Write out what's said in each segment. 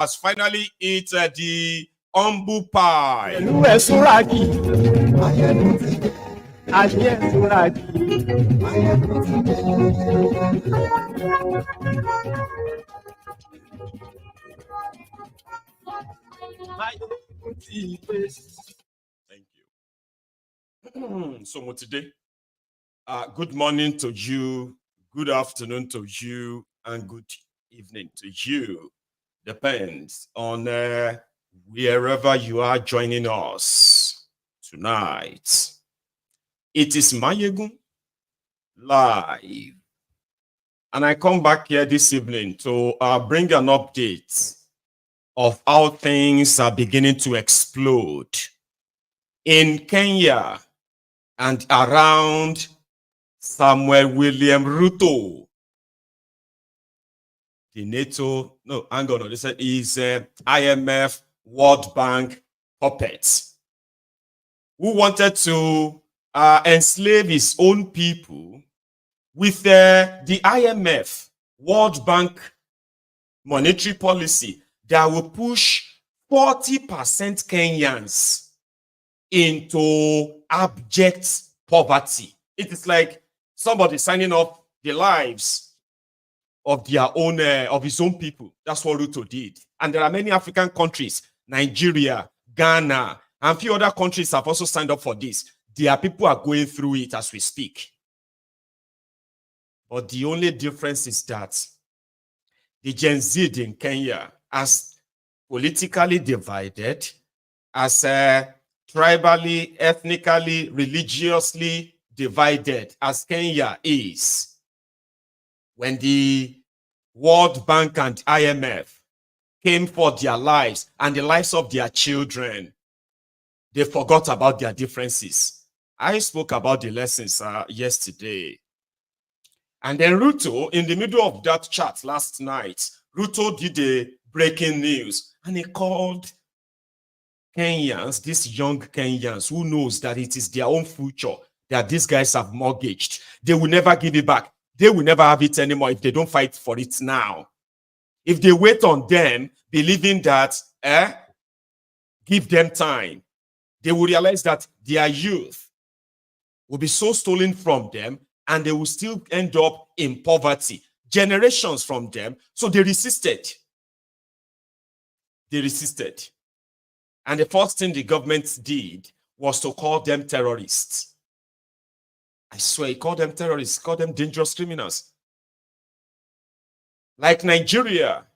has finally eaten the humble pie. Thank you. So today, good morning to you, good afternoon to you, and good evening to you. Depends on wherever you are joining us tonight. It is Maiyegun live, and I come back here this evening to bring an update of how things are beginning to explode in Kenya and around Samuel William Ruto. The NATO, no, hang on, they said he's IMF, World Bank puppets who wanted to enslave his own people with the IMF, World Bank monetary policy that will push 40% Kenyans into abject poverty. It is like somebody signing up the lives of their own, of his own people. That's what Ruto did. And there are many African countries, Nigeria, Ghana, and a few other countries have also signed up for this. Their people are going through it as we speak. But the only difference is that the Gen Z in Kenya, as politically divided, as tribally, ethnically, religiously divided as Kenya is, when the World Bank and IMF came for their lives and the lives of their children, they forgot about their differences. I spoke about the lessons yesterday. And then Ruto, in the middle of that chat last night, Ruto did a breaking news and he called Kenyans, these young Kenyans, who knows that it is their own future that these guys have mortgaged. They will never give it back. They will never have it anymore if they don't fight for it now. If they wait on them, believing that, give them time, they will realize that their youth will be so stolen from them and they will still end up in poverty. Generations from them. So they resisted. They resisted. And the first thing the government did was to call them terrorists. I swear, he called them terrorists, called them dangerous criminals. Like Nigeria,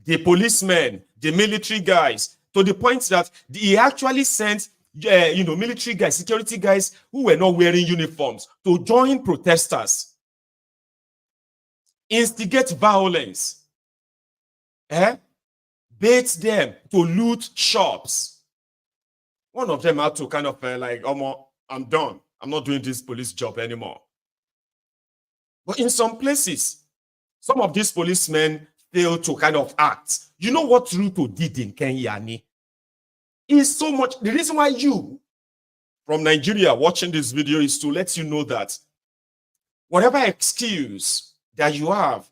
the policemen, the military guys, to the point that he actually sent, military guys, security guys who were not wearing uniforms to join protesters, instigate violence, bait them to loot shops. One of them had to kind of I'm done. I'm not doing this police job anymore. But in some places, some of these policemen fail to kind of act. You know what Ruto did in Kenya? Is so much. The reason why you from Nigeria watching this video is to let you know that whatever excuse that you have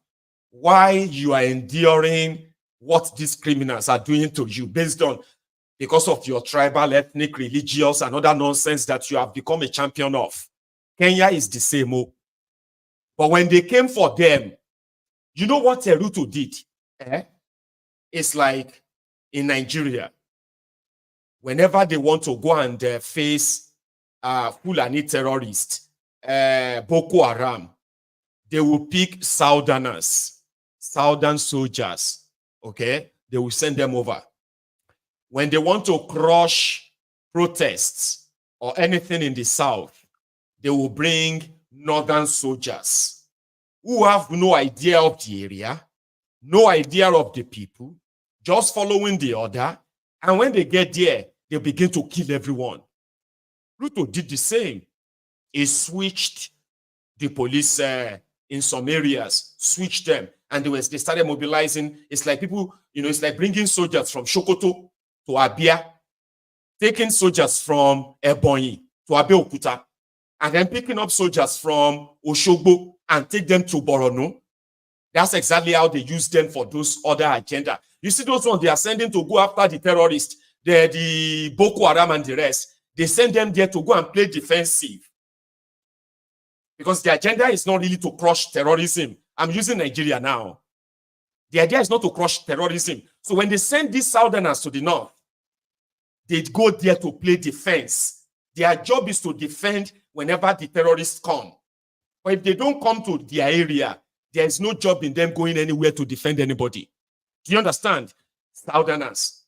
why you are enduring what these criminals are doing to you based on because of your tribal, ethnic, religious, and other nonsense that you have become a champion of. Kenya is the same. But when they came for them, you know what Ruto did? It's like in Nigeria, whenever they want to go and face Fulani terrorists, Boko Haram, they will pick Southerners, Southern soldiers, okay? They will send them over. When they want to crush protests or anything in the South, they will bring Northern soldiers who have no idea of the area, no idea of the people, just following the order. And when they get there, they begin to kill everyone. Ruto did the same. He switched the police in some areas, switched them, and they started mobilizing. It's like people, it's like bringing soldiers from Sokoto to Abia, taking soldiers from Ebonyi to Abeokuta, and then picking up soldiers from Oshogbo and take them to Borono. That's exactly how they use them for those other agenda. You see those ones they are sending to go after the terrorists, the Boko Haram and the rest. They send them there to go and play defensive. Because the agenda is not really to crush terrorism. I'm using Nigeria now. The idea is not to crush terrorism. So when they send these southerners to the north, they go there to play defense. Their job is to defend whenever the terrorists come. But if they don't come to their area, there is no job in them going anywhere to defend anybody. Do you understand? Southerners.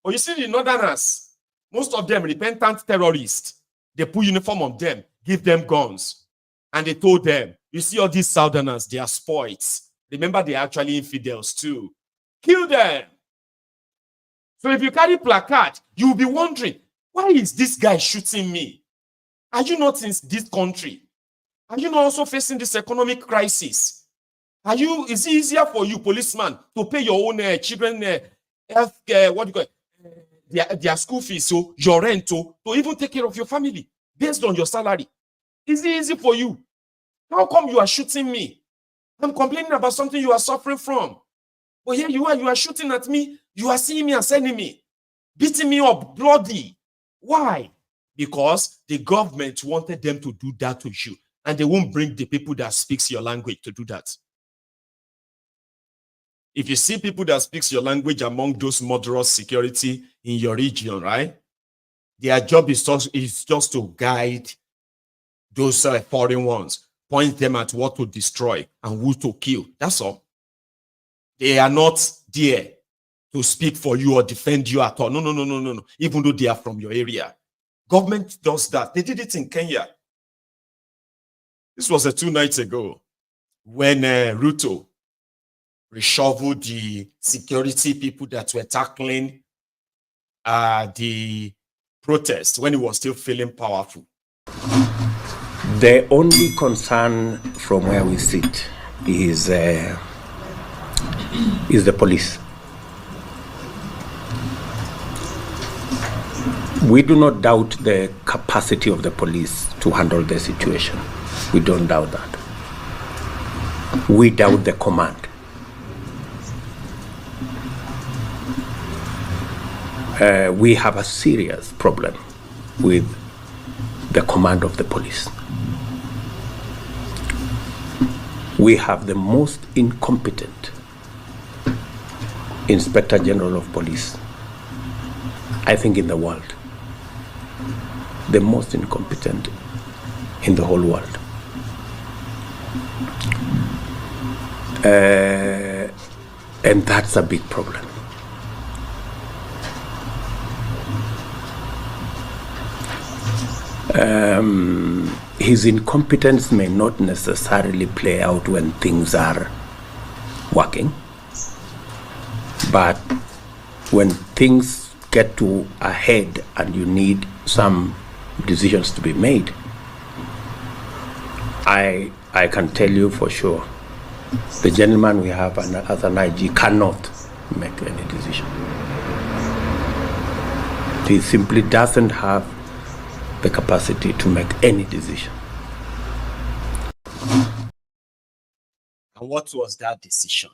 But you see the northerners, most of them repentant terrorists. They put uniform on them, give them guns. And they told them, you see all these southerners, they are spoils. Remember, they are actually infidels too. Kill them. So if you carry placard, you will be wondering, why is this guy shooting me? Are you not in this country? Are you not also facing this economic crisis? Is it easier for you, policeman, to pay your own children their school fees, so your rent, to even take care of your family based on your salary? Is it easy for you? How come you are shooting me? I'm complaining about something you are suffering from. But here you are shooting at me. You are seeing me as enemy, beating me up bloody. Why? Because the government wanted them to do that to you. And they won't bring the people that speaks your language to do that. If you see people that speaks your language among those murderous security in your region, right? Their job is just to guide those foreign ones, point them at what to destroy and who to kill. That's all. They are not there to speak for you or defend you at all. No. Even though they are from your area. Government does that. They did it in Kenya. This was 2 nights ago when Ruto reshuffled the security people that were tackling the protest when he was still feeling powerful. The only concern from where we sit is the police. We do not doubt the capacity of the police to handle the situation. We don't doubt that. We doubt the command. We have a serious problem with the command of the police. We have the most incompetent Inspector General of Police, I think, in the world. The most incompetent in the whole world. And that's a big problem. His incompetence may not necessarily play out when things are working, but when things get to a head and you need some decisions to be made, I can tell you for sure, the gentleman we have as an IG cannot make any decision. He simply doesn't have the capacity to make any decision. And what was that decision?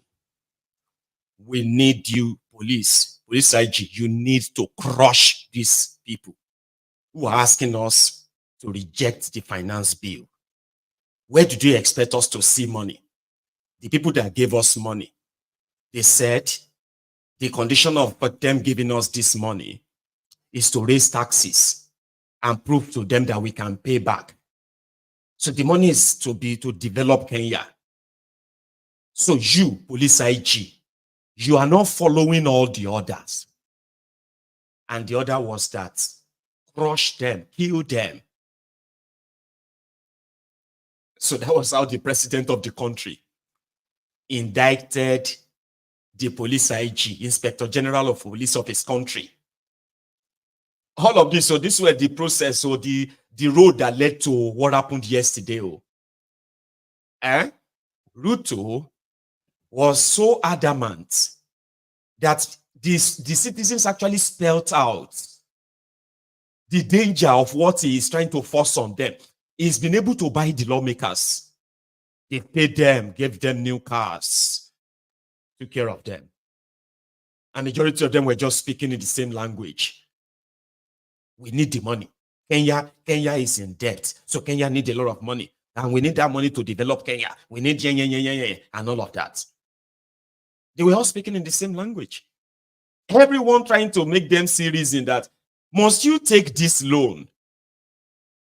We need you, police IG, you need to crush these people who are asking us to reject the finance bill. Where did you expect us to see money? The people that gave us money, they said the condition of them giving us this money is to raise taxes and prove to them that we can pay back. So the money is to develop Kenya. So you, police IG, you are not following all the orders. And the order was that crush them, kill them. So that was how the president of the country indicted the police IG, Inspector General of Police of his country. All of this, so this were the process, so the road that led to what happened yesterday. Ruto was so adamant that the citizens actually spelled out the danger of what he is trying to force on them. He's been able to buy the lawmakers. They paid them, gave them new cars, took care of them. And the majority of them were just speaking in the same language. We need the money. Kenya is in debt. So Kenya needs a lot of money. And we need that money to develop Kenya. We need and all of that. They were all speaking in the same language. Everyone trying to make them see reason that must you take this loan?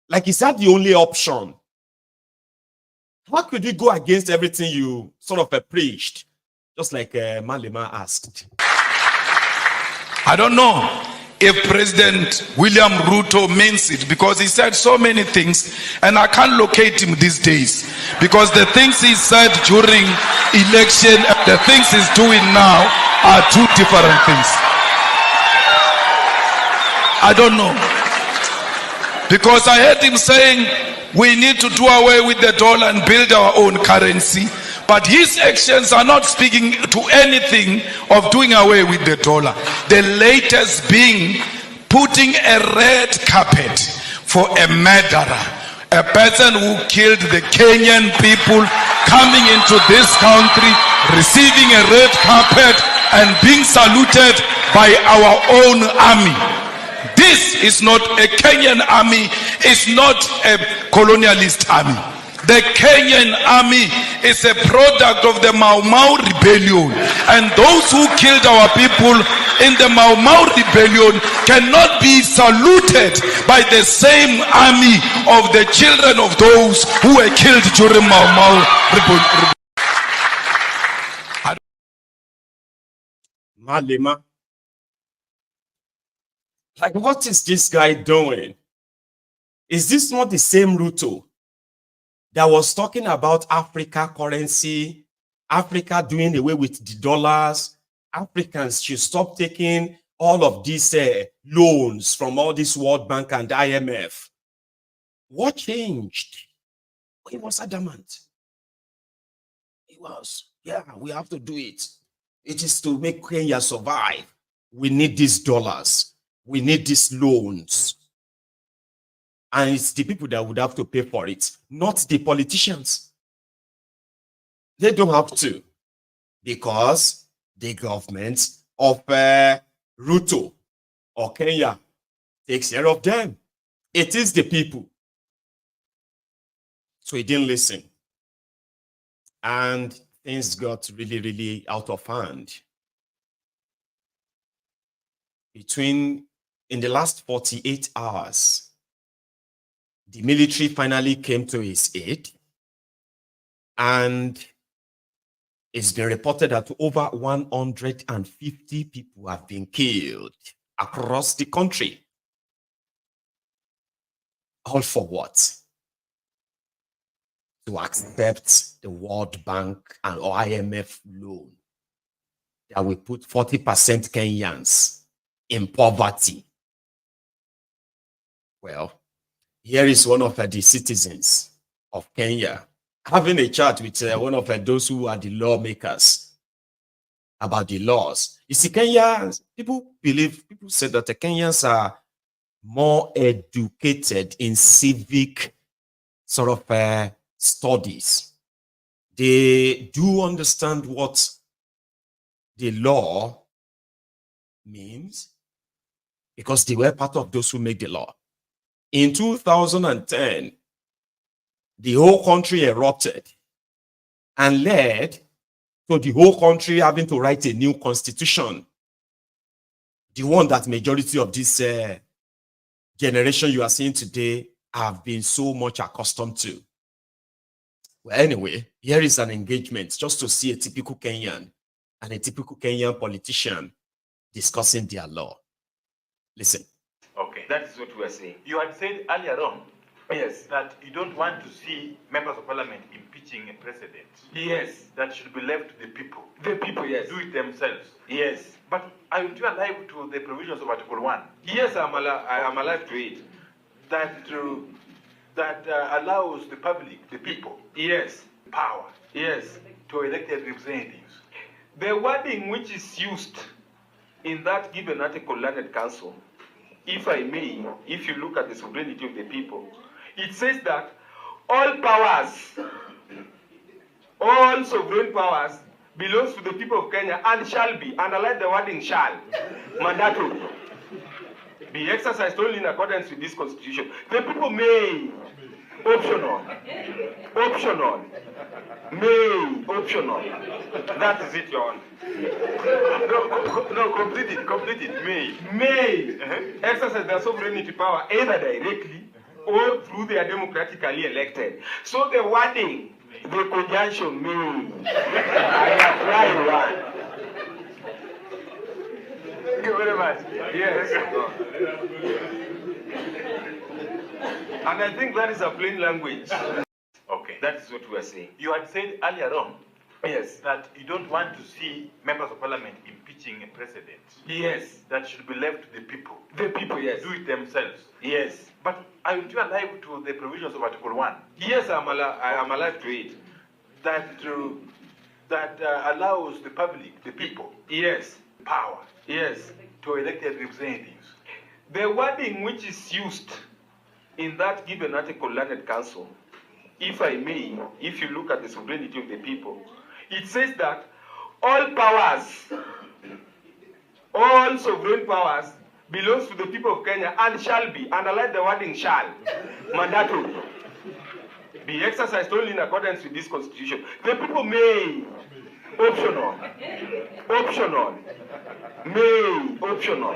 Like, is that the only option? How could you go against everything you sort of preached? Just like Malema asked. I don't know if President William Ruto means it, because he said so many things and I can't locate him these days, because the things he said during election, the things he's doing now are two different things. I don't know, because I heard him saying we need to do away with the dollar and build our own currency. But his actions are not speaking to anything of doing away with the dollar. The latest being putting a red carpet for a murderer, a person who killed the Kenyan people, coming into this country, receiving a red carpet and being saluted by our own army. This is not a Kenyan army, it's not a colonialist army. The Kenyan army is a product of the Mau Mau rebellion, and those who killed our people in the Mau Mau rebellion cannot be saluted by the same army of the children of those who were killed during Mau Mau rebellion. Malema. Like, what is this guy doing? Is this not the same Ruto that was talking about Africa currency, Africa doing away with the dollars, Africans should stop taking all of these loans from all this World Bank and IMF? What changed? He was adamant. He was, yeah, we have to do it. It is to make Kenya survive. We need these dollars. We need these loans. And it's the people that would have to pay for it, not the politicians. They don't have to, because the government of Ruto or Kenya takes care of them. It is the people. So he didn't listen. And things got really, really out of hand. In the last 48 hours, the military finally came to his aid, and it's been reported that over 150 people have been killed across the country. All for what? To accept the World Bank and IMF loan that will put 40% Kenyans in poverty. Well, here is one of the citizens of Kenya having a chat with one of those who are the lawmakers about the laws. You see, Kenyans, people say that the Kenyans are more educated in civic sort of studies. They do understand what the law means because they were part of those who make the law. In 2010, the whole country erupted and led to the whole country having to write a new constitution. The one that majority of this generation you are seeing today have been so much accustomed to. Well, anyway, here is an engagement just to see a typical Kenyan and a typical Kenyan politician discussing their law. Listen. Okay, that is what we are saying. You had said earlier on Yes. That you don't want to see members of parliament impeaching a president. Yes. That should be left to the people. The people, yes. Do it themselves. Yes. But aren't you alive to the provisions of Article 1? Yes, I am alive to it. That allows the public, the people, Yes. power Yes. to elect their representatives. The wording which is used in that given article, Learned Council, if I may, if you look at the sovereignty of the people, it says that all powers, all sovereign powers belongs to the people of Kenya and shall be, underline the wording shall, mandatory, be exercised only in accordance with this constitution. The people may, optional, may, optional. That is it, Your Honor. No, complete it, May exercise their sovereignty power either directly or through their democratically elected. So the wording, the conjunction may, I apply one. Thank you very much. Yes. And I think that is a plain language. Okay. That is what we are saying. You had said earlier on Yes. that you don't want to see members of parliament impeaching a president. Yes. That should be left to the people. The people, yes. Do it themselves. Yes. But aren't you alive to the provisions of Article 1? Yes, I am alive to it. That allows the public, the people, Yes. power Yes. to elect their representatives. The wording which is used in that given article, Learned Council, if I may, if you look at the sovereignty of the people, it says that all powers, all sovereign powers belongs to the people of Kenya and shall be, underline the wording shall, mandatory, be exercised only in accordance with this constitution. The people may, optional, may, optional.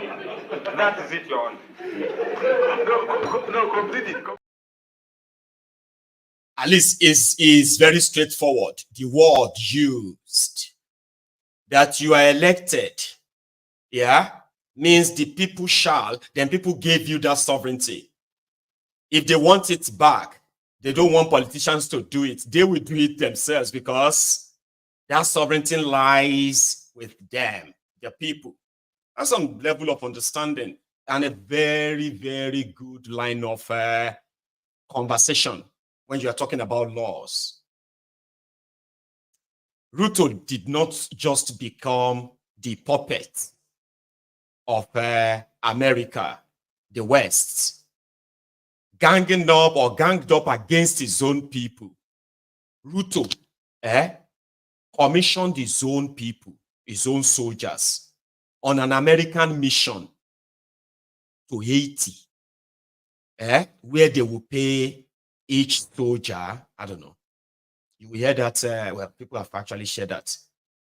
That is it, Your Honor. No, complete it. At least is very straightforward. The word used that you are elected, yeah, means the people shall, then people gave you that sovereignty. If they want it back, they don't want politicians to do it. They will do it themselves because that sovereignty lies with them, the people. That's some level of understanding and a very, very good line of conversation when you are talking about laws. Ruto did not just become the puppet of America, the West, ganged up against his own people. Ruto commissioned his own people, his own soldiers, on an American mission to Haiti, where they will pay each soldier, I don't know, you will hear that, well, people have actually shared that,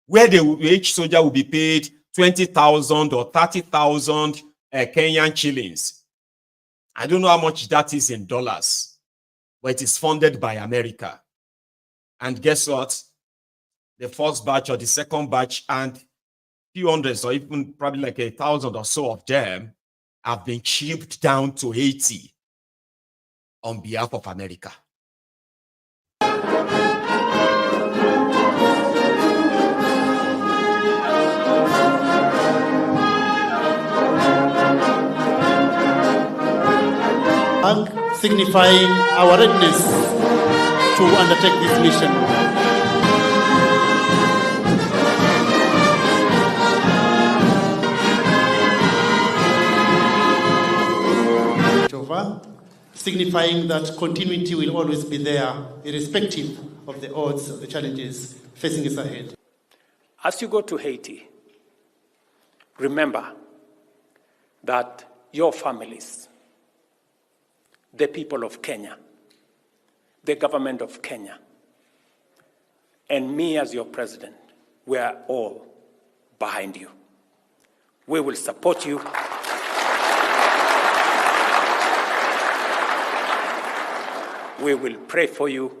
where each soldier will be paid 20,000 or 30,000 Kenyan shillings. I don't know how much that is in dollars, but it is funded by America. And guess what? The first batch or the second batch and few hundreds or even probably like 1,000 or so of them have been shipped down to Haiti on behalf of America. Signifying our readiness to undertake this mission. Signifying that continuity will always be there, irrespective of the odds of the challenges facing us ahead. As you go to Haiti, remember that your families, the people of Kenya, the government of Kenya, and me as your president, we are all behind you. We will support you. We will pray for you,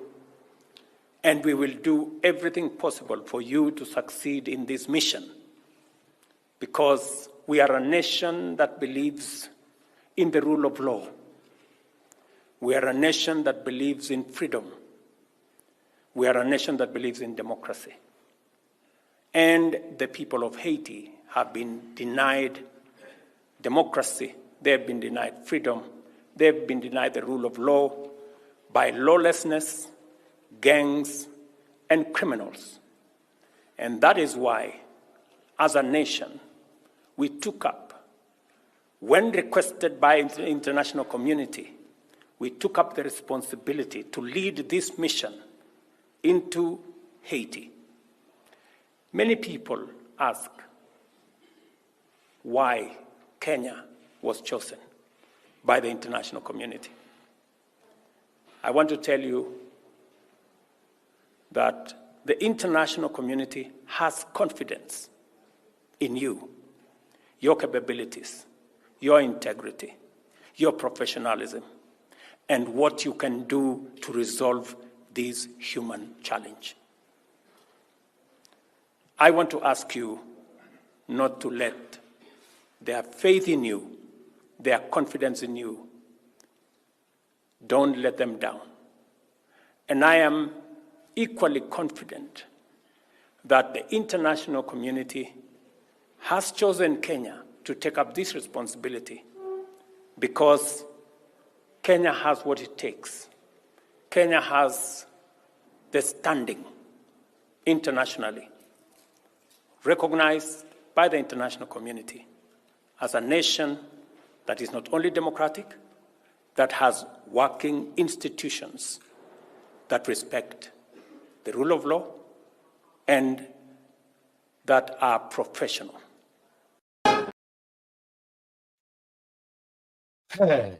and we will do everything possible for you to succeed in this mission, because we are a nation that believes in the rule of law. We are a nation that believes in freedom. We are a nation that believes in democracy. And the people of Haiti have been denied democracy. They have been denied freedom. They have been denied the rule of law by lawlessness, gangs, and criminals. And that is why, as a nation, we took up, when requested by the international community, we took up the responsibility to lead this mission into Haiti. Many people ask why Kenya was chosen by the international community. I want to tell you that the international community has confidence in you, your capabilities, your integrity, your professionalism, and what you can do to resolve this human challenge. I want to ask you not to let their faith in you, their confidence in you, don't let them down. And I am equally confident that the international community has chosen Kenya to take up this responsibility because Kenya has what it takes. Kenya has the standing internationally, recognized by the international community as a nation that is not only democratic, that has working institutions that respect the rule of law and that are professional. Hey.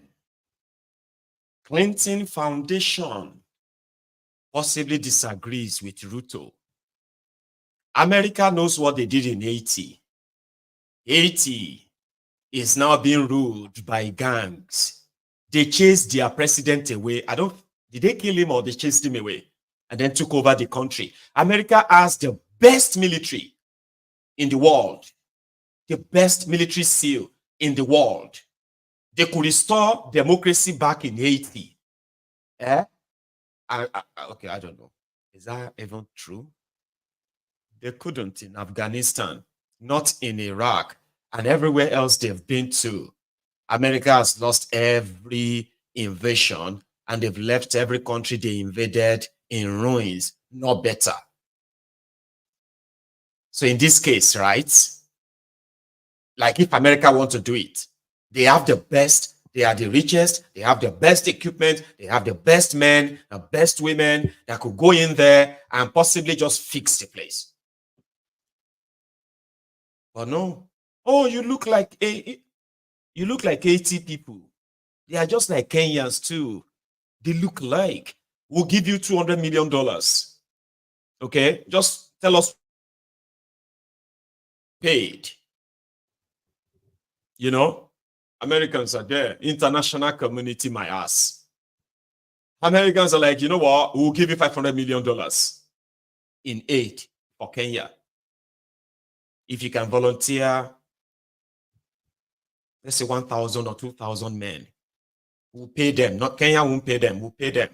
Clinton Foundation possibly disagrees with Ruto. America knows what they did in Haiti. Haiti is now being ruled by gangs. They chased their president away. Did they kill him or they chased him away and then took over the country? America has the best military in the world, the best military seal in the world. They could restore democracy back in Haiti. Okay, I don't know. Is that even true? They couldn't in Afghanistan, not in Iraq, and everywhere else they've been to. America has lost every invasion, and they've left every country they invaded in ruins, no better. So in this case, right, like if America wants to do it, they have the best, they are the richest, they have the best equipment, they have the best men, the best women that could go in there and possibly just fix the place. But no. Oh, you look like 80 people. They are just like Kenyans too. They look like. We'll give you $200 million. Okay? Just tell us paid. You know? Americans are there. International community, my ass. Americans are like, you know what? We'll give you $500 million in aid for Kenya. If you can volunteer, let's say 1,000 or 2,000 men, we'll pay them. Not Kenya won't pay them. We'll pay them.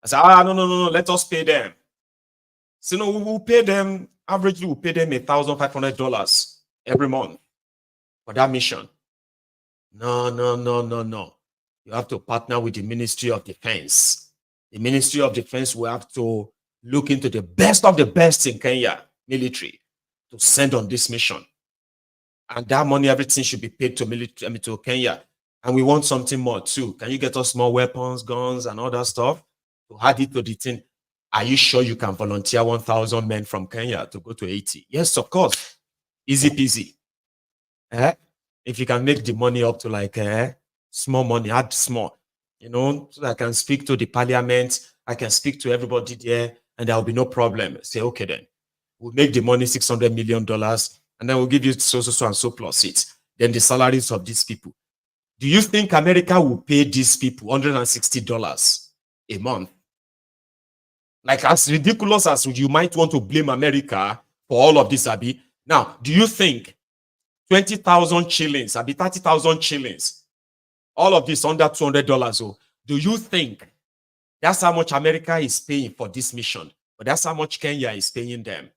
I said, no. Let us pay them. So no, we'll pay them. Averagely, we'll pay them $1,500 every month for that mission. No. You have to partner with the Ministry of Defense. The Ministry of Defense will have to look into the best of the best in Kenya military to send on this mission. And that money, everything should be paid to military, to Kenya. And we want something more too. Can you get us more weapons, guns, and all that stuff to add it to the thing? Are you sure you can volunteer 1,000 men from Kenya to go to Haiti? Yes, of course. Easy peasy. If you can make the money up to like small money, add small, so that I can speak to the parliament, I can speak to everybody there, and there will be no problem. Say, okay, then we'll make the money $600 million, and then we'll give you so and so plus it. Then the salaries of these people. Do you think America will pay these people $160 a month? Like, as ridiculous as you might want to blame America for all of this, Abi. Now, do you think 20,000 shillings, Abi 30,000 shillings, all of this under $200, Do you think that's how much America is paying for this mission? But that's how much Kenya is paying them.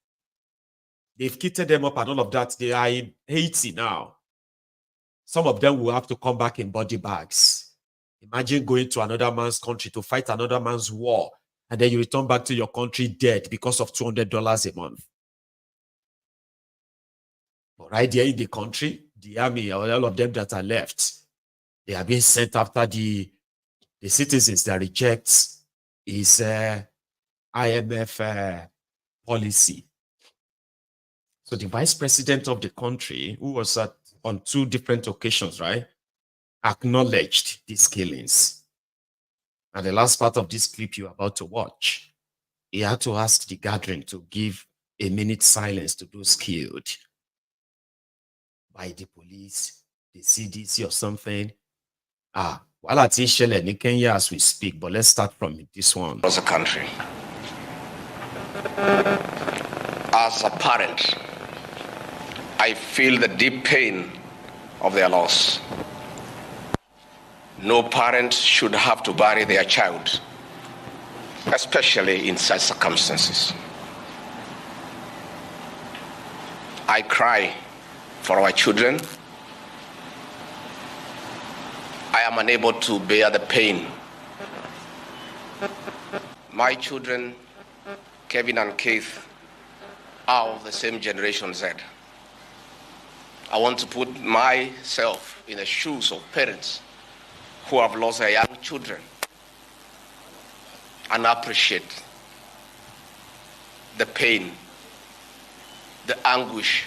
They've kitted them up and all of that. They are in Haiti now. Some of them will have to come back in body bags. Imagine going to another man's country to fight another man's war, and then you return back to your country dead because of $200 a month. But right there in the country, the army, all of them that are left, they are being sent after the citizens that reject his IMF policy. So the vice president of the country, who was on 2 different occasions, right, acknowledged these killings. And the last part of this clip you're about to watch, he had to ask the gathering to give a minute silence to those killed by the police, the CDC or something. Well, it's in Kenya as we speak, but let's start from this one. As a country, as a parent, I feel the deep pain of their loss. No parent should have to bury their child, especially in such circumstances. I cry for our children. I am unable to bear the pain. My children, Kevin and Keith, are of the same generation Z. I want to put myself in the shoes of parents who have lost their young children and appreciate the pain, the anguish,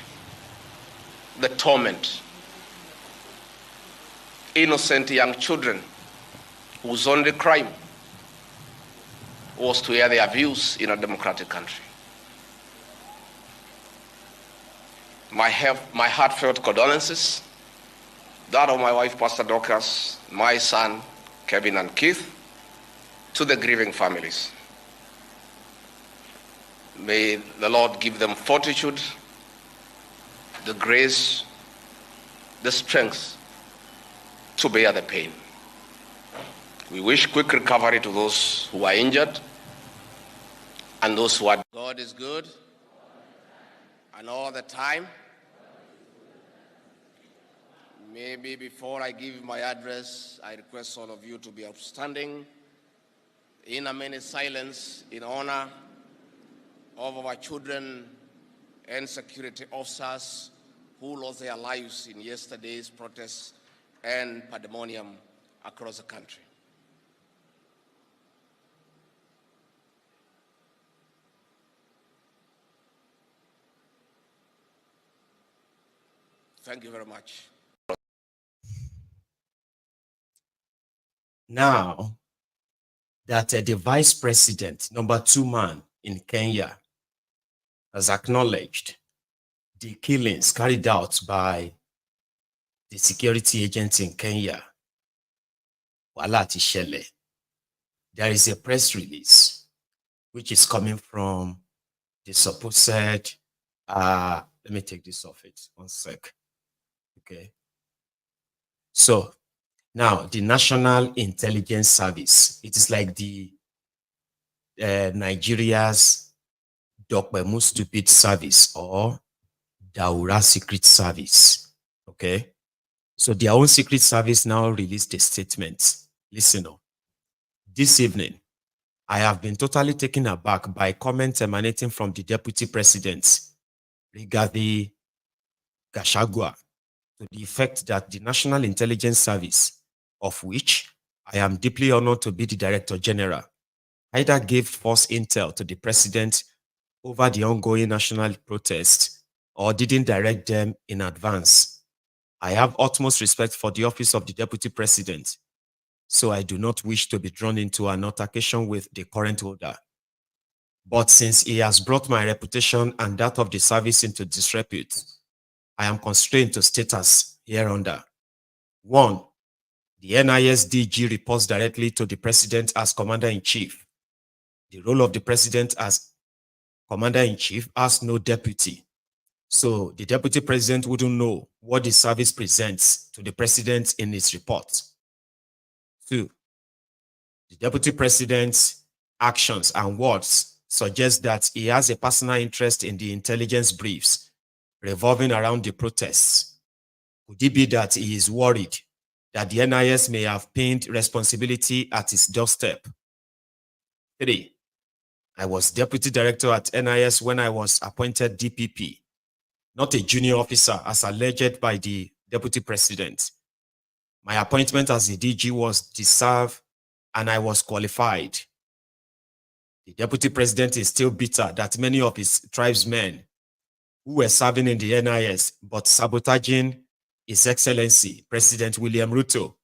the torment. Innocent young children whose only crime was to air their views in a democratic country. My heartfelt condolences, that of my wife, Pastor Dorcas, my son, Kevin and Keith, to the grieving families. May the Lord give them fortitude, the grace, the strength to bear the pain. We wish quick recovery to those who are injured and those who are. God is good, and all the time. Maybe before I give my address, I request all of you to be outstanding in a minute silence in honor of our children and security officers who lost their lives in yesterday's protests and pandemonium across the country. Thank you very much. Now that the vice president, number 2 man in Kenya, has acknowledged the killings carried out by the security agents in Kenya, there is a press release which is coming from the supposed, let me take this off it, 1 sec. Okay. So now the National Intelligence Service, it is like the Nigeria's Dokpemu Stupid Service or Daura Secret Service. Okay. So their own secret service now released a statement. Listen up. This evening, I have been totally taken aback by comments emanating from the Deputy President, Rigathi Gachagua, to the effect that the National Intelligence Service, of which I am deeply honored to be the Director General, either gave false intel to the President over the ongoing national protest or didn't direct them in advance. I have utmost respect for the office of the Deputy President, so I do not wish to be drawn into an altercation with the current holder. But since he has brought my reputation and that of the service into disrepute, I am constrained to state as hereunder. 1. The NIS DG reports directly to the President as Commander-in-Chief. The role of the President as Commander-in-Chief has no deputy. So the Deputy President wouldn't know what the service presents to the President in its report. 2. The Deputy President's actions and words suggest that he has a personal interest in the intelligence briefs revolving around the protests. Could it be that he is worried that the NIS may have pinned responsibility at his doorstep? 3. I was Deputy Director at NIS when I was appointed DPP, not a junior officer as alleged by the Deputy President. My appointment as the DG was deserved and I was qualified. The Deputy President is still bitter that many of his tribesmen who were serving in the NIS but sabotaging His Excellency President William Ruto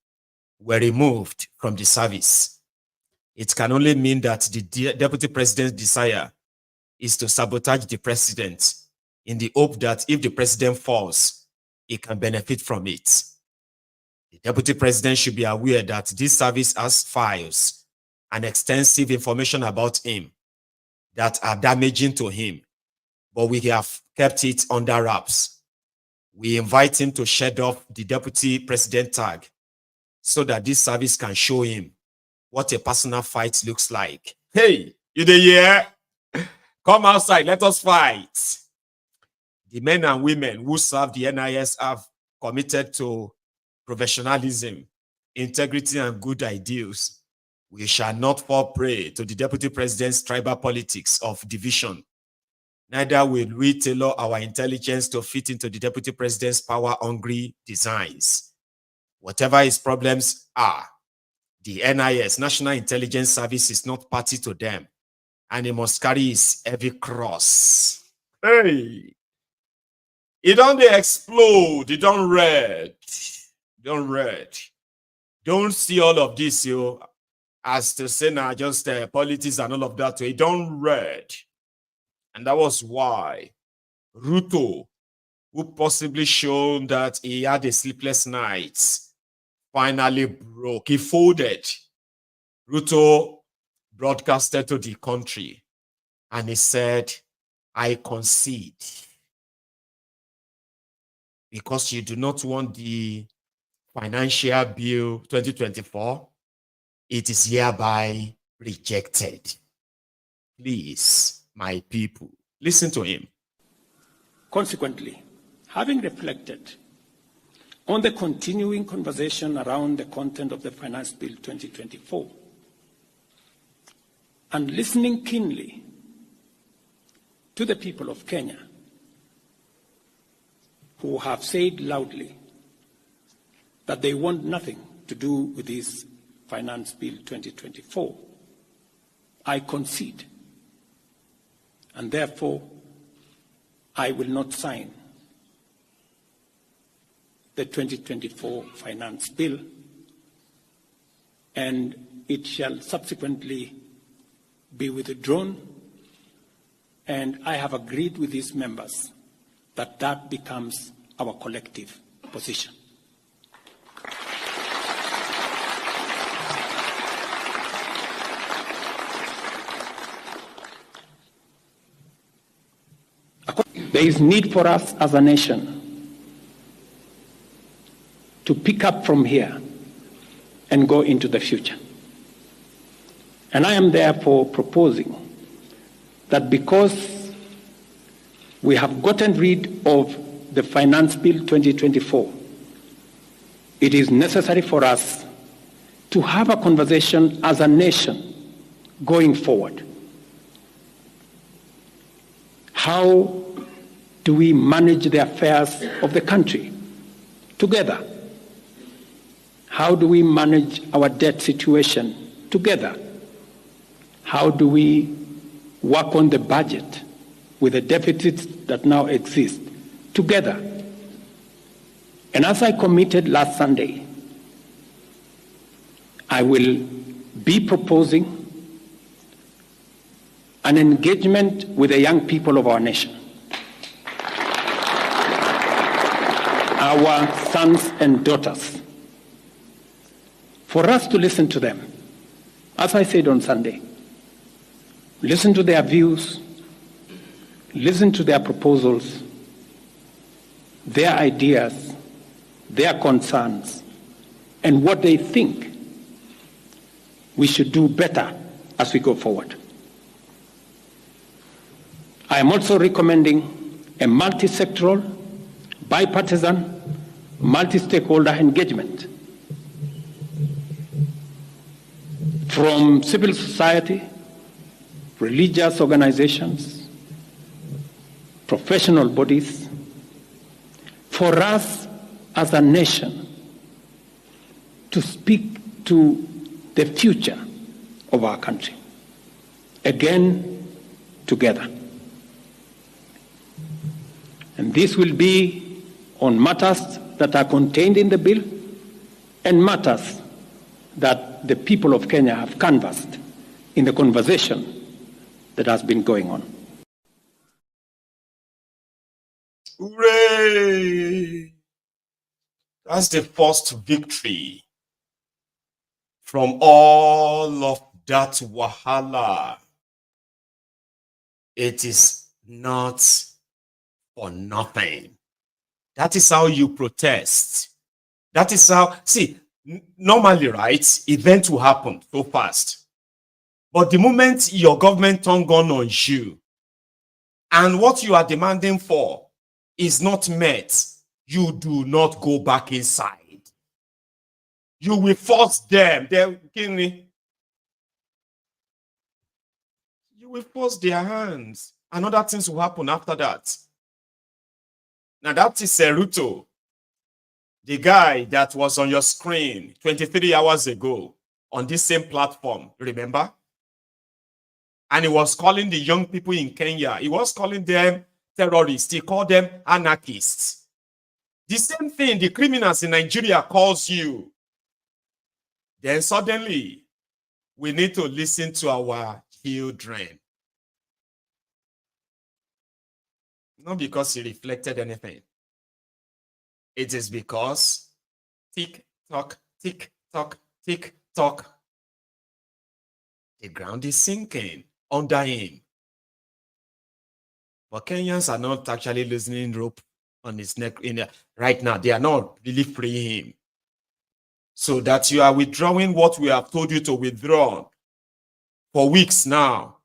were removed from the service. It can only mean that the Deputy President's desire is to sabotage the President in the hope that if the President falls, he can benefit from it. The Deputy President should be aware that this service has files and extensive information about him that are damaging to him, but we have kept it under wraps. We invite him to shed off the Deputy President tag so that this service can show him what a personal fight looks like. Hey, you there? Yeah? Come outside, let us fight. The men and women who serve the NIS have committed to professionalism, integrity, and good ideals. We shall not fall prey to the Deputy President's tribal politics of division. Neither will we tailor our intelligence to fit into the Deputy President's power-hungry designs. Whatever his problems are, the NIS, National Intelligence Service, is not party to them, and he must carry his heavy cross. Hey! It don't explode, it don't red. Don't read. Don't see all of this, you, as to say now just politics and all of that. It don't read. And that was why Ruto, who possibly shown that he had a sleepless night, finally broke. He folded. Ruto broadcasted to the country and he said, I concede. Because you do not want the Financial Bill 2024, it is hereby rejected. Please, my people, listen to him. Consequently, having reflected on the continuing conversation around the content of the Finance Bill 2024, and listening keenly to the people of Kenya, who have said loudly that they want nothing to do with this Finance Bill 2024, I concede, and therefore I will not sign the 2024 Finance Bill, and it shall subsequently be withdrawn, and I have agreed with these members that that becomes our collective position. There is need for us as a nation to pick up from here and go into the future. And I am therefore proposing that because we have gotten rid of the Finance Bill 2024, it is necessary for us to have a conversation as a nation going forward. How do we manage the affairs of the country together? How do we manage our debt situation together? How do we work on the budget with the deficits that now exist together? And as I committed last Sunday, I will be proposing an engagement with the young people of our nation, our sons and daughters, for us to listen to them. As I said on Sunday, listen to their views, listen to their proposals, their ideas, their concerns, and what they think we should do better as we go forward. I am also recommending a multi-sectoral, bipartisan, multi-stakeholder engagement from civil society, religious organizations, professional bodies, for us as a nation to speak to the future of our country, again, together. And this will be on matters that are contained in the bill and matters that the people of Kenya have canvassed in the conversation that has been going on. Hooray! That's the first victory from all of that wahala. It is not for nothing. That is how you protest. That is how, see, normally, right, events will happen so fast. But the moment your government turn gun on you, and what you are demanding for is not met, you do not go back inside. You will force them. You will force their hands. And other things will happen after that. Now that is Ruto, the guy that was on your screen 23 hours ago on this same platform, remember? And he was calling the young people in Kenya, he was calling them terrorists, he called them anarchists. The same thing the criminals in Nigeria calls you. Then suddenly, we need to listen to our children. Not because he reflected anything. It is because tick tock, tick tock, tick tock. The ground is sinking under him. But Kenyans are not actually loosening rope on his neck right now. They are not really freeing him. So that you are withdrawing what we have told you to withdraw for weeks now.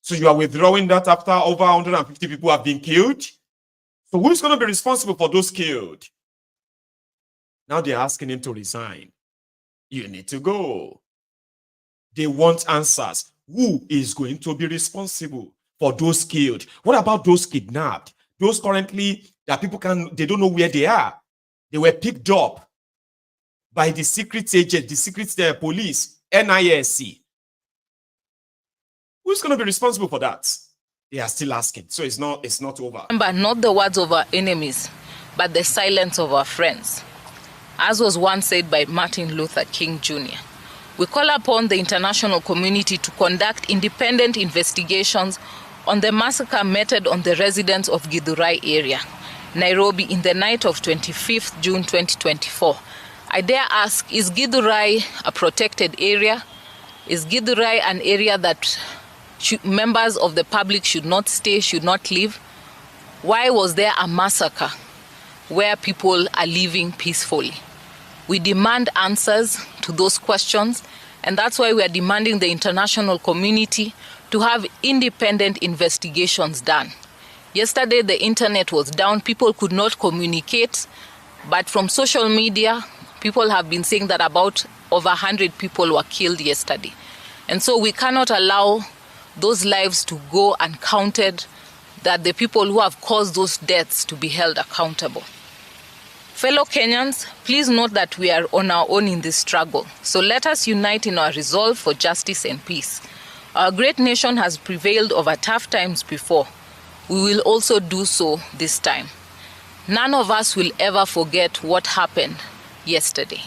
So you are withdrawing that after over 150 people have been killed. So who's going to be responsible for those killed? Now they're asking him to resign. You need to go. They want answers. Who is going to be responsible for those killed? What about those kidnapped? Those currently that people they don't know where they are. They were picked up by the secret agent, the secret police, NISC. Who's going to be responsible for that? They are still asking. So it's not over. Remember, not the words of our enemies, but the silence of our friends. As was once said by Martin Luther King Jr., we call upon the international community to conduct independent investigations on the massacre meted on the residents of Githurai area, Nairobi, in the night of 25th June 2024. I dare ask, is Githurai a protected area? Is Githurai an area that members of the public should not stay, should not live? Why was there a massacre where people are living peacefully? We demand answers to those questions, and that's why we are demanding the international community to have independent investigations done. Yesterday, the internet was down. People could not communicate, but from social media, people have been saying that about over 100 people were killed yesterday. And so we cannot allow those lives to go uncounted, that the people who have caused those deaths to be held accountable. Fellow Kenyans, please note that we are on our own in this struggle. So let us unite in our resolve for justice and peace. Our great nation has prevailed over tough times before. We will also do so this time. None of us will ever forget what happened yesterday.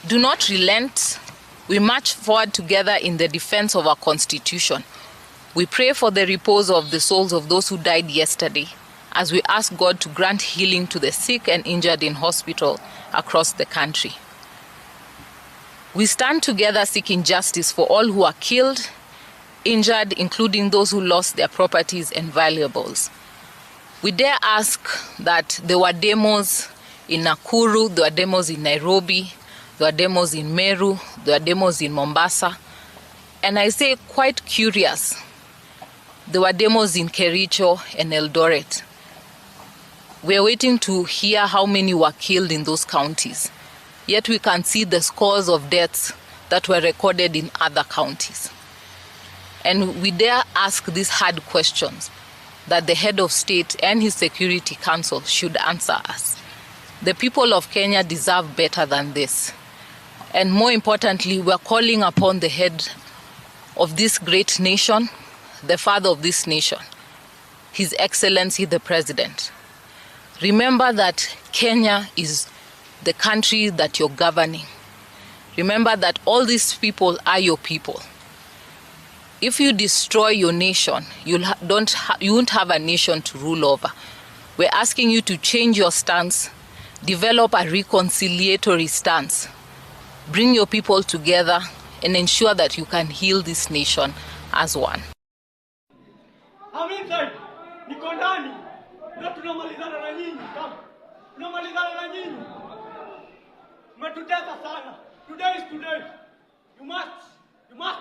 Do not relent. We march forward together in the defense of our Constitution. We pray for the repose of the souls of those who died yesterday, as we ask God to grant healing to the sick and injured in hospital across the country. We stand together seeking justice for all who are killed, injured, including those who lost their properties and valuables. We dare ask that there were demos in Nakuru, there were demos in Nairobi, there were demos in Meru, there were demos in Mombasa, and I say quite curious, there were demos in Kericho and Eldoret. We're waiting to hear how many were killed in those counties. Yet we can see the scores of deaths that were recorded in other counties. And we dare ask these hard questions that the head of state and his Security Council should answer us. The people of Kenya deserve better than this. And more importantly, we're calling upon the head of this great nation, the father of this nation, His Excellency the President. Remember that Kenya is the country that you're governing. Remember that all these people are your people. If you destroy your nation, you won't have a nation to rule over. We're asking you to change your stance, develop a reconciliatory stance, bring your people together, and ensure that you can heal this nation as one. I'm inside. Niko ndani. Na tunamalizana na nyinyi kama. Tunamalizana na nyinyi. Mmetutesa sana. Today is today. You must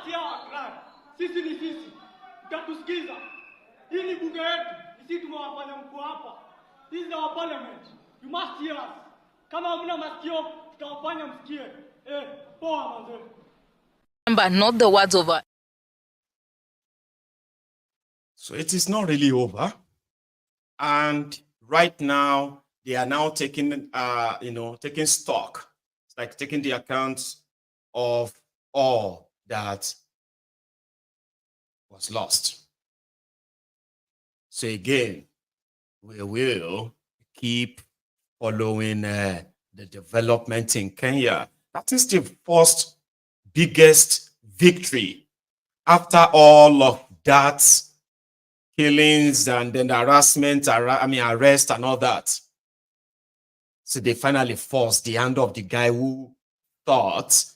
hear our cry. Sisi ni sisi. Mtatusikiza. Hii ni bunge yetu. Sisi tumewafanya mkuu hapa. This is our parliament. You must hear us. Kama hamna masikio, tutawafanya msikie. Poa mazee. Remember, not the words of our... So it is not really over. And right now, they are now taking, taking stock. It's like taking the account of all that was lost. So again, we will keep following the development in Kenya. That is the first biggest victory after all of that killings and then the harassment, arrest and all that. So they finally forced the hand of the guy who thought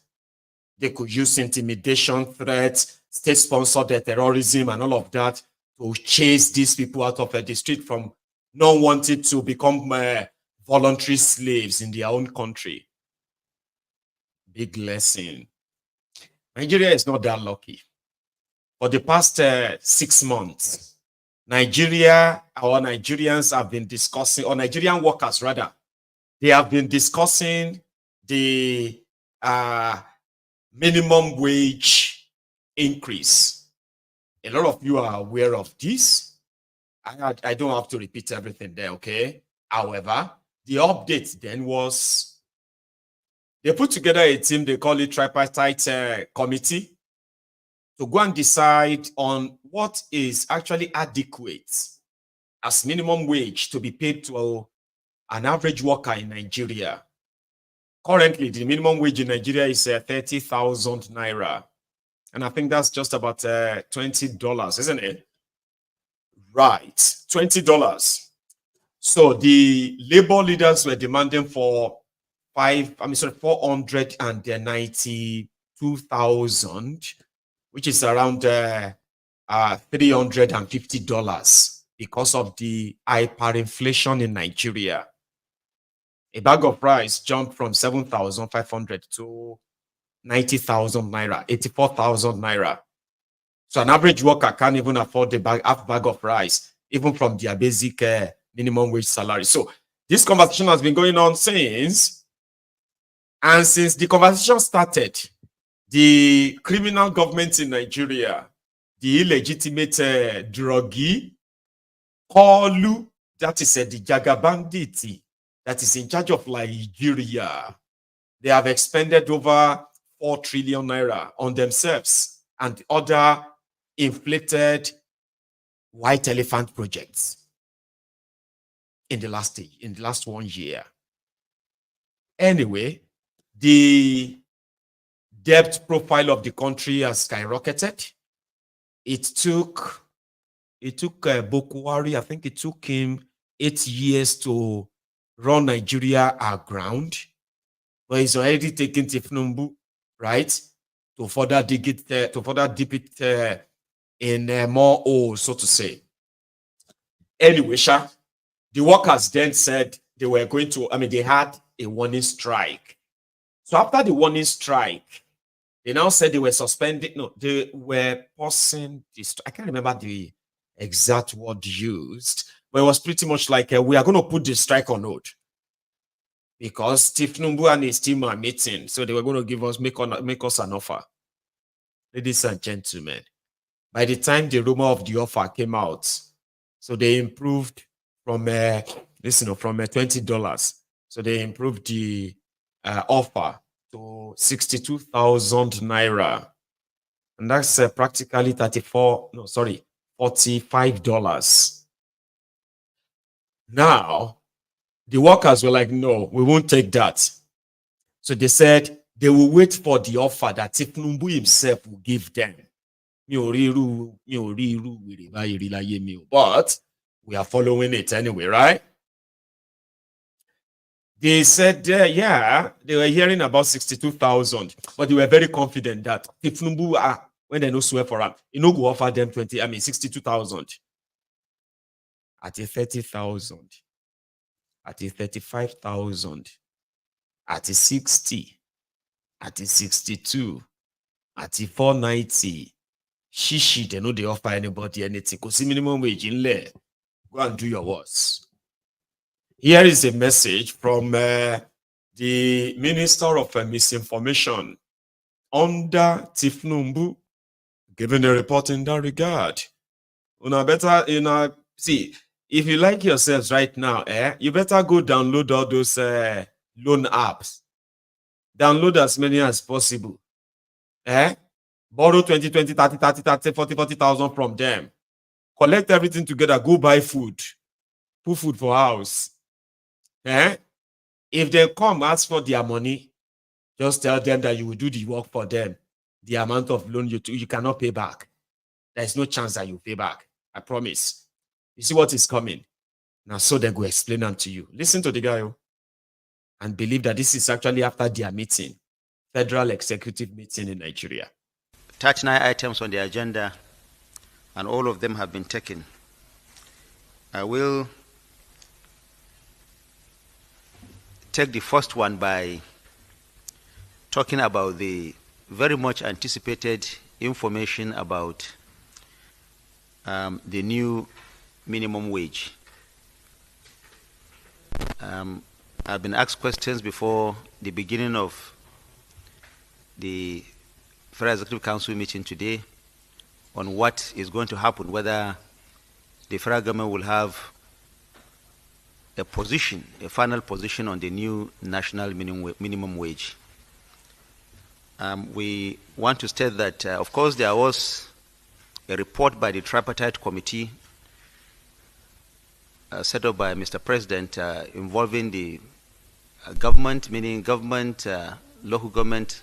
they could use intimidation, threats, state-sponsored terrorism and all of that to chase these people out of the street from not wanting to become voluntary slaves in their own country. Big lesson. Nigeria is not that lucky. For the past 6 months, Nigerians have been discussing, or Nigerian workers rather, they have been discussing the minimum wage increase. A lot of you are aware of this. I don't have to repeat everything there, okay? However, the update then was they put together a team, they call it tripartite committee, to go and decide on what is actually adequate as minimum wage to be paid to an average worker in Nigeria. Currently, the minimum wage in Nigeria is 30,000 naira. And I think that's just about $20, isn't it? Right, $20. So the labor leaders were demanding for 492,000, which is around $350 because of the hyperinflation in Nigeria. A bag of rice jumped from 7,500 to 90,000 naira, 84,000 naira. So an average worker can't even afford half bag of rice, even from their basic minimum wage salary. So this conversation has been going on since the conversation started, the criminal government in Nigeria, the illegitimate druggie, Koolu, that is the Jagabanditi, that is in charge of Nigeria. They have expended over 4 trillion naira on themselves and other inflated white elephant projects in the last 1 year. Anyway, the debt profile of the country has skyrocketed. It took Bokwari, I think it took him 8 years to run Nigeria aground, but he's already taken Thiefnubu, right, to further dip it in more holes, so to say. Anyway, the workers then said they were going to, they had a warning strike. So after the warning strike, they now said they were suspending, no, they were pausing this. I can't remember the exact word used, but it was pretty much like, we are going to put the strike on hold because Thiefnubu and his team are meeting. So they were going to make us an offer. Ladies and gentlemen, by the time the rumor of the offer came out, so they improved from from $20. So they improved the offer to 62,000 naira, and that's practically $45. Now the workers were like, no, we won't take that. So they said they will wait for the offer that Thiefnubu himself will give them. But we are following it anyway, right? They said, yeah, they were hearing about 62,000, but they were very confident that Thiefnubu, when they no swear for him, he no go offer them 62,000. At a 30,000, at a 35,000, at a 60, at a 62, at a 490. Shishi, they know they offer anybody anything. Because the minimum wage in there, go and do your worst. Here is a message from the Minister of Misinformation under Thiefnubu, giving a report in that regard. See, if you like yourselves right now, you better go download all those loan apps. Download as many as possible. Borrow 20, 30, 40,000 from them. Collect everything together. Go buy food. Put food for house. If they come ask for their money, just tell them that you will do the work for them. The amount of loan you cannot pay back. There's no chance that you pay back. I promise. You see what is coming? Now, so they go explain them to you. Listen to the guy and believe that this is actually after their meeting, federal executive meeting in Nigeria. 39 items on the agenda, and all of them have been taken. I will take the first one by talking about the very much anticipated information about the new minimum wage. I've been asked questions before the beginning of the Federal Executive Council meeting today on what is going to happen, whether the federal government will have a position, a final position on the new national minimum wage. We want to state that, of course, there was a report by the tripartite committee set up by Mr. President involving the government, meaning government, local government,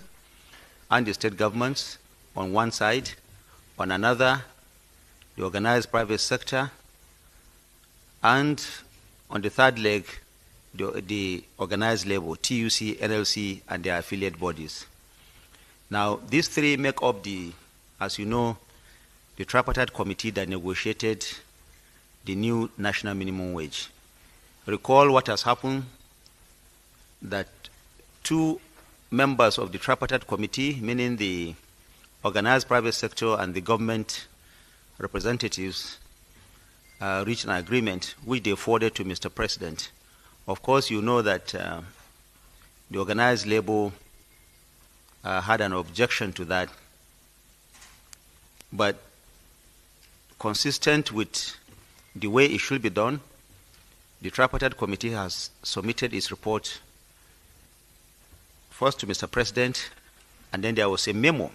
and the state governments on one side, on another, the organized private sector, and on the third leg, the organized labor, TUC, NLC, and their affiliate bodies. Now, these three make up the, as you know, the tripartite committee that negotiated the new national minimum wage. Recall what has happened, that two members of the tripartite committee, meaning the organized private sector and the government representatives, reached an agreement which they forwarded to Mr. President. Of course, you know that the organized labor had an objection to that, but consistent with the way it should be done, the tripartite committee has submitted its report first to Mr. President, and then there was a memo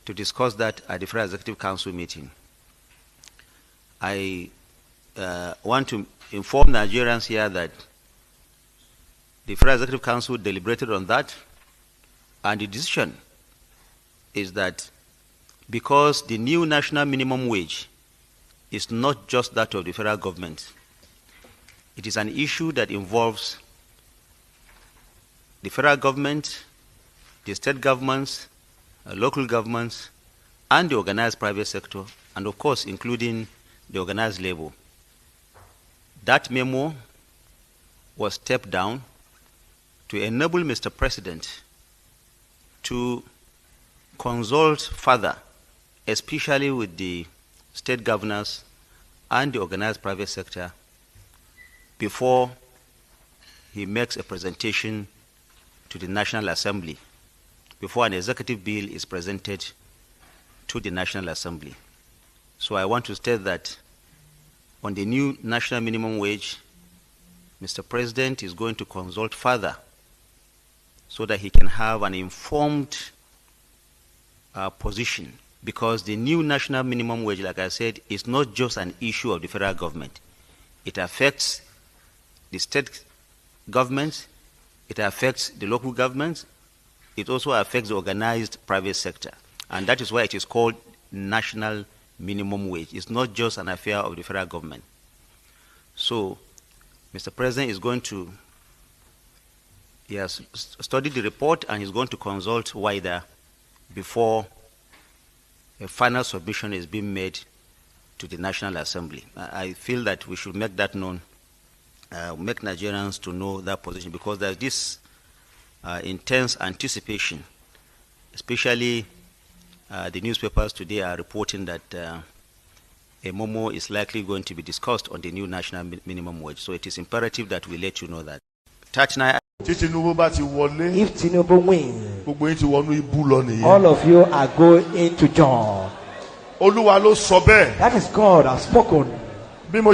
to discuss that at the Federal Executive Council meeting. I want to inform Nigerians here that the Federal Executive Council deliberated on that, and the decision is that because the new national minimum wage is not just that of the federal government, it is an issue that involves the federal government, the state governments, local governments, and the organized private sector, and of course, including the organized labor. That memo was stepped down to enable Mr. President to consult further, especially with the state governors and the organized private sector, before he makes a presentation to the National Assembly, before an executive bill is presented to the National Assembly. So I want to state that on the new national minimum wage, Mr. President is going to consult further so that he can have an informed position, because the new national minimum wage, like I said, is not just an issue of the federal government. It affects the state governments, it affects the local governments, it also affects the organized private sector. And that is why it is called national minimum wage. It's not just an affair of the federal government. So, Mr. President is going to, he has studied the report and he's going to consult wider before a final submission is being made to the National Assembly. I feel that we should make that known, make Nigerians to know that position, because there's this intense anticipation, especially the newspapers today are reporting that a momo is likely going to be discussed on the new national minimum wage. So it is imperative that we let you know that. If Thiefnubu wins, all of you are going into John. That is God has spoken. Just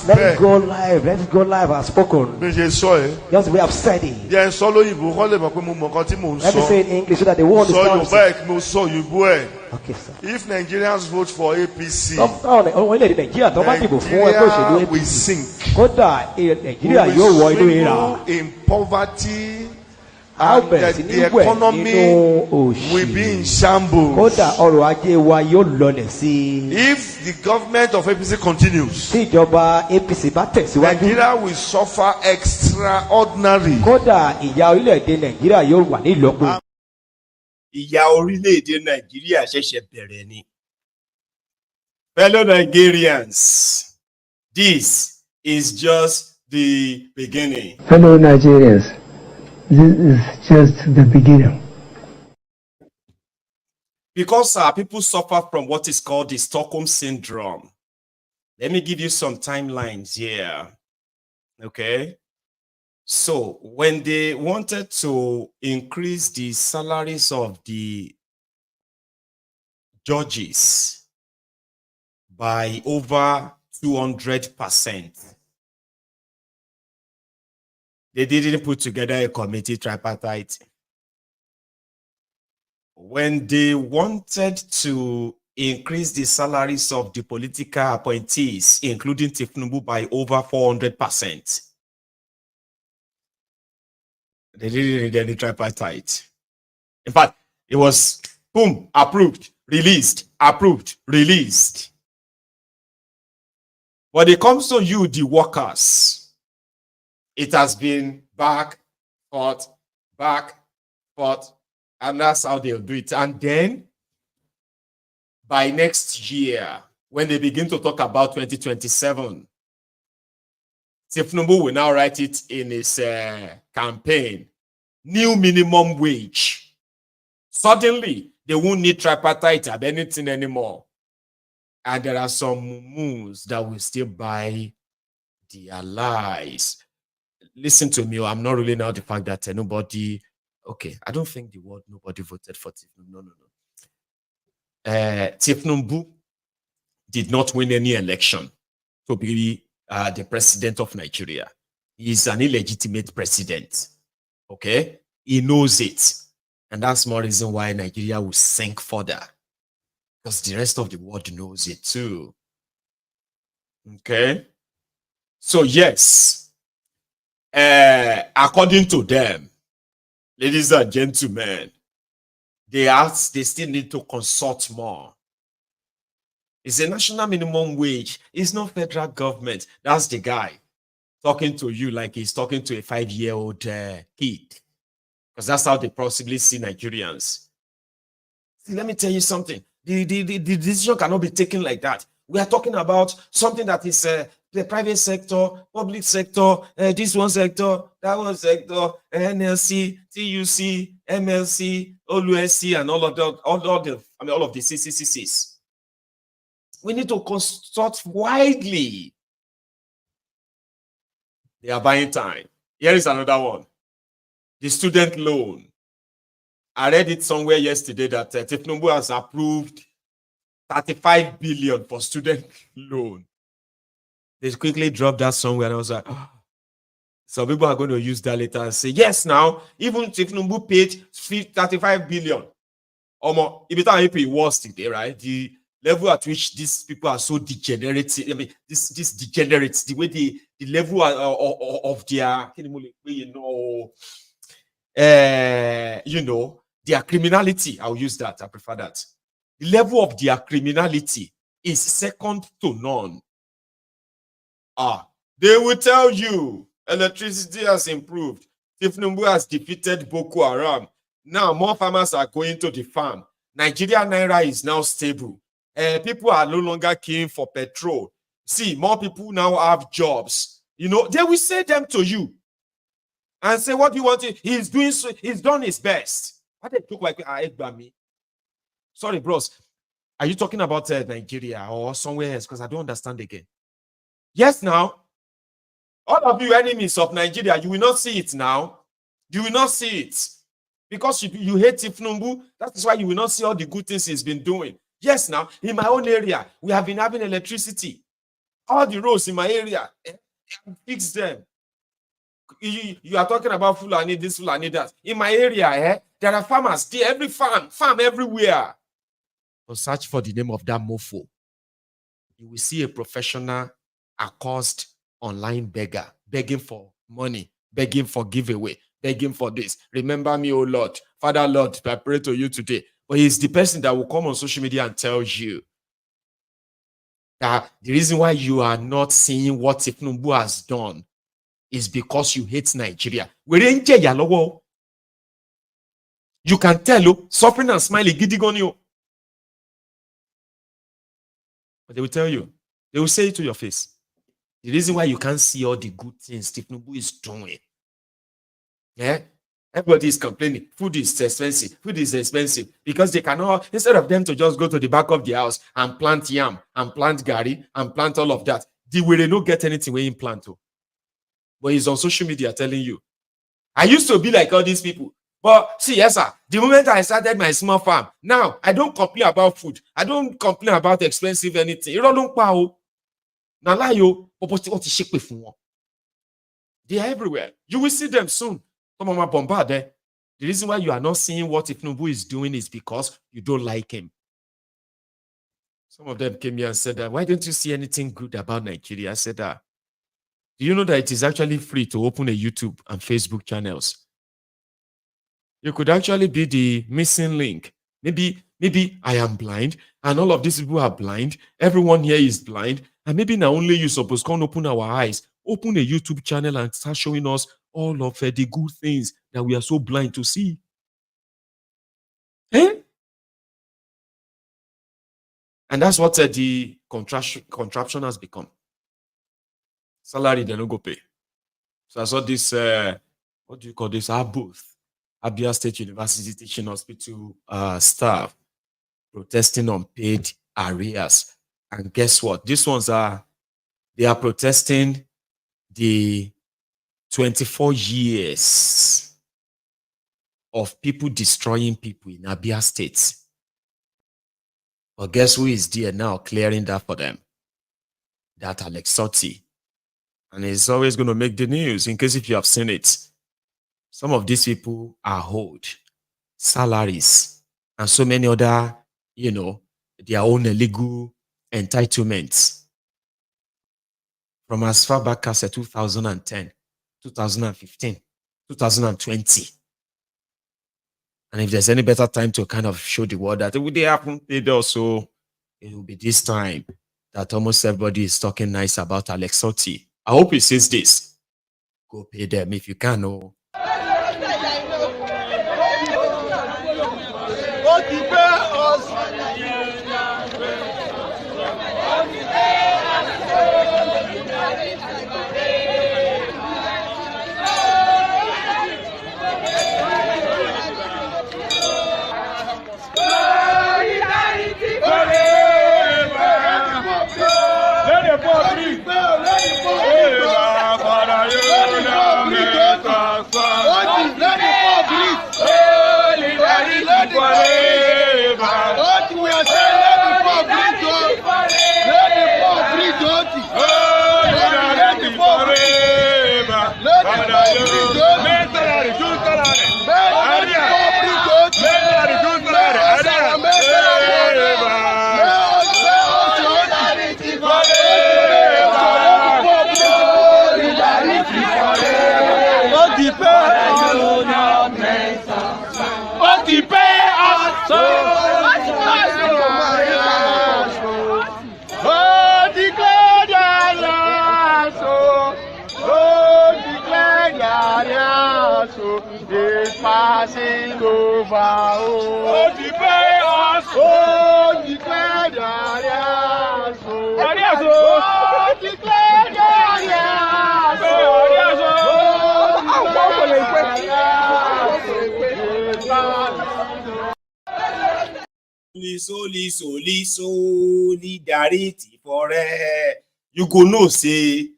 let it go live. Let it go live has spoken. Just we have said it. Let me say in English so that the world understands. Okay, sir. If Nigerians vote for APC, we sink. We will in poverty, and the economy will be in shambles. If the government of APC continues, Nigeria will suffer extraordinary. Ìyà orílẹ̀-èdè Nàìjíríà ṣẹ̀ṣẹ̀ bẹ̀rẹ̀ ni. Fellow Nigerians, this is just the beginning. Fellow Nigerians, this is just the beginning. Because our people suffer from what is called the Stockholm Syndrome. Let me give you some timelines here. Okay? So, when they wanted to increase the salaries of the judges by over 200%, they didn't put together a committee tripartite. When they wanted to increase the salaries of the political appointees, including Thiefnubu, by over 400%, they didn't need any tripartite. In fact, it was boom, approved, released, approved, released. When it comes to you, the workers, it has been back, forth, and that's how they'll do it. And then, by next year, when they begin to talk about 2027, Thiefnubu will now write it in his campaign. New minimum wage. Suddenly, they won't need tripartite or anything anymore. And there are some moves that will still buy their lies. Listen to me, I'm not ruling out the fact that nobody... Okay, I don't think the word nobody voted for Thiefnubu. No. Thiefnubu did not win any election to be the president of Nigeria. He's an illegitimate president. Okay? He knows it. And that's more reason why Nigeria will sink further. Because the rest of the world knows it too. Okay? So yes, according to them, ladies and gentlemen, they still need to consult more. It's a national minimum wage. It's not federal government. That's the guy talking to you like he's talking to a 5-year-old kid. Because that's how they possibly see Nigerians. See, let me tell you something. The decision cannot be taken like that. We are talking about something that is the private sector, public sector, this one sector, that one sector, NLC, TUC, MLC, OLUSC, and all of the CCCCs. We need to consult widely. They are buying time. Here is another one. The student loan. I read it somewhere yesterday that Thiefnubu has approved 35 billion for student loan. They quickly dropped that somewhere, and I was like, oh. Some people are going to use that later and say, yes, now, even Thiefnubu paid 35 billion. If it was today, right? The level at which these people are so degenerate, I mean, this degenerates, the way the level of their, their criminality. I'll use that. I prefer that. The level of their criminality is second to none. They will tell you electricity has improved. Thiefnubu has defeated Boko Haram. Now more farmers are going to the farm. Nigeria Naira is now stable. People are no longer keen for petrol. See, more people now have jobs. They will say them to you and say, what do you want? He's done his best. What they look like me? Sorry, bros. Are you talking about Nigeria or somewhere else? Because I don't understand again. Yes, now. All of you enemies of Nigeria, you will not see it now. You will not see it. Because you hate Thiefnubu, that is why you will not see all the good things he's been doing. Yes, now, in my own area, we have been having electricity. All the roads in my area, fix them. You are talking about Fulani this, Fulani that. In my area, there are farmers there, every farm everywhere. But search for the name of that mofo. You will see a professional, accursed online beggar, begging for money, begging for giveaway, begging for this. Remember me, oh Lord. Father, Lord, I pray to you today. But he's the person that will come on social media and tell you that the reason why you are not seeing what Thiefnubu has done is because you hate Nigeria. You can tell, suffering and smiling, giddy on you. But they will tell you, they will say it to your face. The reason why you can't see all the good things Thiefnubu is doing. Everybody is complaining. Food is expensive. Food is expensive. Because they cannot, instead of them to just go to the back of the house and plant yam, and plant gari, and plant all of that, they will not get anything when you plant. But he's on social media telling you. I used to be like all these people. But see, yes, sir, the moment I started my small farm, now I don't complain about food. I don't complain about expensive anything. You don't know. They are everywhere. You will see them soon. The reason why you are not seeing what Thiefnubu is doing is because you don't like him. Some of them came here and said that, why don't you see anything good about Nigeria? I said that. Do you know that it is actually free to open a YouTube and Facebook channels? You could actually be the missing link. Maybe I am blind and all of these people are blind. Everyone here is blind. And maybe now only you supposed to open our eyes, open a YouTube channel and start showing us all of the good things that we are so blind to see. And that's what the contraption has become. Salary, they don't go pay. So I saw this, what do you call this? Our booth. Abia State University Teaching Hospital staff protesting unpaid arrears. And guess what? These ones they are protesting the 24 years of people destroying people in Abia State. But guess who is there now clearing that for them? That Alexoti. And it's always going to make the news in case if you have seen it. Some of these people are owed salaries and so many other, their own illegal entitlements from as far back as 2010, 2015, 2020. And if there's any better time to kind of show the world that they haven't paid also, it will be this time that almost everybody is talking nice about Alexoti. I hope he sees this. Go pay them if you can. Oh. It's passing over. Oh, declare us. Oh, declare us. Oh, declare Solidarity forever. You go know say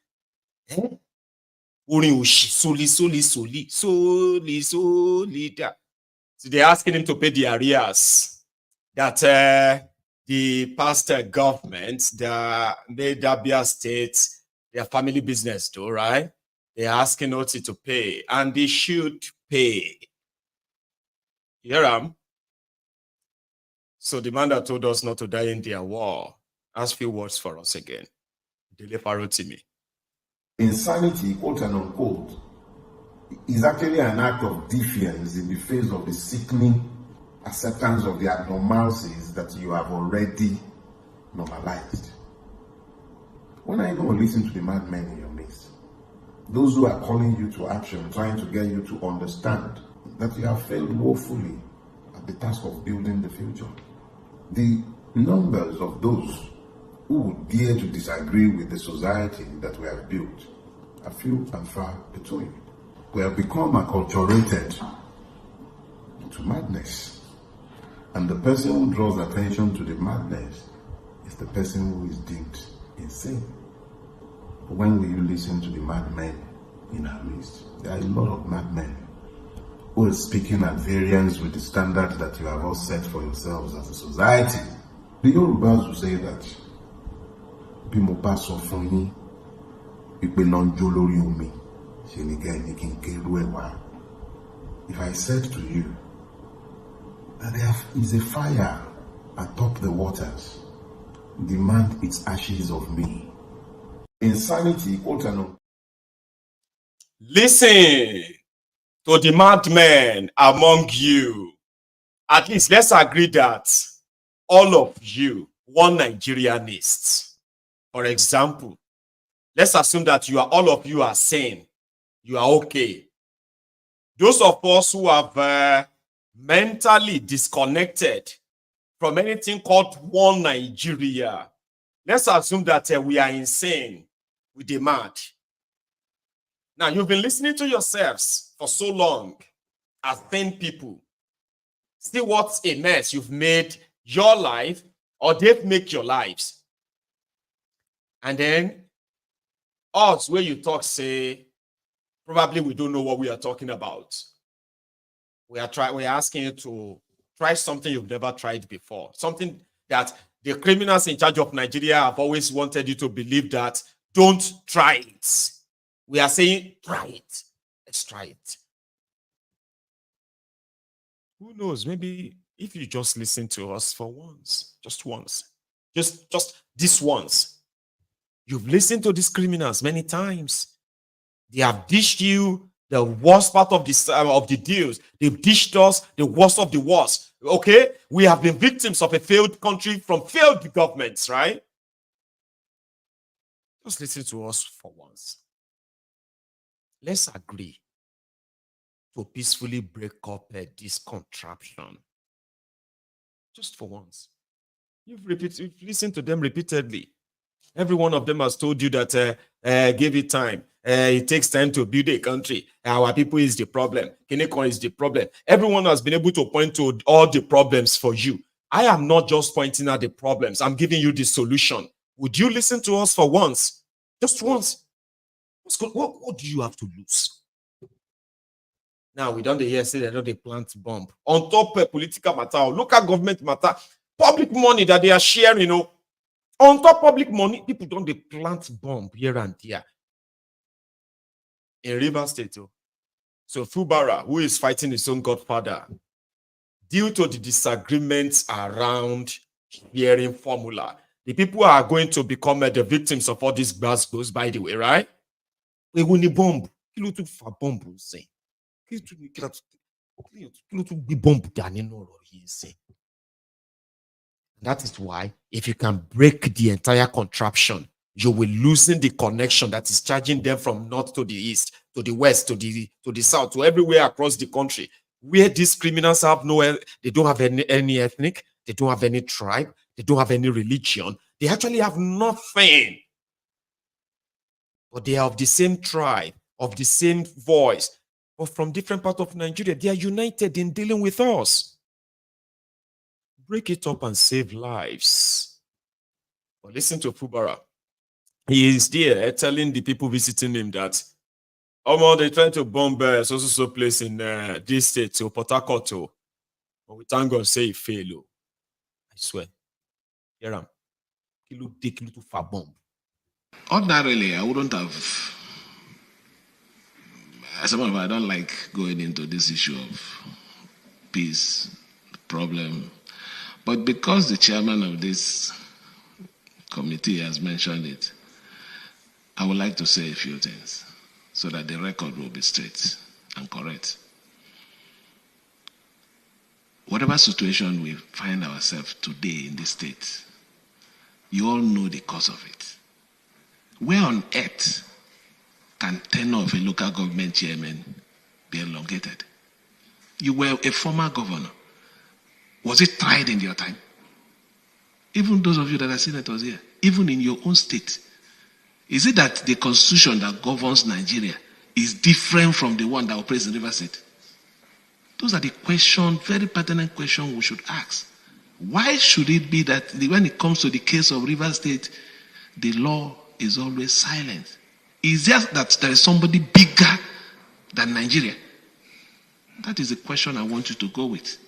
solidar. So they're asking him to pay the arrears that the past government, the Abia State, their family business do, right? They're asking Oti to pay, and they should pay. Here I am. So the man that told us not to die in their war has few words for us again. Dele Parotimi. Insanity, quote and unquote, is actually an act of defiance in the face of the sickening acceptance of the abnormalities that you have already normalized. When are you going to listen to the madmen in your midst? Those who are calling you to action, trying to get you to understand that you have failed woefully at the task of building the future. The numbers of those who would dare to disagree with the society that we have built are few and far between. We have become acculturated to madness. And the person who draws attention to the madness is the person who is deemed insane. But when will you listen to the madmen in our midst? There are a lot of madmen who are speaking at variance with the standards that you have all set for yourselves as a society. The Yorubas will say that if I said to you that there is a fire atop the waters, demand its ashes of me. Insanity, quote unquote. Listen to the madmen among you. At least let's agree that all of you, one Nigerianist. For example, let's assume that all of you are sane. You are okay. Those of us who have mentally disconnected from anything called one Nigeria, let's assume that we are insane with the mad. Now, you've been listening to yourselves for so long as sane people. See what a mess you've made your life, or they've made your lives. And then us, where you talk, say, probably we don't know what we are talking about. We're asking you to try something you've never tried before. Something that the criminals in charge of Nigeria have always wanted you to believe that don't try it. We are saying, try it. Let's try it. Who knows? Maybe if you just listen to us for once, just once, just this once. You've listened to these criminals many times. They have dished you the worst part of the deals. They've dished us the worst of the worst. Okay? We have been victims of a failed country from failed governments, right? Just listen to us for once. Let's agree to peacefully break up this contraption. Just for once. You've listened to them repeatedly. Every one of them has told you that give it time. It takes time to build a country. Our people is the problem. Kineko is the problem. Everyone has been able to point to all the problems for you. I am not just pointing at the problems. I'm giving you the solution. Would you listen to us for once? Just once. What do you have to lose? Now, we don't hear say they plant bomb. On top of political matter, local government matter, public money that they are sharing, on top public money, people don't plant bomb here and there. In Rivers State, so Fubara, who is fighting his own godfather, due to the disagreements around sharing formula, the people are going to become the victims of all these goes, by the way, right? We will need bomb. Kilo to fa bomb say. Kilo to be bomb That is why if you can break the entire contraption, you will loosen the connection that is charging them from north to the east, to the west, to the south, to everywhere across the country, where these criminals have they don't have any ethnic, they don't have any tribe, they don't have any religion. They actually have nothing. But they are of the same tribe, of the same voice, but from different parts of Nigeria. They are united in dealing with us. Break it up and save lives. But listen to Fubara. He is there telling the people visiting him that, they're trying to bomb so place in this state, to Politico. But we thank God say he failed. I swear. Hear him. Kilo to far bomb. Ordinarily, I wouldn't have. As a matter of fact, I don't like going into this issue of peace, problem. But because the chairman of this committee has mentioned it, I would like to say a few things so that the record will be straight and correct. Whatever situation we find ourselves today in this state, you all know the cause of it. Where on earth can tenure of a local government chairman be elongated? You were a former governor. Was it tried in your time? Even those of you that are senators here, even in your own state, is it that the constitution that governs Nigeria is different from the one that operates in River State? Those are the questions, very pertinent questions we should ask. Why should it be that when it comes to the case of River State, the law is always silent? Is just that there is somebody bigger than Nigeria? That is the question I want you to go with.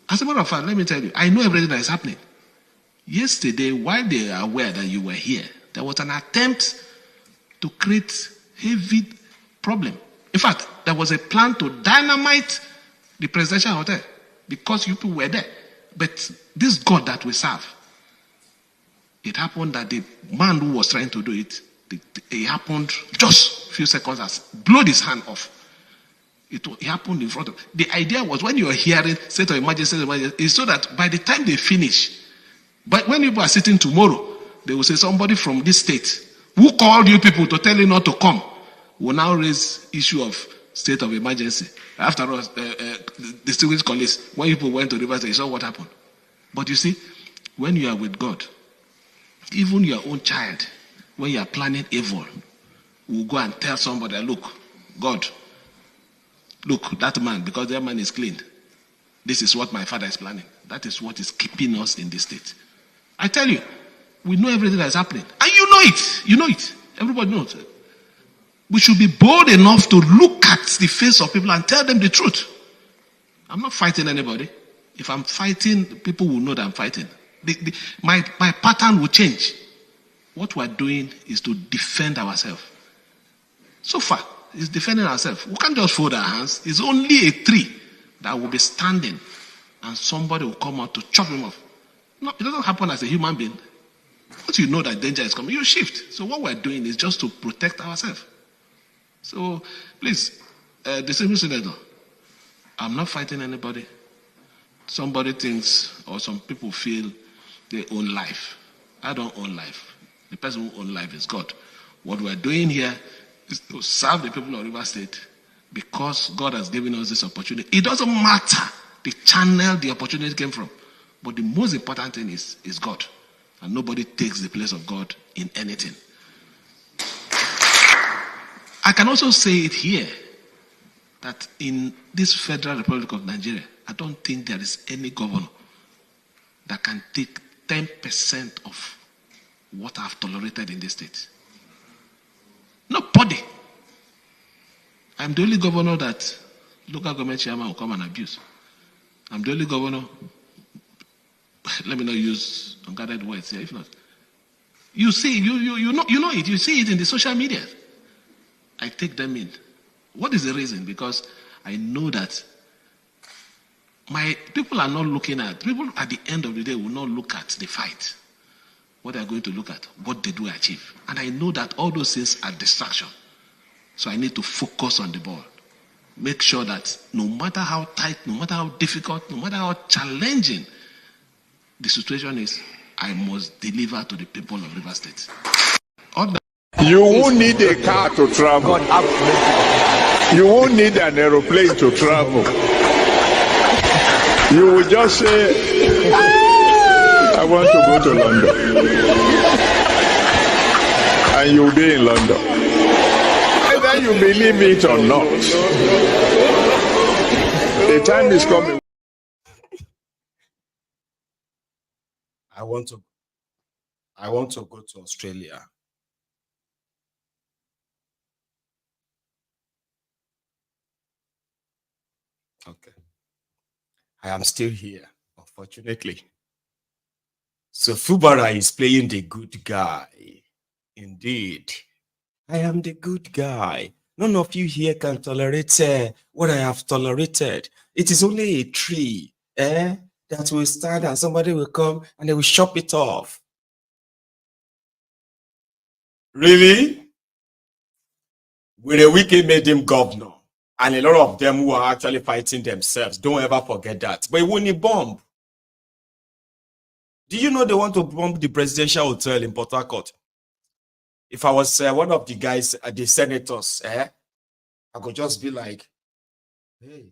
As a matter of fact, let me tell you, I know everything that is happening. Yesterday, while they are aware that you were here, there was an attempt to create heavy problem. In fact, there was a plan to dynamite the presidential hotel because you people were there. But this God that we serve, it happened that the man who was trying to do it, it happened just a few seconds as blew his hand off. It happened in front of. The idea was when you are hearing state of emergency, is so that by the time they finish, but when people are sitting tomorrow, they will say somebody from this state who called you people to tell you not to come will now raise issue of state of emergency. After all, the distinguished colleagues, when people went to Rivers, they saw what happened. But you see, when you are with God, even your own child, when you are planning evil, will go and tell somebody, look, God, look, that man, because that man is clean, this is what my father is planning. That is what is keeping us in this state. I tell you, we know everything that is happening. And you know it. You know it. Everybody knows it. We should be bold enough to look at the face of people and tell them the truth. I'm not fighting anybody. If I'm fighting, people will know that I'm fighting. My pattern will change. What we're doing is to defend ourselves. So far, it's defending ourselves. We can't just fold our hands. It's only a tree that will be standing and somebody will come out to chop him off. No, it doesn't happen as a human being. Once you know that danger is coming, you shift. So what we're doing is just to protect ourselves. So please, distinguished senator, I'm not fighting anybody. Somebody thinks or some people feel they own life. I don't own life. The person who owns life is God. What we're doing here is to serve the people of River State because God has given us this opportunity. It doesn't matter the channel the opportunity came from. But the most important thing is God. And nobody takes the place of God in anything. I can also say it here that in this Federal Republic of Nigeria, I don't think there is any governor that can take 10% of what I've tolerated in this state. Nobody. I'm the only governor that local government chairman will come and abuse. I'm the only governor. Let me not use unguarded words here. If not, you see, you know it. You see it in the social media. I take them in. What is the reason? Because I know that my people are not looking at. People at the end of the day will not look at the fight. What they are going to look at, what they do achieve, and I know that all those things are distraction. So I need to focus on the ball. Make sure that no matter how tight, no matter how difficult, no matter how challenging The situation is, I must deliver to the people of River State. You won't need a car to travel. You won't need an aeroplane to travel. You will just say, I want to go to London. And you'll be in London. Whether you believe it or not, the time is coming. I want to go to Australia. Okay. I am still here, unfortunately. So Fubara is playing the good guy. Indeed. I am the good guy. None of you here can tolerate what I have tolerated. It is only a tree that will stand and somebody will come and they will chop it off. Really? With a wicked made him governor. And a lot of them who are actually fighting themselves. Don't ever forget that. But it won't bomb. Do you know they want to bomb the presidential hotel in Port Harcourt? If I was one of the guys, the senators, I could just be like, hey,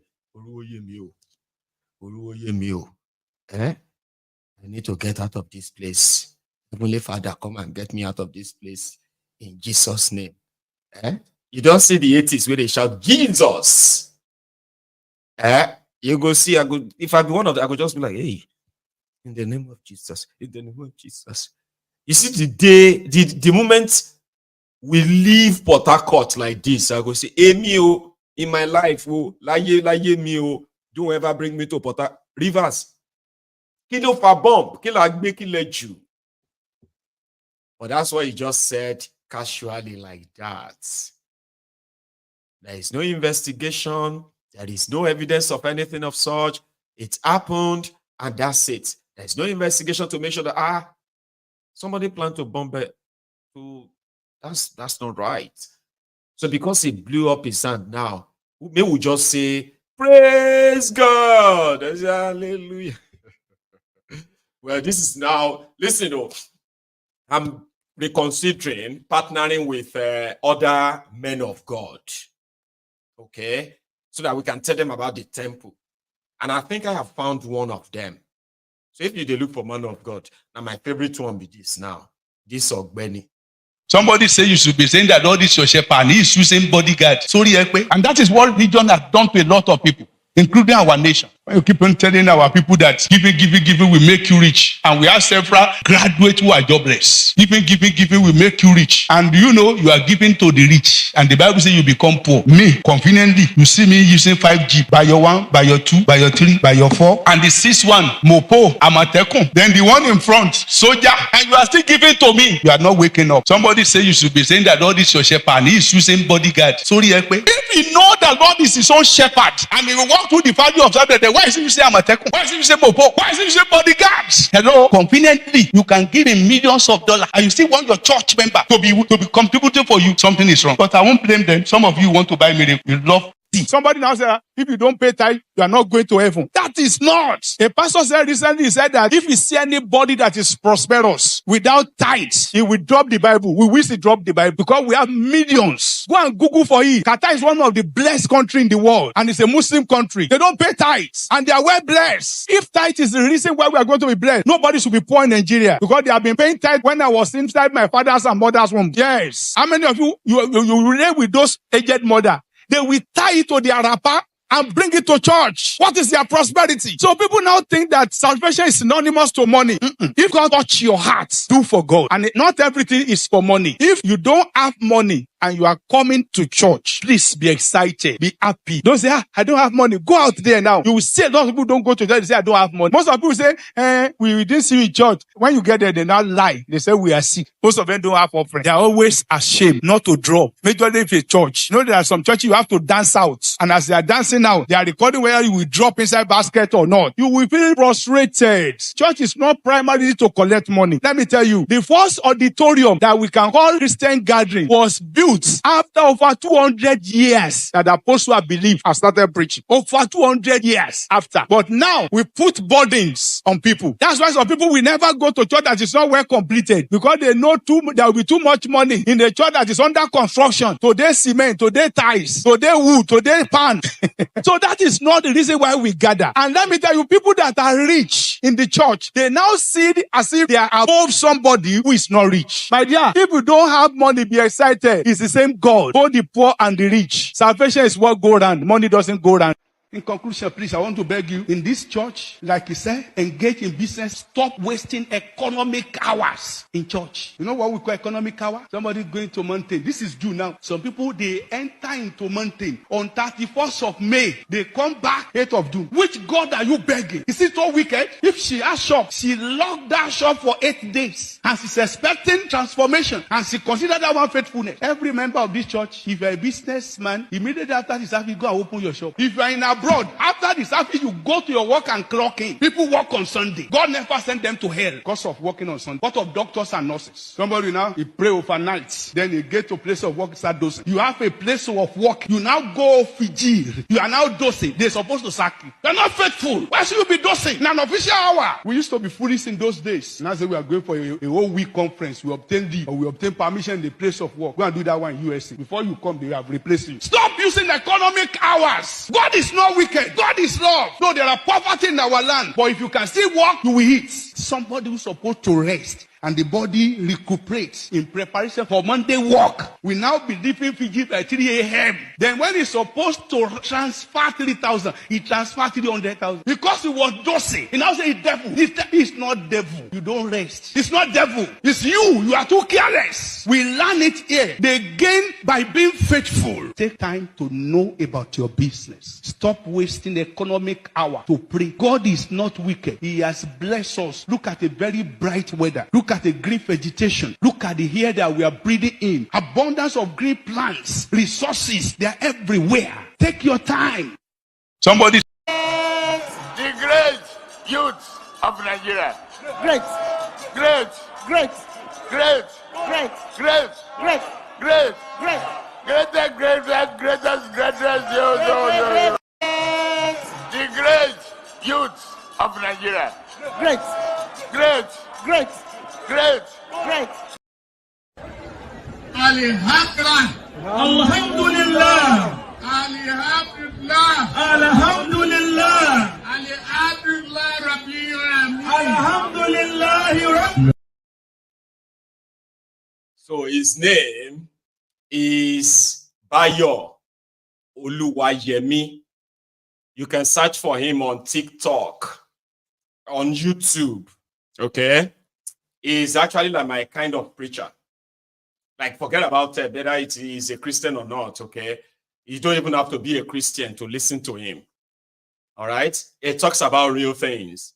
I need to get out of this place. Heavenly Father, come and get me out of this place in Jesus' name. You don't see the 80s where they shout, Jesus! You go see, if I be one of them, I could just be like, hey, in the name of Jesus, in the name of Jesus. You see, the moment we leave Port Harcourt like this, I go say, hey, me, in my life, laye me, don't ever bring me to Port Harcourt. Rivers. Kill off a bomb, kill you. But that's what he just said casually like that. There is no investigation. There is no evidence of anything of such. It happened, and that's it. There's no investigation to make sure that somebody planned to bomb it. That's not right. So because he blew up his hand now, maybe we just say, praise God. Hallelujah. Well, this is now, listen, I'm reconsidering partnering with other men of God. Okay? So that we can tell them about the temple. And I think I have found one of them. So if you look for man of God, now my favorite one be this now. This Ogbeni. Somebody say you should be saying that all this your shepherd and he is using bodyguard. Sorry, and that is what religion has done to a lot of people, including our nation. When you keep on telling our people that giving will make you rich, and we have several graduates who are jobless. Giving will make you rich, and you know you are giving to the rich, and the Bible says you become poor. Me, conveniently, you see me using 5G by your 1, by your 2, by your 3, by your 4, and the 6th one, Mopo, Amatekun. Then the one in front, soldier, and you are still giving to me. You are not waking up. Somebody say you should be saying that all this your shepherd and he is using bodyguard. Sorry, if you know that God is his own shepherd, and he will walk through the valley of Charade, why is it you say Amatekun? Why is it you say Mopo? Why is it you say bodyguards? Hello, conveniently, you can give him millions of dollars, and you still want your church member to be contributing for you. Something is wrong. But I won't blame them. Some of you want to buy miracle. You love. Somebody now said, if you don't pay tithe, you are not going to heaven. That is not. A pastor said recently, he said that if you see anybody that is prosperous without tithes, he will drop the Bible. We wish he dropped the Bible because we have millions. Go and Google for it. Qatar is one of the blessed countries in the world, and it's a Muslim country. They don't pay tithes, and they are well blessed. If tithe is the reason why we are going to be blessed, nobody should be poor in Nigeria because they have been paying tithe when I was inside my father's and mother's womb. Yes. How many of you relate with those aged mother? They will tie it to their wrapper and bring it to church. What is their prosperity? So people now think that salvation is synonymous to money. If God touch your heart, do for God. And not everything is for money. If you don't have money and you are coming to church, please be excited, be happy. Don't say, I don't have money. Go out there now. You will see a lot of people don't go to church. They say, I don't have money. Most of people say, we didn't see you in church. When you get there, they now lie. They say, we are sick. Most of them don't have offering. They are always ashamed not to drop. Majorly if it's church. You know, there are some churches you have to dance out. And as they are dancing out, they are recording whether you will drop inside basket or not. You will feel frustrated. Church is not primarily to collect money. Let me tell you, the first auditorium that we can call Christian gathering was built youths, after over 200 years that the apostles have believed, have started preaching. Over 200 years after. But now we put burdens on people. That's why some people will never go to church that is not well completed, because they know there will be too much money in the church that is under construction. Today cement, today tiles, today wood, today pan. So that is not the reason why we gather. And let me tell you, people that are rich in the church, they now see it as if they are above somebody who is not rich. My dear, if you don't have money, be excited. It's the same God, both the poor and the rich. Salvation is what goes around. Money doesn't go around. In conclusion, please, I want to beg you, in this church, like you said, engage in business. Stop wasting economic hours in church. You know what we call economic hour? Somebody going to mountain. This is June now. Some people, they enter into mountain on 31st of May. They come back 8th of June. Which God are you begging? Is it so wicked? If she has shop, she locked that shop for 8 days. And she's expecting transformation. And she considered that one faithfulness. Every member of this church, if you're a businessman, immediately after this service, go and open your shop. If you're in abroad, after the service, you go to your work and clock in. People work on Sunday. God never sent them to hell because of working on Sunday. What of doctors and nurses? Somebody now, he pray overnight. Then he get to a place of work, start dosing. You have a place of work. You now go Fiji. You are now dosing. They're supposed to sack you. They're not faithful. Why should you be dosing in an official hour? We used to be foolish in those days. Now say we are going for a whole week conference. We obtain leave or we obtain permission in the place of work. Go and do that one in USA. Before you come, they have replaced you. Stop using economic hours. God is not wicked. God is love. No, there are poverty in our land. But if you can still walk, you will eat. Somebody who's supposed to rest and the body recuperates in preparation for Monday walk will now be leaving Fiji by 3 a.m. Then when he's supposed to transfer 3,000, he transferred 300,000 because he was dosing. He now say it's devil. It's not devil. You don't rest. It's not devil. It's you. You are too careless. We learn it here. They gain by being faithful. Take time to know about your business. Stop wasting economic hour to pray. God is not wicked. He has blessed us. Look at a very bright weather. Look at the green vegetation. Look at the air that we are breathing in. Abundance of green plants, resources, they are everywhere. Take your time. Somebody. The great youth of Nigeria. Great. Great. Great. Great. Great. Great. Great. Great. Great. Greatest, greatest, greatest, greatest, yo. The great youth of Nigeria. Great. Great. Great. Great. Great. Alhamdulillah. Alhamdulillah. Alhamdulillah. Alhamdulillah. So his name is Bayo Oluwayemi. You can search for him on TikTok, on YouTube. Okay, he's actually like my kind of preacher. Like, forget about whether it is a Christian or not. Okay, you don't even have to be a Christian to listen to him. All right, it talks about real things,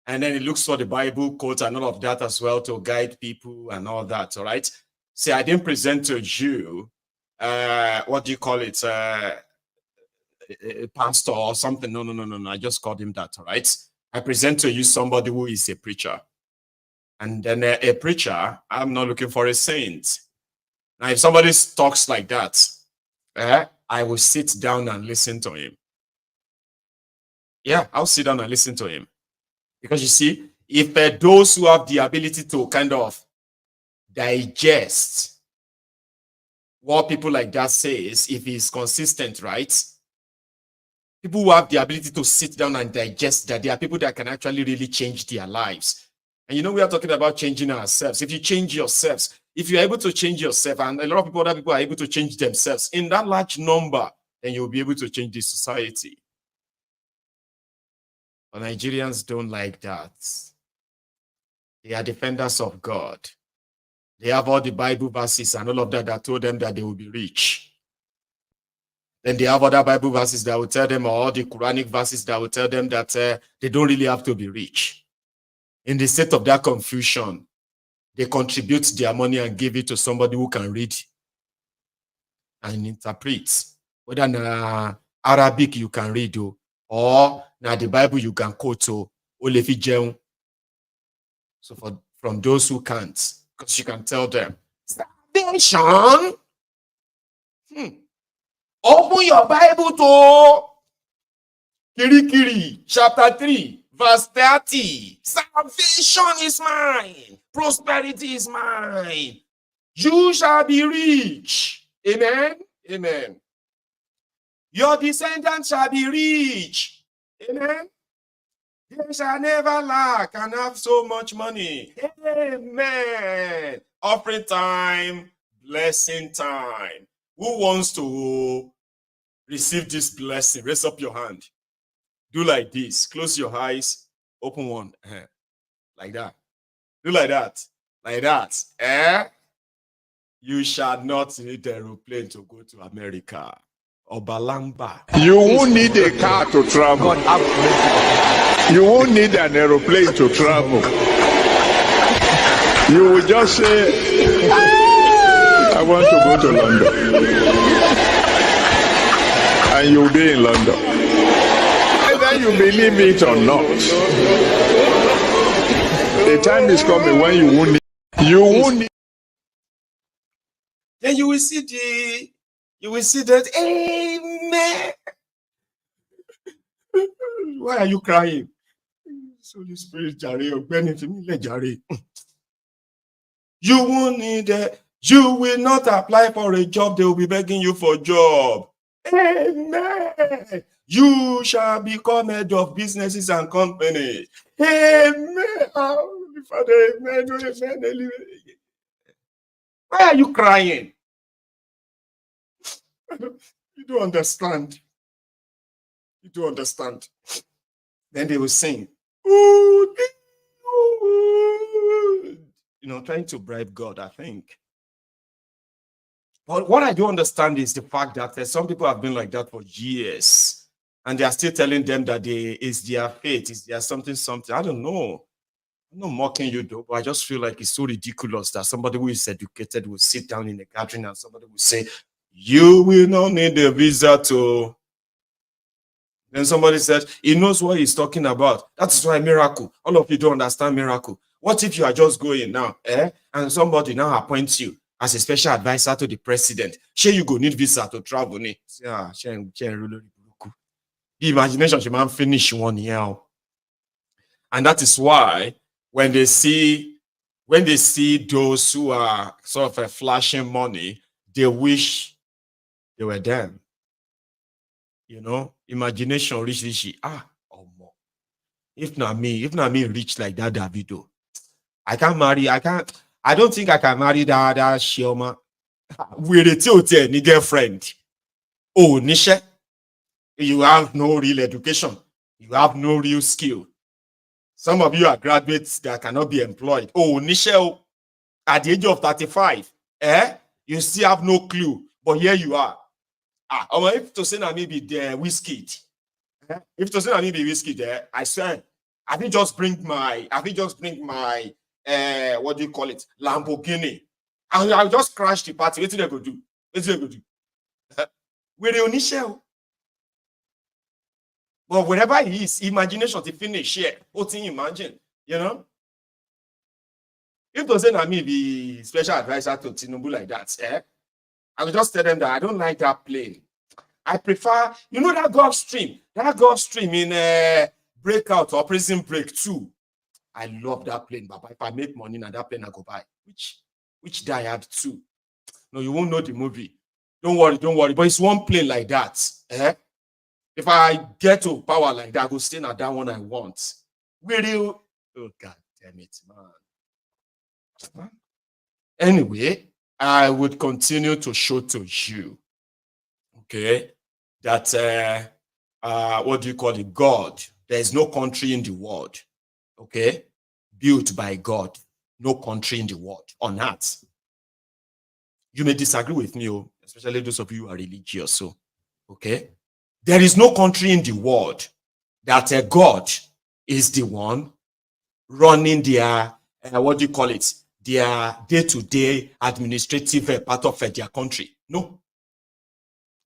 and then it looks for the Bible quotes and all of that as well to guide people and all that. All right. See, I didn't present to you, what do you call it, a pastor or something. No. I just called him that. All right. I present to you somebody who is a preacher. And then a preacher, I'm not looking for a saint. Now, if somebody talks like that, I will sit down and listen to him. Yeah, I'll sit down and listen to him. Because you see, if those who have the ability to kind of digest what people like that says, if he's consistent, right? People who have the ability to sit down and digest that, there are people that can actually really change their lives. And you know, we are talking about changing ourselves. If you change yourselves, if you're able to change yourself, and a lot of people, other people are able to change themselves in that large number, then you'll be able to change the society. But Nigerians don't like that. They are defenders of God. They have all the Bible verses and all of that told them that they will be rich. Then they have other Bible verses that will tell them, or all the Quranic verses that will tell them that they don't really have to be rich. In the state of that confusion, they contribute their money and give it to somebody who can read and interpret. Whether na Arabic you can read, or na the Bible you can quote to. So from those who can't, because you can tell them, starvation, Open your Bible to Kirikiri, chapter 3, verse 30. Salvation is mine. Prosperity is mine. You shall be rich. Amen. Amen. Your descendants shall be rich. Amen. They shall never lack and have so much money. Amen. Offering time, blessing time. Who wants to receive this blessing? Raise up your hand. Do like this. Close your eyes. Open one. Like that. Do like that. Like that. You shall not need an aeroplane to go to America. Or Balamba. You won't need a car to travel. You won't need an aeroplane to travel. You will just say, I want to go to London. And you'll be in London. Whether you believe it or not, the time is coming when you won't need. Then you will see that, amen. Why are you crying? Holy Spirit, Charade. You won't need it. You will not apply for a job. They will be begging you for a job. Amen. You shall become head of businesses and companies. Amen. Holy Father, amen. Amen. Why are you crying? You don't understand. You don't understand. Then they will sing. Trying to bribe God, I think. But what I do understand is the fact that some people have been like that for years, and they are still telling them that it's their fate, it's their something. I don't know. I'm not mocking you though, but I just feel like it's so ridiculous that somebody who is educated will sit down in a gathering and somebody will say, you will not need a visa to. Then somebody said, he knows what he's talking about. That's why miracle. All of you don't understand miracle. What if you are just going now, and somebody now appoints you as a special advisor to the president? Sure, you go need visa to travel. The imagination should man finish 1 year. And that is why when they see those who are sort of flashing money, they wish they were them. Imagination reach this. If not me rich like that, Davido. I don't think I can marry that Shioma. With a ni girlfriend. Oh, Nisha. You have no real education. You have no real skill. Some of you are graduates that cannot be employed. Oh, Nisha, at the age of 35, you still have no clue. But here you are. If to say na me be the whiskey. If to say na me be whiskey there, I swear, I think just bring my what do you call it? Lamborghini. I'll just crash the party. What they go do? We're the initial. But wherever he is, imagination to finish here. What thing imagine? If to say na me be special advisor to Thiefnubu like that, I will just tell them that I don't like that plane. I prefer, that Gulf Stream in Breakout or Prison Break 2. I love that plane, but if I make money now, that plane I go buy. Which Die Hard 2? No, you won't know the movie. Don't worry. But it's one plane like that. If I get to power like that, I go stay at that one I want. Will you? Oh, God damn it, man. Anyway, I would continue to show to you, that what do you call it? God. There is no country in the world, built by God. No country in the world on earth. You may disagree with me, especially those of you who are religious. There is no country in the world that God is the one running their their day-to-day administrative part of their country. No.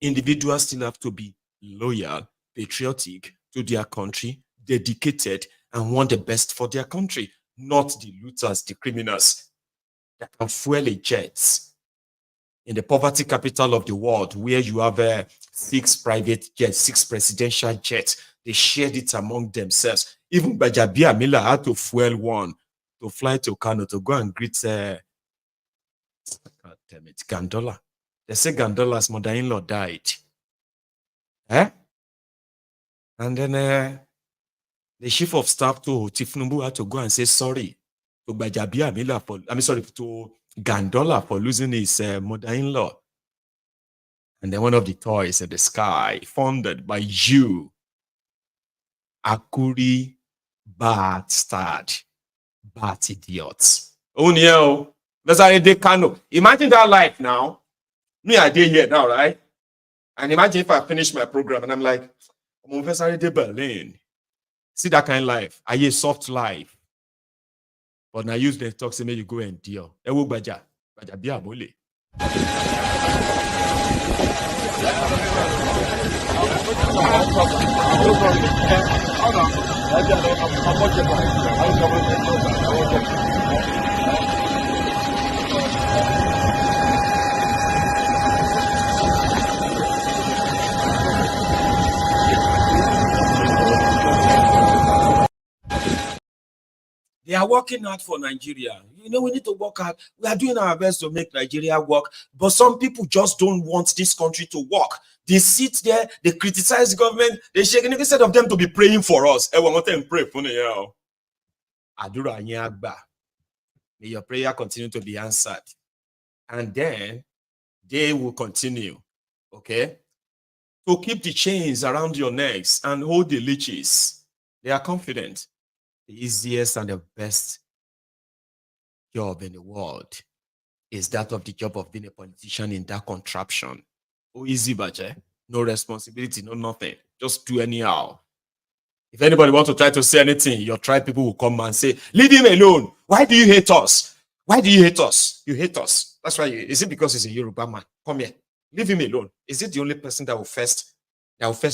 Individuals still have to be loyal, patriotic to their country, dedicated, and want the best for their country, not the looters, the criminals that can fuel a jet in the poverty capital of the world, where you have 6 private jets, 6 presidential jets. They shared it among themselves. Even Bajabi Amila had to fuel one to fly to Kano to go and greet God damn it, Gandola. They say Gandola's mother-in-law died. And then the chief of staff to Thiefnubu had to go and say sorry to Bajabi Amila to Gandola for losing his mother-in-law. And then one of the toys in the sky, funded by you, Akuri Bastard, Bat idiots. Oh no, that's how they can. Imagine that life now. Me, I did here now, right? And imagine if I finish my program and I'm like, I'm Professor de Berlin. See that kind of life. I hear soft life. But now use the talk to make you go and deal. Ewo baja biya bole. They are working hard for Nigeria. You know, we need to work hard. We are doing our best to make Nigeria work. But some people just don't want this country to work. They sit there, they criticize the government, they shake it instead of them to be praying for us. I want them to pray for you. Adura nyagba. May your prayer continue to be answered. And then they will continue, okay, to keep the chains around your necks and hold the leeches. They are confident. The easiest and the best job in the world is that of the job of being a politician in that contraption. Oh, easy, budget. No responsibility, no nothing. Just do anyhow. If anybody wants to try to say anything, your tribe people will come and say, leave him alone. Why do you hate us? Why do you hate us? You hate us. That's why. Is it because he's a Yoruba man? Come here. Leave him alone. Is it the only person that will first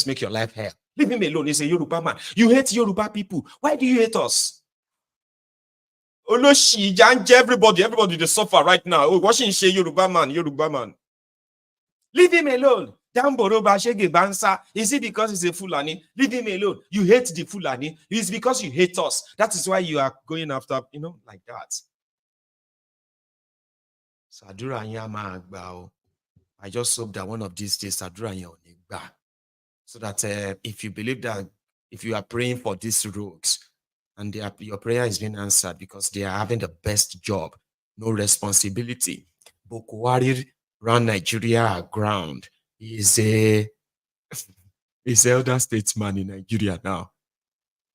make your life hell? Leave him alone. He's a Yoruba man. You hate Yoruba people. Why do you hate us? Oh no, everybody they suffer right now. Oh, watching say Yoruba man. Leave him alone. Is it because he's a Fulani? Leave him alone. You hate the Fulani. It's because you hate us. That is why you are going after, like that. Sadura Nyama Agbao. I just hope that one of these days, Sadura Nyama, so that if you believe that, if you are praying for these rogues and your prayer is being answered because they are having the best job, no responsibility. Bokwari ran Nigeria aground. He's elder statesman in Nigeria now.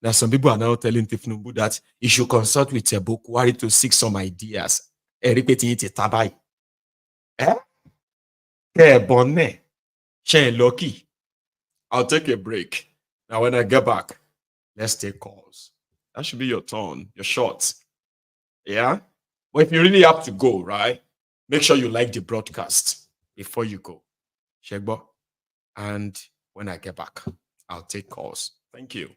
Now some people are now telling Thiefnubu that he should consult with Bokwari to seek some ideas. Repeating it tabai. Bonne. She lucky. I'll take a break. Now, when I get back, let's take calls. That should be your turn, your shot. Yeah? But if you really have to go, right, make sure you like the broadcast before you go. Shegbo. And when I get back, I'll take calls. Thank you.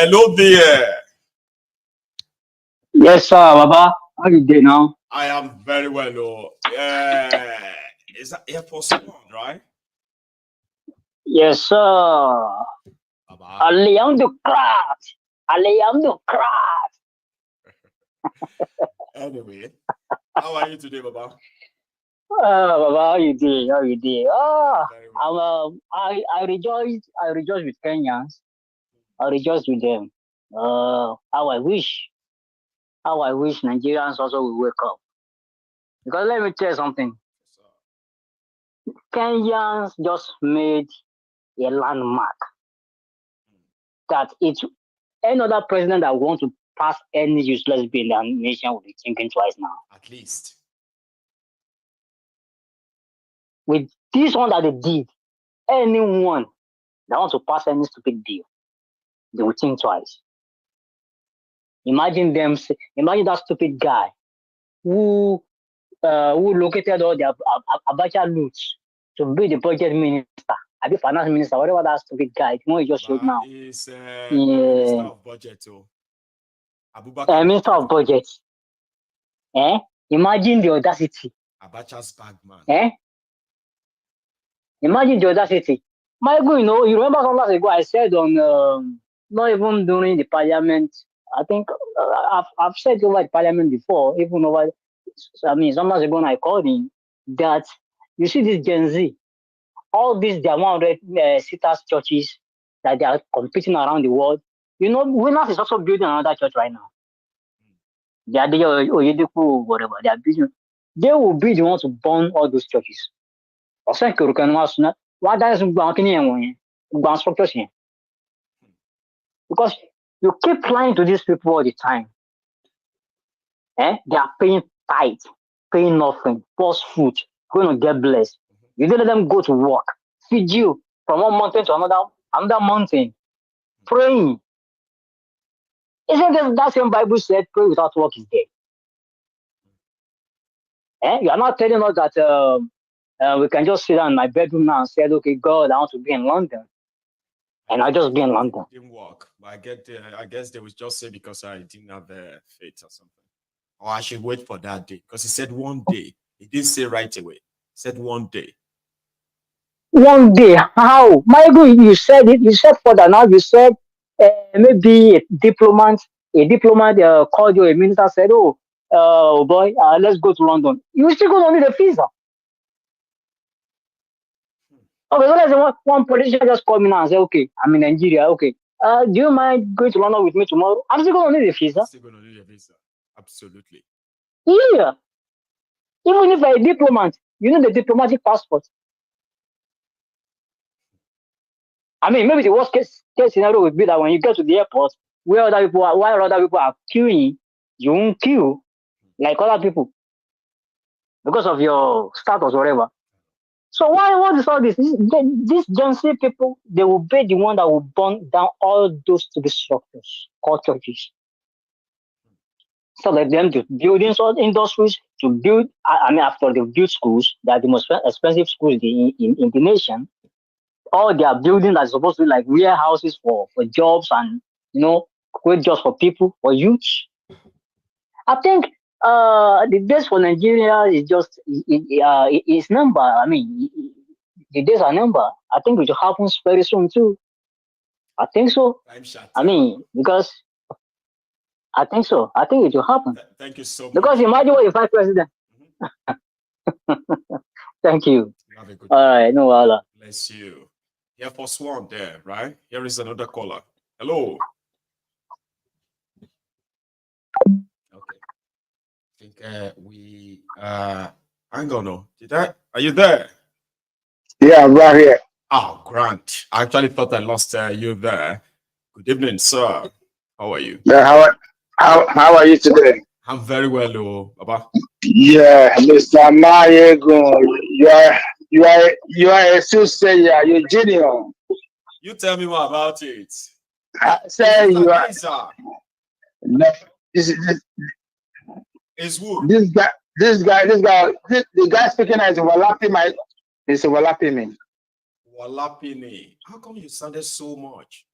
Hello there. Yes, sir, Baba. How you doing now? I am very well. Oh, yeah. Is that Air Force One, right? Yes, sir. Alhamdulillah. Alhamdulillah. Anyway, how are you today, Baba? Baba, how you doing? How you doing? I rejoice with Kenyans. I rejoice with them. How I wish Nigerians also will wake up. Because let me tell you something. Kenyans just made a landmark that any other president that wants to pass any useless bill in the nation will be thinking twice now. At least. With this one that they did, anyone that wants to pass any stupid bill, they will think twice. Imagine that stupid guy who located all the Abacha loots to be the budget minister, the finance minister, whatever that stupid guy, he just showed now. He's Minister of Budget, too. Minister of Budget. Imagine the audacity. Abacha's bagman. Imagine the audacity. Maiyegun, you remember some last ago I said on, not even during the parliament, I think I've said over the parliament before, even over, some months ago I called him, that you see this Gen Z, all these their 100 sitters churches that they are competing around the world. Winners is also building another church right now. They are whatever they are building. They will be the ones to burn all those churches. Because you keep lying to these people all the time. They are paying tithe, paying nothing, post food, going to get blessed. You don't let them go to work, feed you from one mountain to another mountain, praying. Isn't that same Bible said pray without work is dead? You are not telling us that we can just sit down in my bedroom now and say, okay, God, I want to be in London. And I just be in London. It didn't work. But I guess they would just say because I didn't have faith or something. Or I should wait for that day. Because he said one day. He didn't say right away. He said one day. One day? How? Maiyegun, you said it. You said further now. You said maybe a diplomat called you, a minister said, oh boy, let's go to London. You still going to need a visa. Okay, so let's say one politician just called me now and said, okay, I'm in Nigeria, okay. Do you mind going to London with me tomorrow? I'm still going to need a visa. Still going to need a visa. Absolutely. Yeah. Even if I'm a diplomat, you need a diplomatic passport. Maybe the worst case scenario would be that when you get to the airport, while other people are queuing, you won't queue like other people because of your status or whatever. So what is all this? These Gen Z people, they will be the one that will burn down all those to the structures called churches. So let them to build industries, to build, after they build schools, they are the most expensive schools in the nation. All they are building that is supposed to be like warehouses for jobs and, great jobs for people, for youth. I think the days for Nigeria is just, it's number. The days are number. I think it will happen very soon too. I think so. Because I think so. I think it will happen. Thank you so much. Because imagine what if I president. Thank you. Have a good All right, no Allah. Bless you. Air Force One there, right? Here is another caller. Hello. Okay. I think we hang on. No. Are you there? Yeah, I'm right here. Oh, Grant. I actually thought I lost you there. Good evening, sir. How are you? Yeah, how are you today? I'm very well, Baba. Yeah, Mr. Maiyegun, you are a soothsayer, you're a genius. You tell me more about it. Say you are. No, is who? The guy speaking is overlapping me. Overlapping me. How come you sounded so much?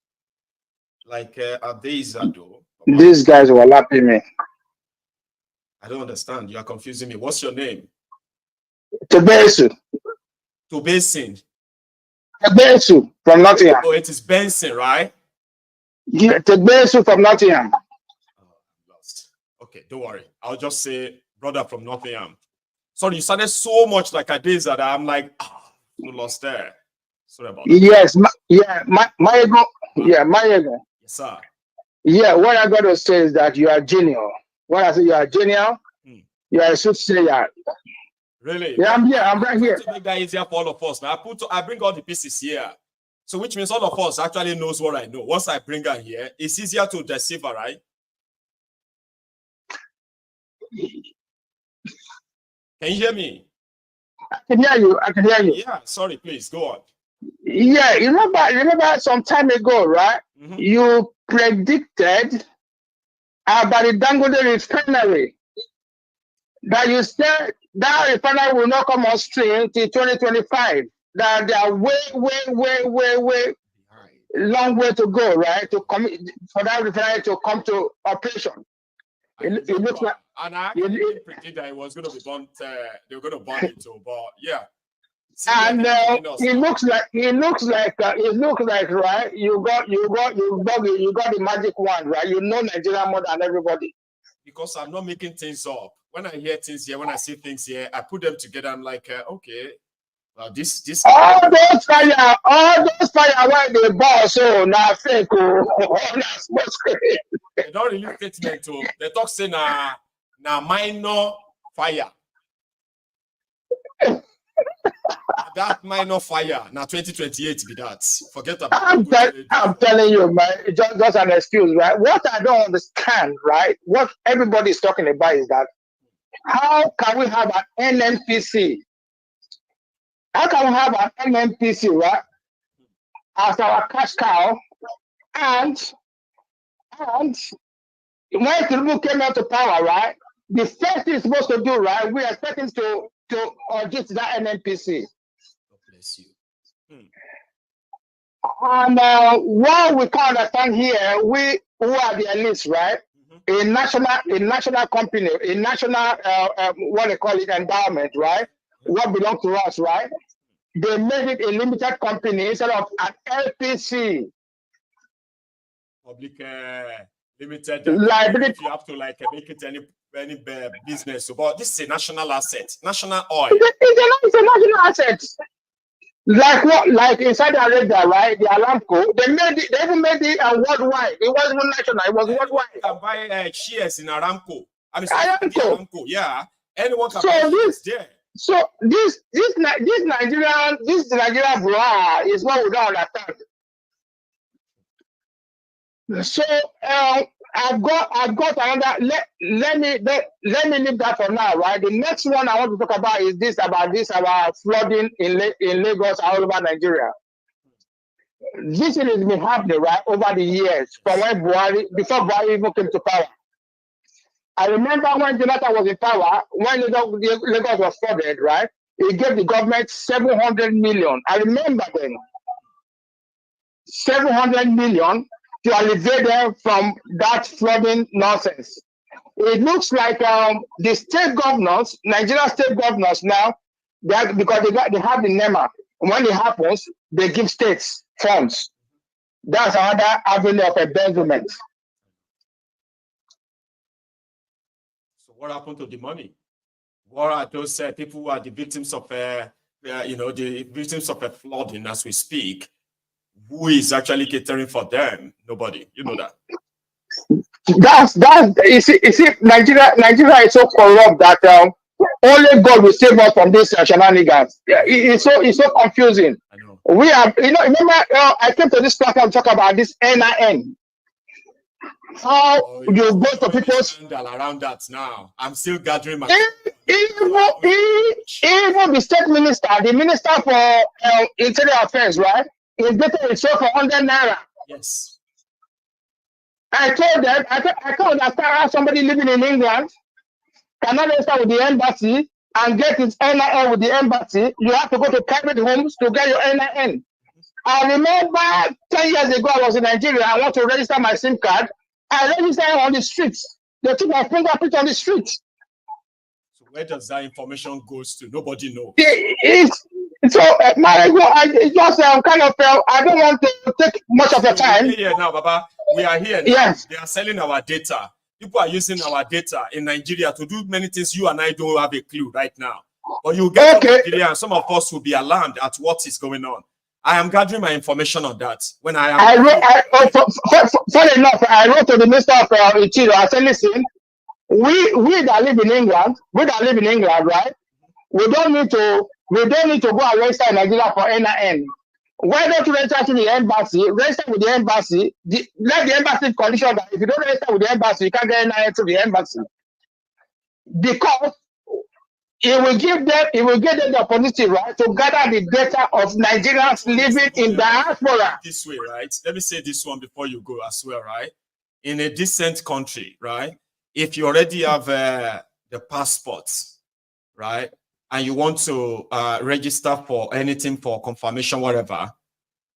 Like Adezado. These guys were lapping me. I don't understand. You are confusing me. What's your name? Tebesu. Tobesin. Tebesu from Nottingham. Oh, it is Benson, right? Yeah, Tebesu from Nottingham. Lost. Okay, don't worry. I'll just say brother from Nottingham. Sorry, you sounded so much like Adeza that I'm like, you lost there. Sorry about that. Yes, Maiyegun. Yeah, Maiyegun. Yes, sir. Yeah, what I got to say is that you are genial. When I say you are genial, you are a soothsayer. Really? Yeah, I'm here. I'm right here. To make that easier for all of us, man. I bring all the pieces here. So which means all of us actually knows what I know. Once I bring her here, it's easier to deceive her, right? Can you hear me? I can hear you. I can hear you. Yeah, sorry, please go on. Yeah, you remember some time ago, right? You predicted about the Dangote refinery that you said that refinery will not come on stream till 2025. That they are way long way to go, right? To come for that refinery to come to operation. It looks like, and I actually didn't predict that it was going to be burnt. They were going to burn it too, but yeah. See, and it looks like right. You got the magic one, right? You know Nigeria more than everybody. Because I'm not making things up. When I hear things here, when I see things here, I put them together. I'm like, okay, well, this. All those fire why they boss so now fake. They don't release statement to. They talk say na minor fire. That minor fire now 2028 be that. Forget about I'm telling you, man, it's just an excuse, right? What I don't understand, right? What everybody is talking about is that how can we have an NNPC? How can we have an NNPC, right? As our cash cow, and when Thiefnubu came out to power, right? The first thing he's supposed to do, right? We expect him to audit that NNPC. God bless you. And what we can't understand here, we who are the elites, right? A national company, a national what they call it, endowment, right? What belongs to us, right? They made it a limited company instead of an LPC. Public limited liability. If you have to like make it any business, but this is a national asset, national oil. It's a national asset. Like what? Like inside Arabia, right? The Aramco, they made it. They even made it worldwide. It wasn't even national. It was worldwide. You can buy shares in Aramco. I mean, Aramco. Yeah, anyone can buy shares there. So this Nigerian blah is what we don't understand. So I've got another. Let me leave that for now, right? The next one I want to talk about is about flooding in Lagos all over Nigeria. This has been happening right over the years from before Buhari even came to power. I remember when Jonathan was in power, when Lagos was flooded, right? He gave the government 700 million. I remember then 700 million. To alleviate them from that flooding nonsense. It looks like the state governors, Nigerian state governors now, because they have the NEMA. When it happens, they give states funds. That's another avenue of embezzlement. So what happened to the money? What are those people who are the victims of, the victims of a flooding as we speak? Who is actually catering for them? Nobody. You know that. That's you see Nigeria is so corrupt that only God will save us from this shenanigans. Yeah, it's so confusing. I know. We are, remember I came to this platform to talk about this NIN. How you go to people's around that now. I'm still gathering my even the state minister, the minister for interior affairs, right? Is getting it sold for 100 naira. Yes. I told them, I can't understand somebody living in England cannot register with the embassy and get his NIN with the embassy. You have to go to private homes to get your NIN. I remember 10 years ago, I was in Nigeria. I want to register my SIM card. I registered on the streets. They took my fingerprint on the streets. So where does that information goes to? Nobody knows. It's just kind of, I don't want to take much of your time. We're here now, Baba. We are here now. Yes. They are selling our data. People are using our data in Nigeria to do many things you and I don't have a clue right now. But you get to Nigeria and some of us will be alarmed at what is going on. I am gathering my information on that. When I am... Funny enough, I wrote to the Minister of Interior. I said, listen, we that live in England, right? We don't need to go and register in Nigeria for NIN. Why don't you register to the embassy? Register with the embassy. Let the embassy condition that if you don't register with the embassy, you can't get NIN to the embassy. Because it will give them the opportunity, right, to gather the data of Nigerians living in diaspora. This way, right? Let me say this one before you go as well, right? In a decent country, right? If you already have the passports, right? And you want to register for anything, for confirmation, whatever,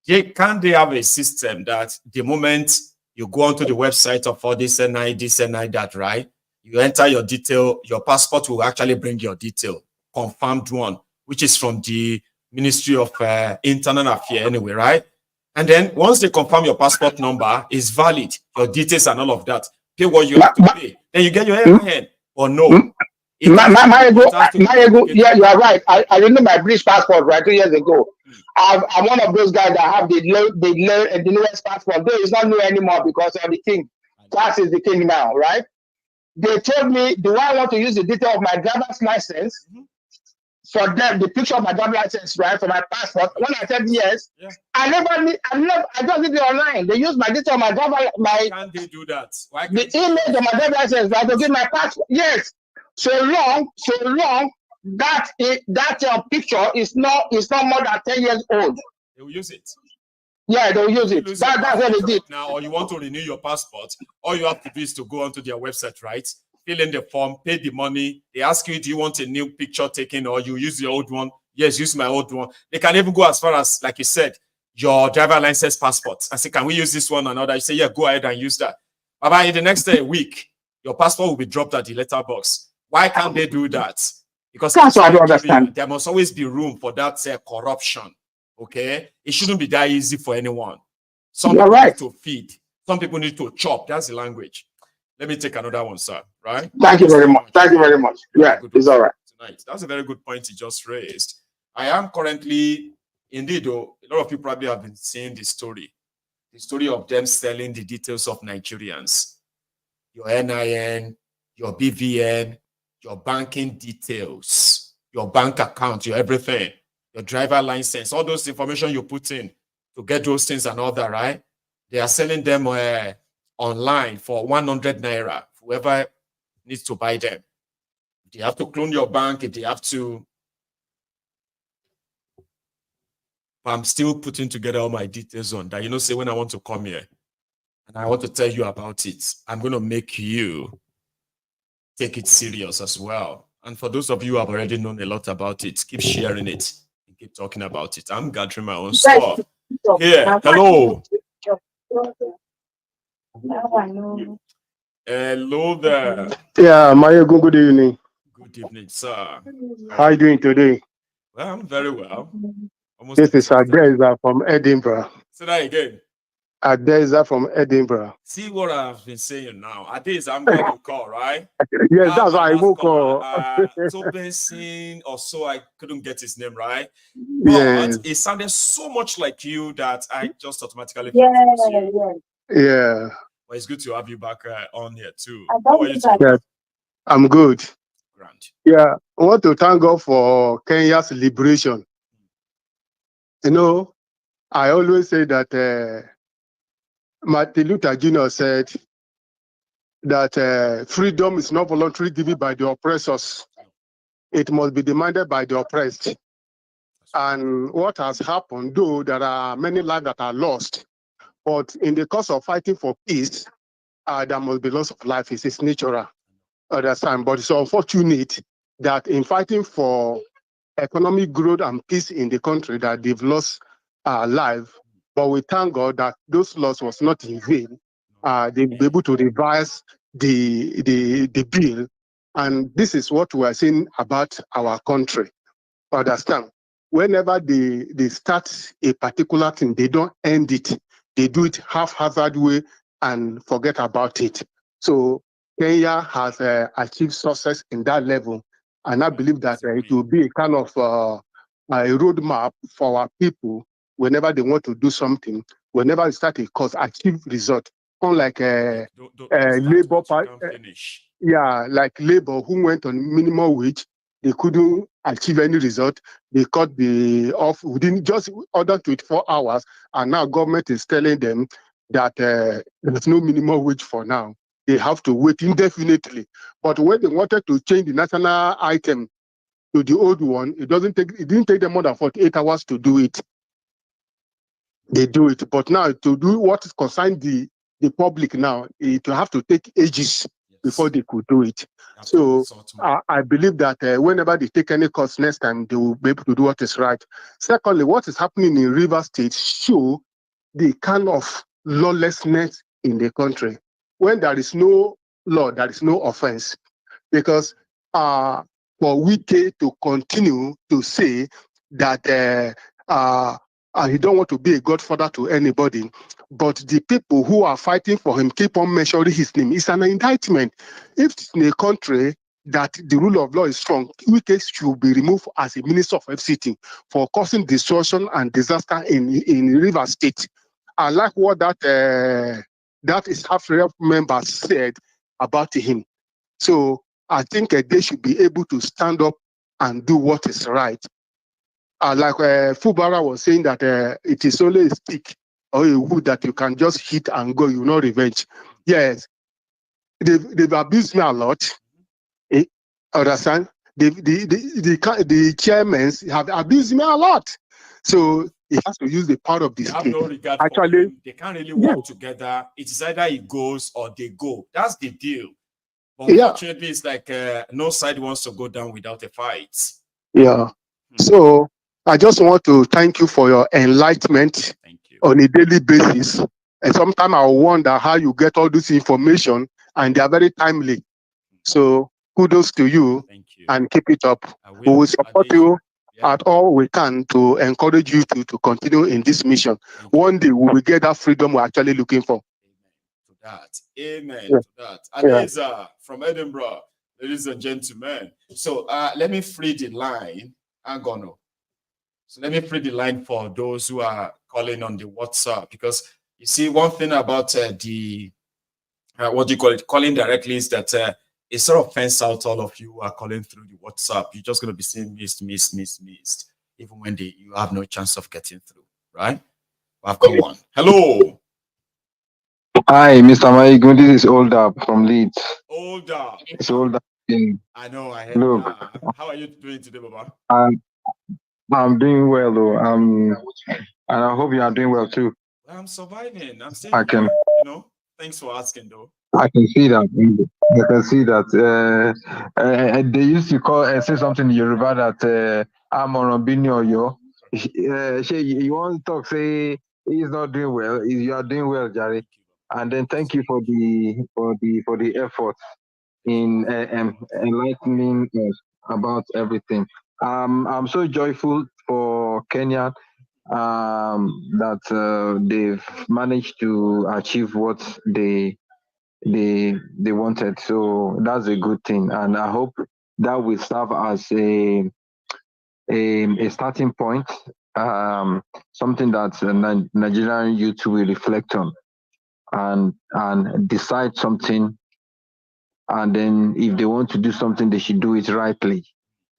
can't they have a system that the moment you go onto the website of all this NI, that, right? You enter your detail, your passport will actually bring your detail, confirmed one, which is from the Ministry of Internal Affairs anyway, right? And then once they confirm your passport number is valid, your details and all of that, pay what you have to pay. Then you get your NIN or no. Maiyegun, yeah, you are right. I renewed my British passport right 2 years ago. I'm one of those guys that have the newest passport. Though it's not new anymore because of the king. Tax is the king now, right? They told me, do I want to use the detail of my driver's license for them, the picture of my driver's license, right, for my passport? When I said yes, I just did it online. They use my detail of my driver, Why can't they do that? The image of my driver's license, right, to give my passport. Yes. So long that picture is not more than 10 years old. They will use it. Yeah, they'll use it. That's what they did. Now, or you want to renew your passport, all you have to do is to go onto their website, right? Fill in the form, pay the money. They ask you, do you want a new picture taken or you use your old one? Yes, use my old one. They can even go as far as, like you said, your driver license passport. I say, can we use this one or another? You say, yeah, go ahead and use that. But in the next week, your passport will be dropped at the letterbox. Why can't they do that? Because that's what I don't understand. There must always be room for that corruption. Okay, it shouldn't be that easy for anyone. Some people need to feed. Some people need to chop. That's the language. Let me take another one, sir. Right? Thank you very much. Thank you very much. Yeah, it's all right. Tonight. That's a very good point you just raised. I am currently, indeed, though, a lot of you probably have been seeing the story of them selling the details of Nigerians, your NIN, your BVN, your banking details, your bank account, your everything, your driver license, all those information you put in to get those things and all that, right? They are selling them online for 100 naira, whoever needs to buy them. If they have to clone your bank, if they have to... But I'm still putting together all my details on that. You know, say when I want to come here and I want to tell you about it, I'm going to make you take it serious as well. And for those of you who have already known a lot about it, keep sharing it and keep talking about it. I'm gathering my own stuff. Here, hello. Hello there. Yeah, Maiyegun, good evening. Good evening, sir. How are you doing today? Well, I'm very well. This is Adeza from Edinburgh. Say that again. Adeza from Edinburgh. See what I've been saying now. Adeza, I'm going to call, right? Yes, that's why I will call. Tobensin or so, I couldn't get his name right. But yes. It sounded so much like you that I just automatically Yeah. Well, it's good to have you back on here too. How are you today? Yes, I'm good. Grand. Yeah, I want to thank God for Kenya's liberation. You know, I always say that Martin Luther Jr. said that freedom is not voluntarily given by the oppressors. It must be demanded by the oppressed. And what has happened, though there are many lives that are lost, but in the course of fighting for peace, there must be loss of life. It's natural. Understand? But it's unfortunate that in fighting for economic growth and peace in the country, that they've lost life. But we thank God that those laws was not in vain. They were able to revise the bill. And this is what we are saying about our country. Understand? Whenever they start a particular thing, they don't end it. They do it haphazard way and forget about it. So Kenya has achieved success in that level. And I believe that it will be a kind of a roadmap for our people whenever they want to do something, whenever they start a course, achieve result. Unlike Labour Party, like Labour, who went on minimum wage, they couldn't achieve any result. They cut the off within just under 24 hours, and now government is telling them that there's no minimum wage for now. They have to wait indefinitely. But when they wanted to change the national item to the old one, it didn't take them more than 48 hours to do it. They do it. But now to do what concerns the public now, it will have to take ages before they could do it. So I believe that whenever they take any course next time, they will be able to do what is right. Secondly, what is happening in Rivers State show the kind of lawlessness in the country. When there is no law, there is no offense. Because for Wike to continue to say that he don't want to be a godfather to anybody, but the people who are fighting for him keep on mentioning his name. It's an indictment. If it's in a country that the rule of law is strong, Wike should be removed as a minister of FCT for causing destruction and disaster in Rivers State. I like what that his half-rep member said about him. So I think they should be able to stand up and do what is right. Like Fubara was saying that it is only a stick or a wood that you can just hit and go, you know, revenge. Yes, they've abused me a lot. Understand? The chairmen have abused me a lot. So he has to use the power of the state. No regard for him. They can't really work together. It's either he goes or they go. That's the deal. But unfortunately, it's like no side wants to go down without a fight. Yeah. So I just want to thank you for your enlightenment on a daily basis. And sometimes I wonder how you get all this information, and they are very timely. So kudos to you, and keep it up. We will support you at all we can to encourage you to continue in this mission. One day we will get that freedom we're actually looking for. Amen to that. Aliza from Edinburgh, ladies and gentlemen. So let me free the line. So let me free the line for those who are calling on the WhatsApp, because you see, one thing about the what do you call it, calling directly, is that it sort of fence out all of you who are calling through the WhatsApp. You're just going to be seeing missed, even when you have no chance of getting through, right? I've got one. Hello. Hi, Mr. Maiyegun. This is Older from Leeds. Older. It's Older. I know. I heard. Look, how are you doing today, Baba? I'm doing well, though. And I hope you are doing well too. I'm surviving. I'm still here, you know. Thanks for asking, though. I can see that. I can see that. They used to say something in Yoruba that I'm on Binyo yo. You want to talk, say he's not doing well. You are doing well, Jerry. And then thank you for the effort in enlightening us about everything. I'm so joyful for Kenya that they've managed to achieve what they wanted. So that's a good thing, and I hope that will serve as a starting point, something that Nigerian youth will reflect on and decide something. And then if they want to do something, they should do it rightly.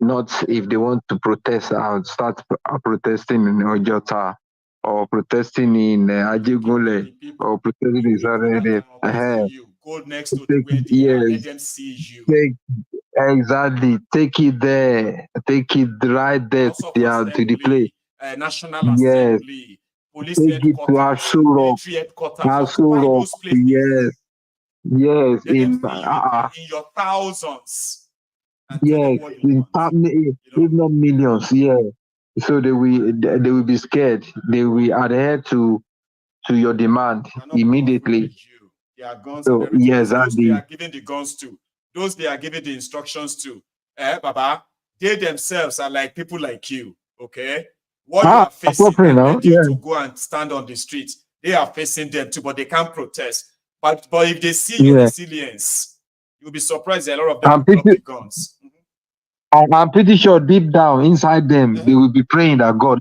Not if they want to protest, start protesting in Ojota or protesting in Ajigule or protesting in Sarere. Go next to where they are, let them see you. Exactly. Take it there. Take it right there to the place. National Assembly, police take it to military headquarters. Those places. Yes. In your thousands. Yes, if not millions, yeah. So they will be scared. They will adhere to your demand immediately. Their guns So and everything. yes, Those they are giving the guns to, those they are giving the instructions to, Baba, they themselves are like people like you, okay? What you are facing that led you to go and stand on the street, they are facing them too, but they can't protest. But if they see your resilience, you'll be surprised a lot of them will drop the guns. I'm pretty sure deep down inside them, they will be praying that God,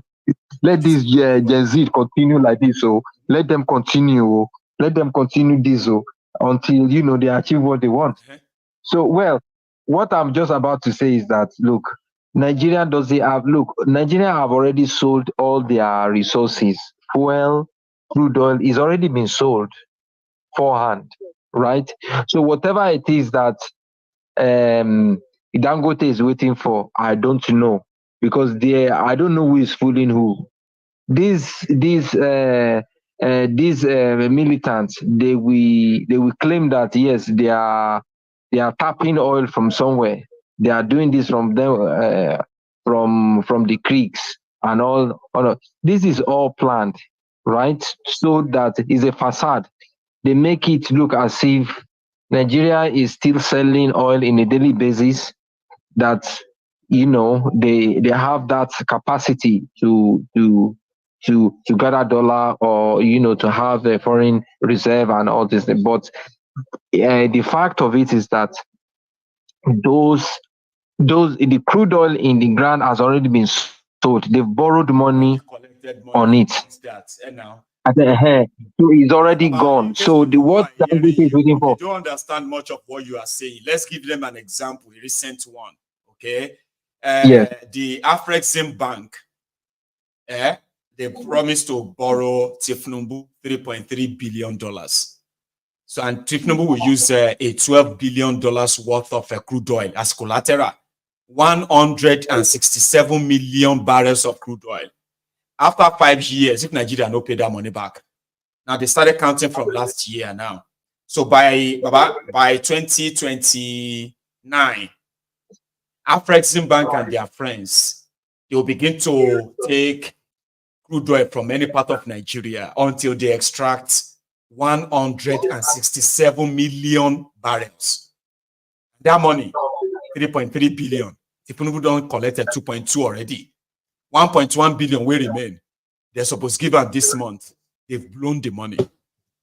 let this Gen Z continue like this. So let them continue. Let them continue this until they achieve what they want. So what I'm just about to say is that look, Nigeria have already sold all their resources. Fuel, crude oil is already been sold forehand, right? So whatever it is that Dangote is waiting for, I don't know, because I don't know who is fooling who. These militants, they will claim that yes, they are tapping oil from somewhere. They are doing this from them, from the creeks and all. This is all planned, right? So that is a facade. They make it look as if Nigeria is still selling oil in a daily basis, that they have that capacity to gather dollar, or to have a foreign reserve and all this. But the fact of it is that the crude oil in the ground has already been sold. They've borrowed money on it. So it's already gone. So what Dangote is waiting for? They don't understand much of what you are saying. Let's give them an example, a recent one. Okay. The Afrexim Bank, they promised to borrow Thiefnubu $3.3 billion. So, and Thiefnubu will use a $12 billion worth of crude oil as collateral, 167 million barrels of crude oil. After 5 years, if Nigeria no pay that money back, now they started counting from last year now. So by 2029, Afrexim Bank and their friends, they will begin to take crude oil from any part of Nigeria until they extract 167 million barrels. That money, 3.3 billion. Thiefnubu don't collect 2.2 already. 1.1 billion will remain. They're supposed to give out this month. They've blown the money.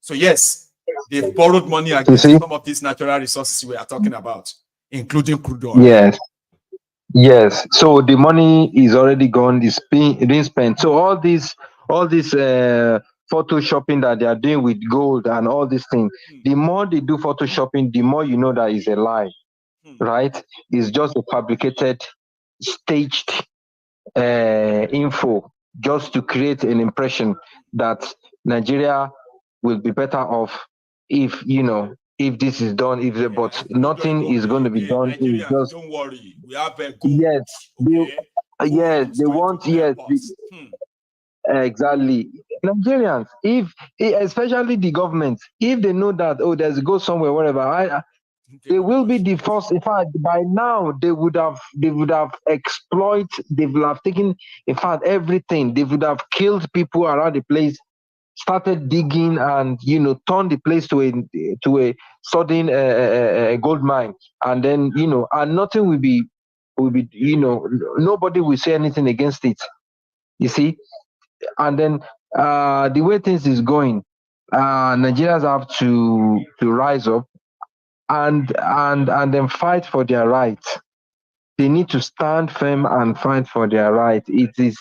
So yes, they've borrowed money against some of these natural resources we are talking about, including crude oil. Yes. So the money is already gone. It's being spent. So all this photoshopping that they are doing with gold and all these things, the more they do photoshopping, the more you know that is a lie, right? It's just a fabricated, staged info, just to create an impression that Nigeria will be better off if this is done. But nothing is going to be done. Just, don't worry, we have a gold. Yes, they want exactly. Nigerians, especially the government, if they know that there's a gold somewhere, whatever, they will be the first. In fact, by now they would have exploited. They would have taken, in fact, everything. They would have killed people around the place, started digging, and turned the place to a sudden gold mine, and then and nothing will be nobody will say anything against it. You see, and then the way things is going, Nigerians have to rise up and then fight for their rights. They need to stand firm and fight for their right. They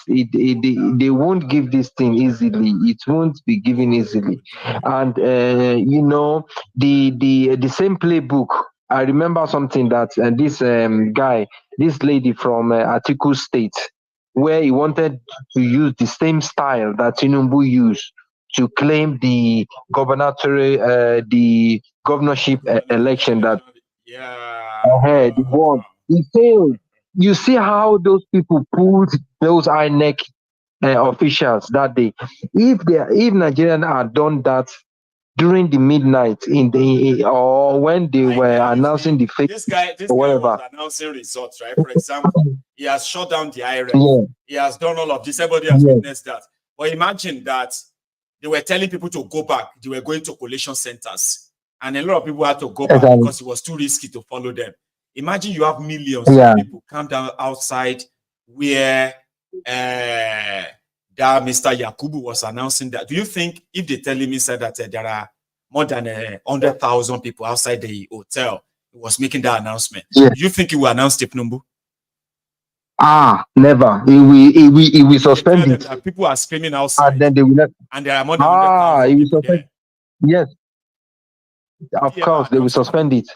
won't give this thing easily. It won't be given easily. And the same playbook. I remember something that this lady from Atiku State, where he wanted to use the same style that Thiefnubu used to claim the governorship election that the one. He failed. You see how those people pulled those INEC officials that day. If Nigerians had done that during the midnight or when they were announcing the fake this guy or whatever. was announcing results, right? For example, he has shut down the IRF. Yeah. He has done all of this. Everybody has witnessed that. But imagine that they were telling people to go back. They were going to collation centers. And a lot of people had to go back because it was too risky to follow them. Imagine you have millions of people come down outside where that Mr. Yakubu was announcing that. Do you think if they tell him inside that there are more than 100,000 people outside the hotel, he was making that announcement? Do you think he will announce Thiefnubu? Never. He will suspend it. People are screaming outside. And then they will not. And there are more than 100,000 people there. Yes. Of course, they will suspend it.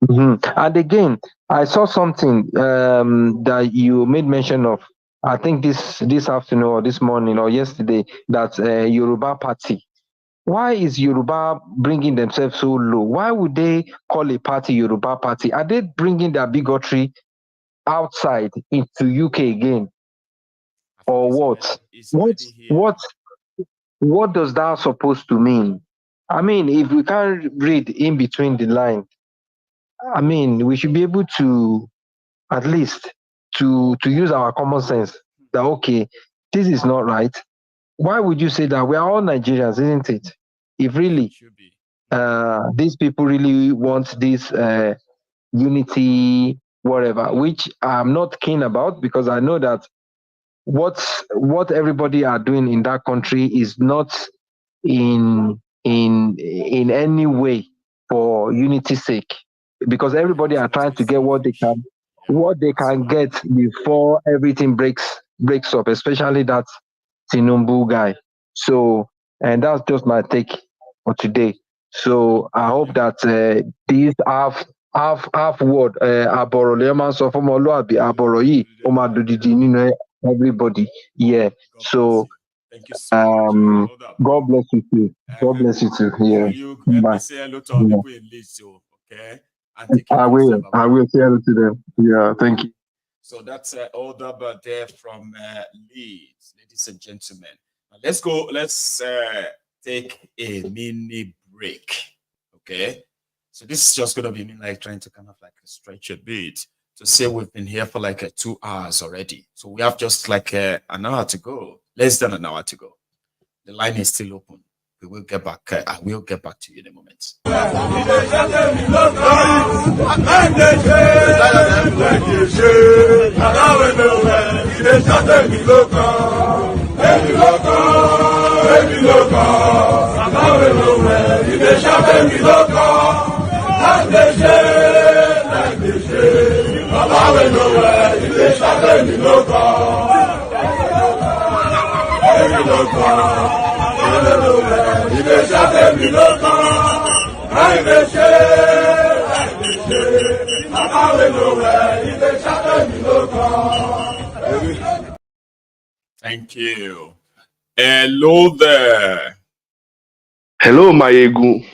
And again, I saw something that you made mention of. I think this afternoon or this morning or yesterday, that Yoruba party. Why is Yoruba bringing themselves so low? Why would they call a party Yoruba party? Are they bringing their bigotry outside into UK again, or what? What does that supposed to mean? I mean, if we can't read in between the line, I mean, we should be able to at least to use our common sense that, okay, this is not right. Why would you say that? We are all Nigerians, isn't it? If really these people really want this unity, whatever, which I'm not keen about, because I know that what everybody are doing in that country is not in any way for unity's sake, because everybody are trying to get what they can get before everything breaks up, especially that Thiefnubu guy. So, and that's just my take for today. So I hope that these half word aboro so from aboro everybody. Yeah. So thank you so much. God bless you too. God bless you too. Yeah. You let me say hello to our people in Leeds, okay? And I will say hello to them. Yeah, thank you. So that's Older but there from Leeds, ladies and gentlemen. Now let's go. Let's take a mini break. Okay. So this is just gonna be me like trying to kind of like stretch a bit to say we've been here for like 2 hours already. So we have just like an hour to go, less than an hour to go. The line is still open. We will get back. I will get back to you in a moment. Thank you. Hello there. Hello, Maiyegun.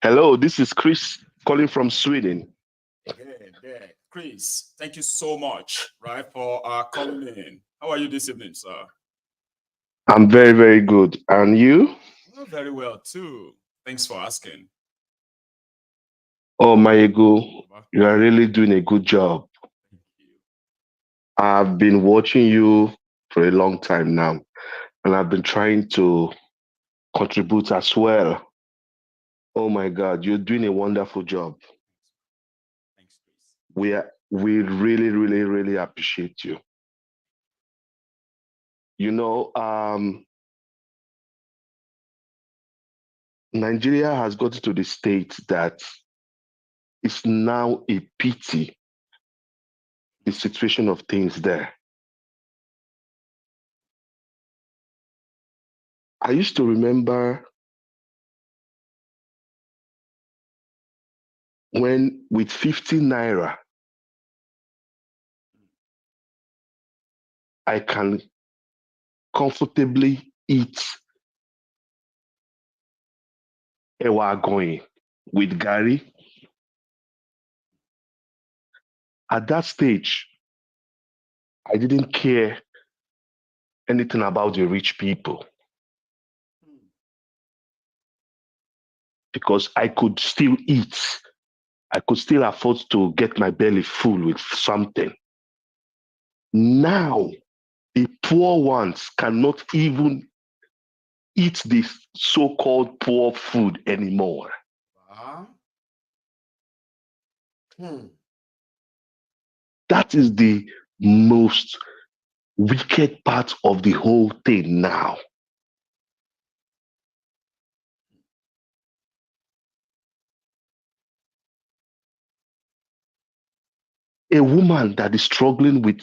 Hello, this is Chris calling from Sweden. There. Chris, thank you so much, right, for calling in. How are you this evening, sir? I'm very, very good. And you? Well, very well, too. Thanks for asking. Oh, Maiyegun, you are really doing a good job. I've been watching you for a long time now, and I've been trying to contribute as well. Oh my God, you're doing a wonderful job. Thanks, Chris. We really, really, really appreciate you. You know, Nigeria has got to the state that it's now a pity, the situation of things there. I used to remember when with 50 naira, I can comfortably eat ewa going with Gary. At that stage, I didn't care anything about the rich people. because I could still eat. I could still afford to get my belly full with something. Now, the poor ones cannot even eat this so-called poor food anymore. That is the most wicked part of the whole thing now. A woman that is struggling with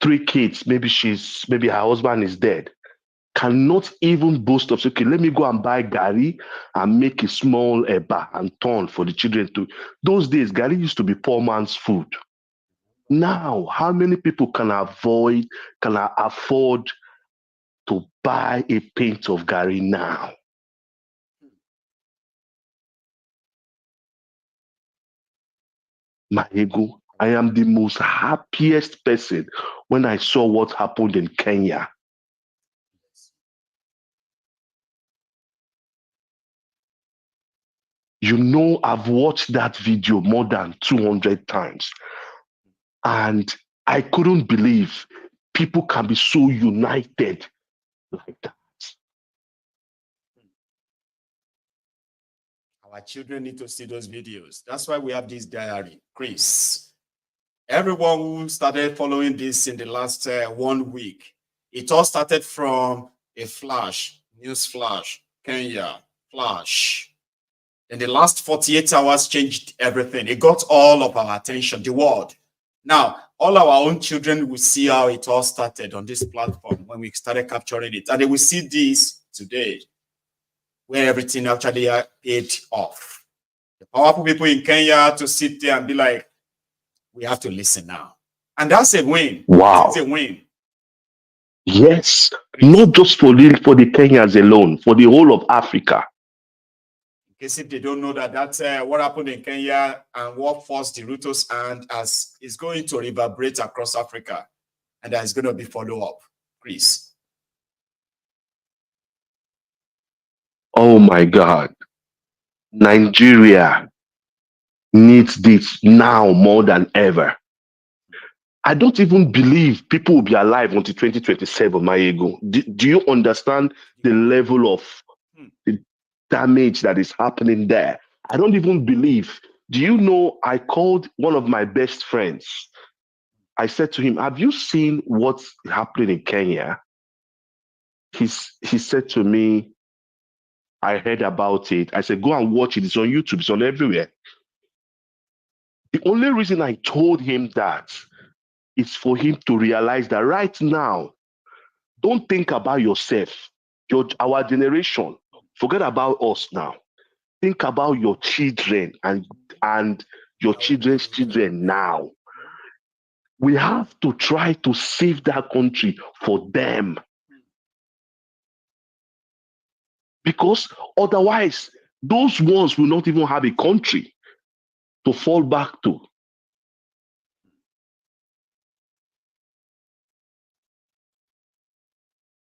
3 kids, maybe her husband is dead, cannot even boast of, okay, let me go and buy gari and make a small eba and turn for the children to. Those days, gari used to be poor man's food. Now, how many people can afford to buy a pint of gari now? Maiyegun, I am the most happiest person when I saw what happened in Kenya. You know, I've watched that video more than 200 times. And I couldn't believe people can be so united like that. Our children need to see those videos. That's why we have this diary. Chris, everyone who started following this in the last 1 week, it all started from a flash, news flash, Kenya, flash. In the last 48 hours changed everything. It got all of our attention, the world. Now, all our own children will see how it all started on this platform when we started capturing it. And they will see this today, where everything actually paid off. The powerful people in Kenya to sit there and be like, we have to listen now. And that's a win. Wow. It's a win. Yes. Not just for the Kenyans alone, for the whole of Africa. In case if they don't know that's what happened in Kenya and what forced the Ruto's hand as is going to reverberate across Africa. And there's going to be follow-up. Chris. Oh my God. Nigeria needs this now more than ever. I don't even believe people will be alive until 2027, Maiyegun. Do you understand the level of the damage that is happening there? I don't even believe. Do you know, I called one of my best friends. I said to him, have you seen what's happening in Kenya? He said to me, I heard about it. I said, go and watch it. It's on YouTube. It's on everywhere. The only reason I told him that is for him to realize that right now, don't think about yourself, our generation. Forget about us now. Think about your children and your children's children now. We have to try to save that country for them. Because otherwise, those ones will not even have a country to fall back to.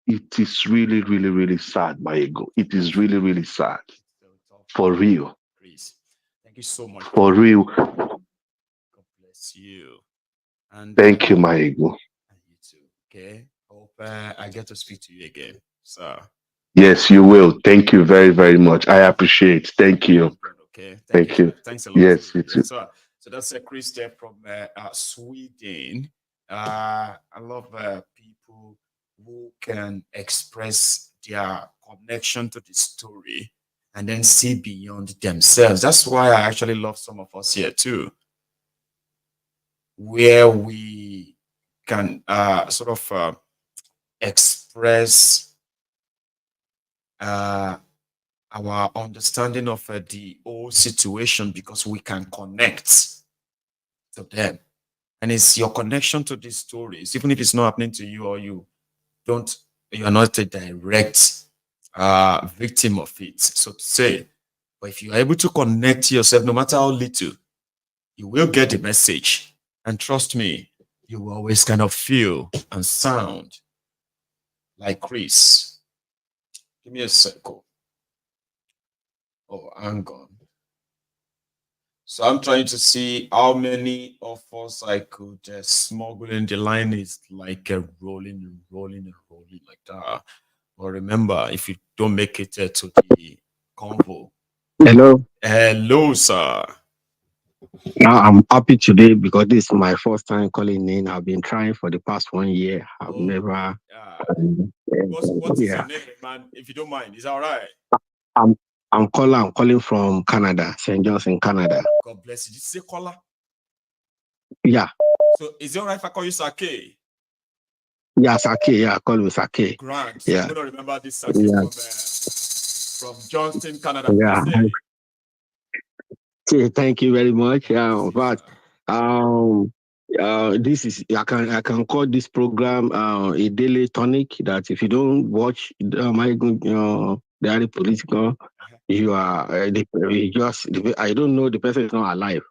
It is really, really, really sad, Maiyegun. It is really, really sad. For real. Please. Thank you so much. For real. God bless you. And thank you, Maiyegun. And you too. Okay. Hope I get to speak to you again. So. Yes, you will. Thank you very, very much. I appreciate. Thank you. Okay. Thank you. Thanks a lot. Yes, you too. So that's a Christian from Sweden. I love people who can express their connection to the story and then see beyond themselves. That's why I actually love some of us here too, where we can sort of express our understanding of the whole situation because we can connect to them. And it's your connection to these stories, even if it's not happening to you or you're not a direct victim of it, so to say. But if you're able to connect yourself, no matter how little, you will get the message. And trust me, you will always kind of feel and sound like Chris. Give me a circle. Oh, hang on. So I'm trying to see how many of us I could smuggle in. The line is like rolling and rolling and rolling like that. But remember, if you don't make it to the convo. Hello. Hello, sir. Now I'm happy today because this is my first time calling in. I've been trying for the past 1 year. I've never. What is your name, man? If you don't mind, is that all right? I'm calling from Canada, St. John's in Canada. God bless you. Did you say caller? Yeah. So is it all right if I call you Sake? Yeah, Sake. Yeah, call me Sake. Grant. Yeah. I'm gonna remember this Sake from Johnston, Canada. Yeah. Okay, thank you very much. But this is I can call this program a daily tonic. That if you don't watch Maiyegun Diary Political, you are I don't know, the person is not alive.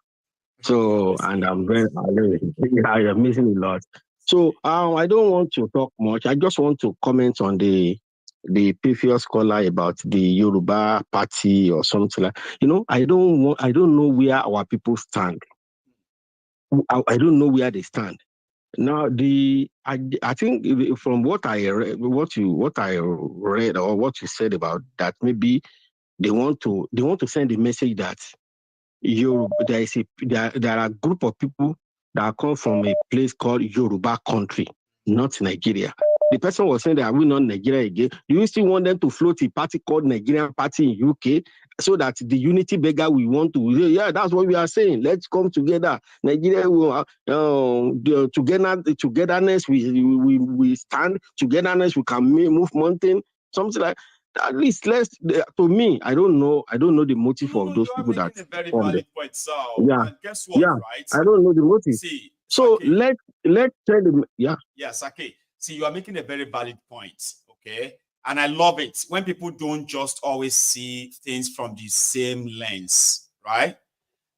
So and I'm missing a lot. So I don't want to talk much. I just want to comment on the previous caller about the Yoruba party or something like. I don't know where our people stand. I don't know where they stand. Now I think from what I read, what I read or what you said about that, maybe they want to send a message that there are a group of people that come from a place called Yoruba country, not Nigeria. The person was saying that we're not Nigeria again. Do you still want them to float a party called Nigerian Party in UK so that the unity beggar we want to? Yeah, that's what we are saying. Let's come together. Nigeria will togetherness. We stand togetherness. We can move mountain. Something like. At least to me, I don't know the motive of those people that. A very valid point, sir. Yeah. And guess what, right? I don't know the motive. See, so Sake, let's tell them. Yeah. Yeah, Sake. See, you are making a very valid point. Okay. And I love it when people don't just always see things from the same lens, right?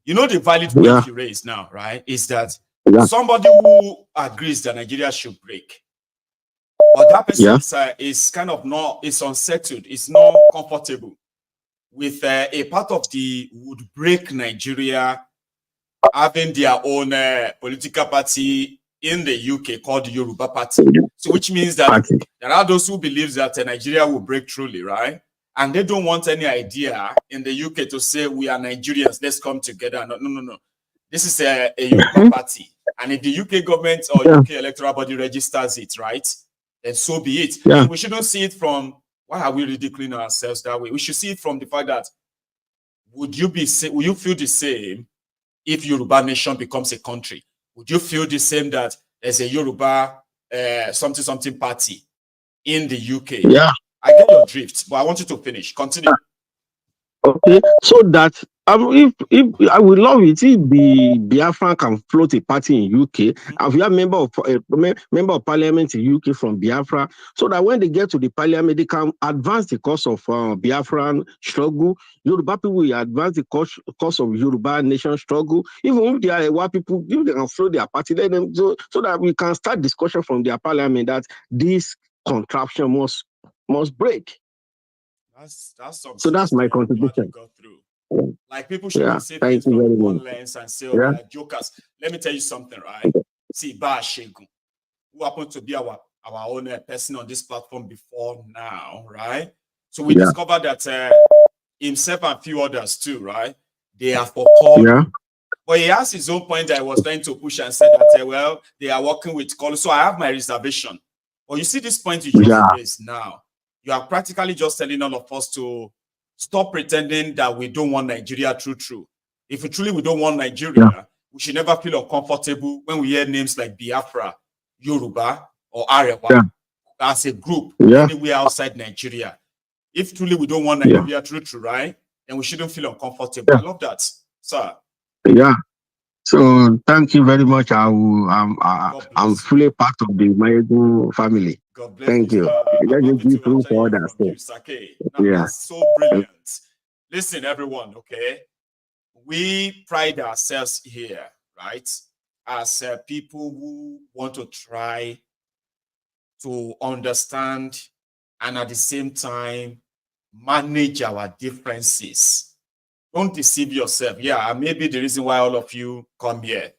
You know, the valid point you raised now, right? Is that somebody who agrees that Nigeria should break. But that person is kind of is unsettled, is not comfortable with a part of the would break Nigeria having their own political party in the UK called the Yoruba Party. So which means that there are those who believe that Nigeria will break truly, right? And they don't want any idea in the UK to say we are Nigerians, let's come together. No. This is a Yoruba party. And if the UK government or UK electoral body registers it, right? And so be it. Yeah. We shouldn't see it from why are we ridiculing ourselves that way? We should see it from the fact that will you feel the same if Yoruba nation becomes a country? Would you feel the same that there's a Yoruba something party in the UK? Yeah. I get your drift, but I want you to finish. Continue. Okay, so that if I would love it if the Biafran can float a party in UK, and we have member of parliament in UK from Biafra, so that when they get to the parliament, they can advance the cause of Biafran struggle. Yoruba people will advance the cause of Yoruba nation struggle. Even if they are white people, if they can float their party, let them so that we can start discussion from their parliament that this contraption must break. So that's my contribution. Like people should say things from one lens and say, oh, like jokers. Let me tell you something, right? See, Maiyegun, who happened to be our own person on this platform before now, right? So we discovered that himself and a few others too, right? They are for Koolu. But he has his own point that I was trying to push and said that, well, they are working with Koolu. So I have my reservation. But you see this point you just raised now. You are practically just telling all of us to stop pretending that we don't want Nigeria true. If we don't want Nigeria, we should never feel uncomfortable when we hear names like Biafra, Yoruba, or Arewa as a group anywhere outside Nigeria. If truly we don't want Nigeria true, right? Then we shouldn't feel uncomfortable. I love that, sir. Yeah. So thank you very much. I'm fully part of the Maiyegun family. God bless Thank you. That's so brilliant. Listen, everyone, okay? We pride ourselves here, right? As people who want to try to understand and at the same time manage our differences. Don't deceive yourself. Yeah, maybe the reason why all of you come here.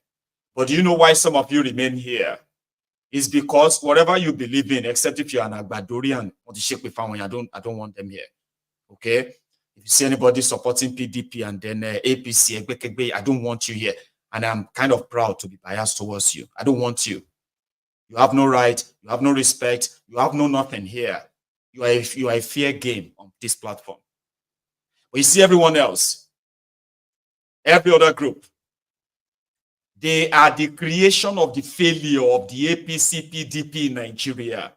But do you know why some of you remain here? It's because whatever you believe in, except if you're an Agbadorian or the Sheikh family, I don't want them here. Okay? If you see anybody supporting PDP and then APC, I don't want you here. And I'm kind of proud to be biased towards you. I don't want you. You have no right. You have no respect. You have no nothing here. You are a fair game on this platform. But you see everyone else, every other group, they are the creation of the failure of the APC PDP in Nigeria.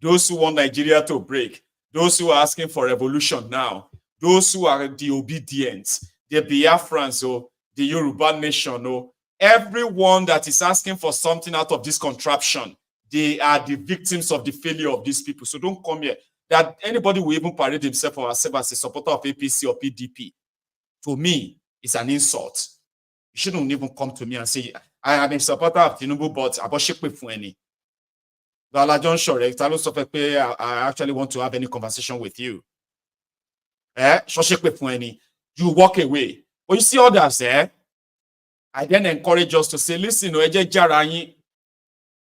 Those who want Nigeria to break, those who are asking for revolution now, those who are the obedient, the Biafrans or the Yoruba nation or everyone that is asking for something out of this contraption, they are the victims of the failure of these people. So don't come here. That anybody will even parade himself or herself as a supporter of APC or PDP, to me, it's an insult. You shouldn't even come to me and say, I am a supporter of Thiefnubu, but I actually want to have any conversation with you. You walk away. But you see others, I then encourage us to say, listen,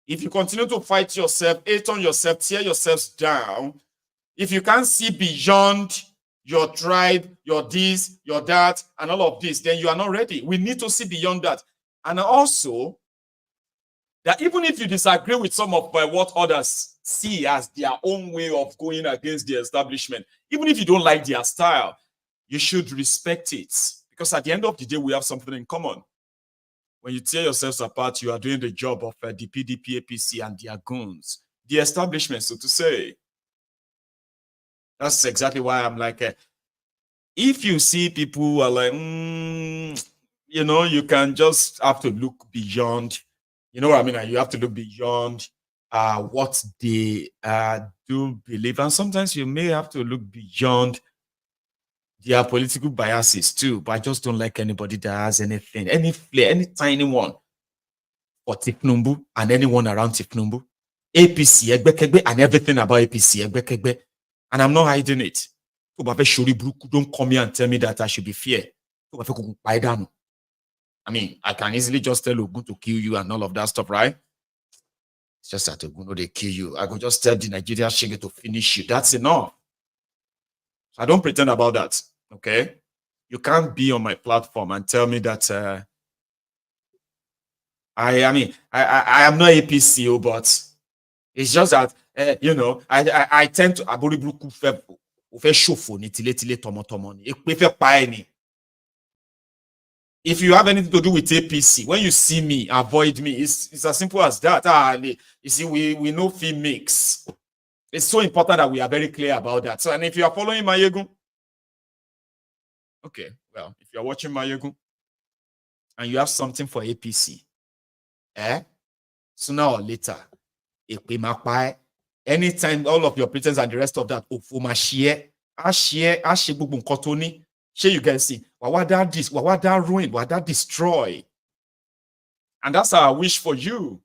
if you continue to fight yourself, hate on yourself, tear yourselves down, if you can't see beyond your tribe, your this, your that, and all of this, then you are not ready. We need to see beyond that. And also, that even if you disagree with some of what others see as their own way of going against the establishment, even if you don't like their style, you should respect it. Because at the end of the day, we have something in common. When you tear yourselves apart, you are doing the job of the PDP, APC, and their goons, the establishment, so to say. That's exactly why I'm like, if you see people who are like, you know, you can just have to look beyond, you know what I mean? You have to look beyond what they do believe. And sometimes you may have to look beyond their political biases too. But I just don't like anybody that has anything, any flair, any tiny one for Thiefnubu and anyone around Thiefnubu. APC, and everything about APC, and I'm not hiding it. Don't come here and tell me that I should be fair. I mean, I can easily just tell Ogun to kill you and all of that stuff, right? It's just that Ogun, they kill you. I could just tell the Nigerian Shege to finish you. That's enough. So I don't pretend about that, okay? You can't be on my platform and tell me that I am not APCO, but it's just that you know, I tend to if you have anything to do with APC, when you see me, avoid me. It's as simple as that. You see, we know fee mix. It's so important that we are very clear about that. So, and if you are following Maiyegun, okay, well, if you are watching Maiyegun and you have something for APC, sooner or later, anytime all of your pretense and the rest of that, you can see, what that ruin, what that destroy. And that's our wish for you.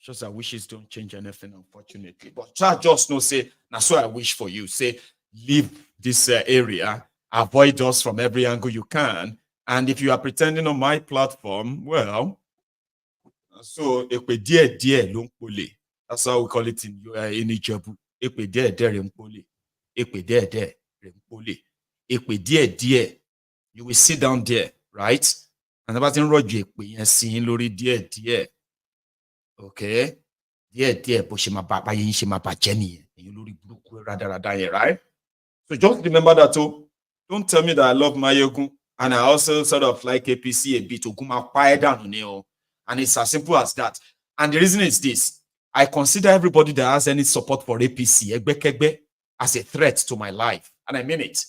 Just our wishes don't change anything, unfortunately. But just no say, that's what I wish for you. Say, leave this area, avoid us from every angle you can. And if you are pretending on my platform, well, so that's how we call it in Ijebu. You will sit down there, right? And about in Roger, seeing Lori dear. Okay, right? So just remember that too. Don't tell me that I love Maiyegun and I also sort of like APC a bit. And it's as simple as that. And the reason is this: I consider everybody that has any support for APC as a threat to my life, and I mean it.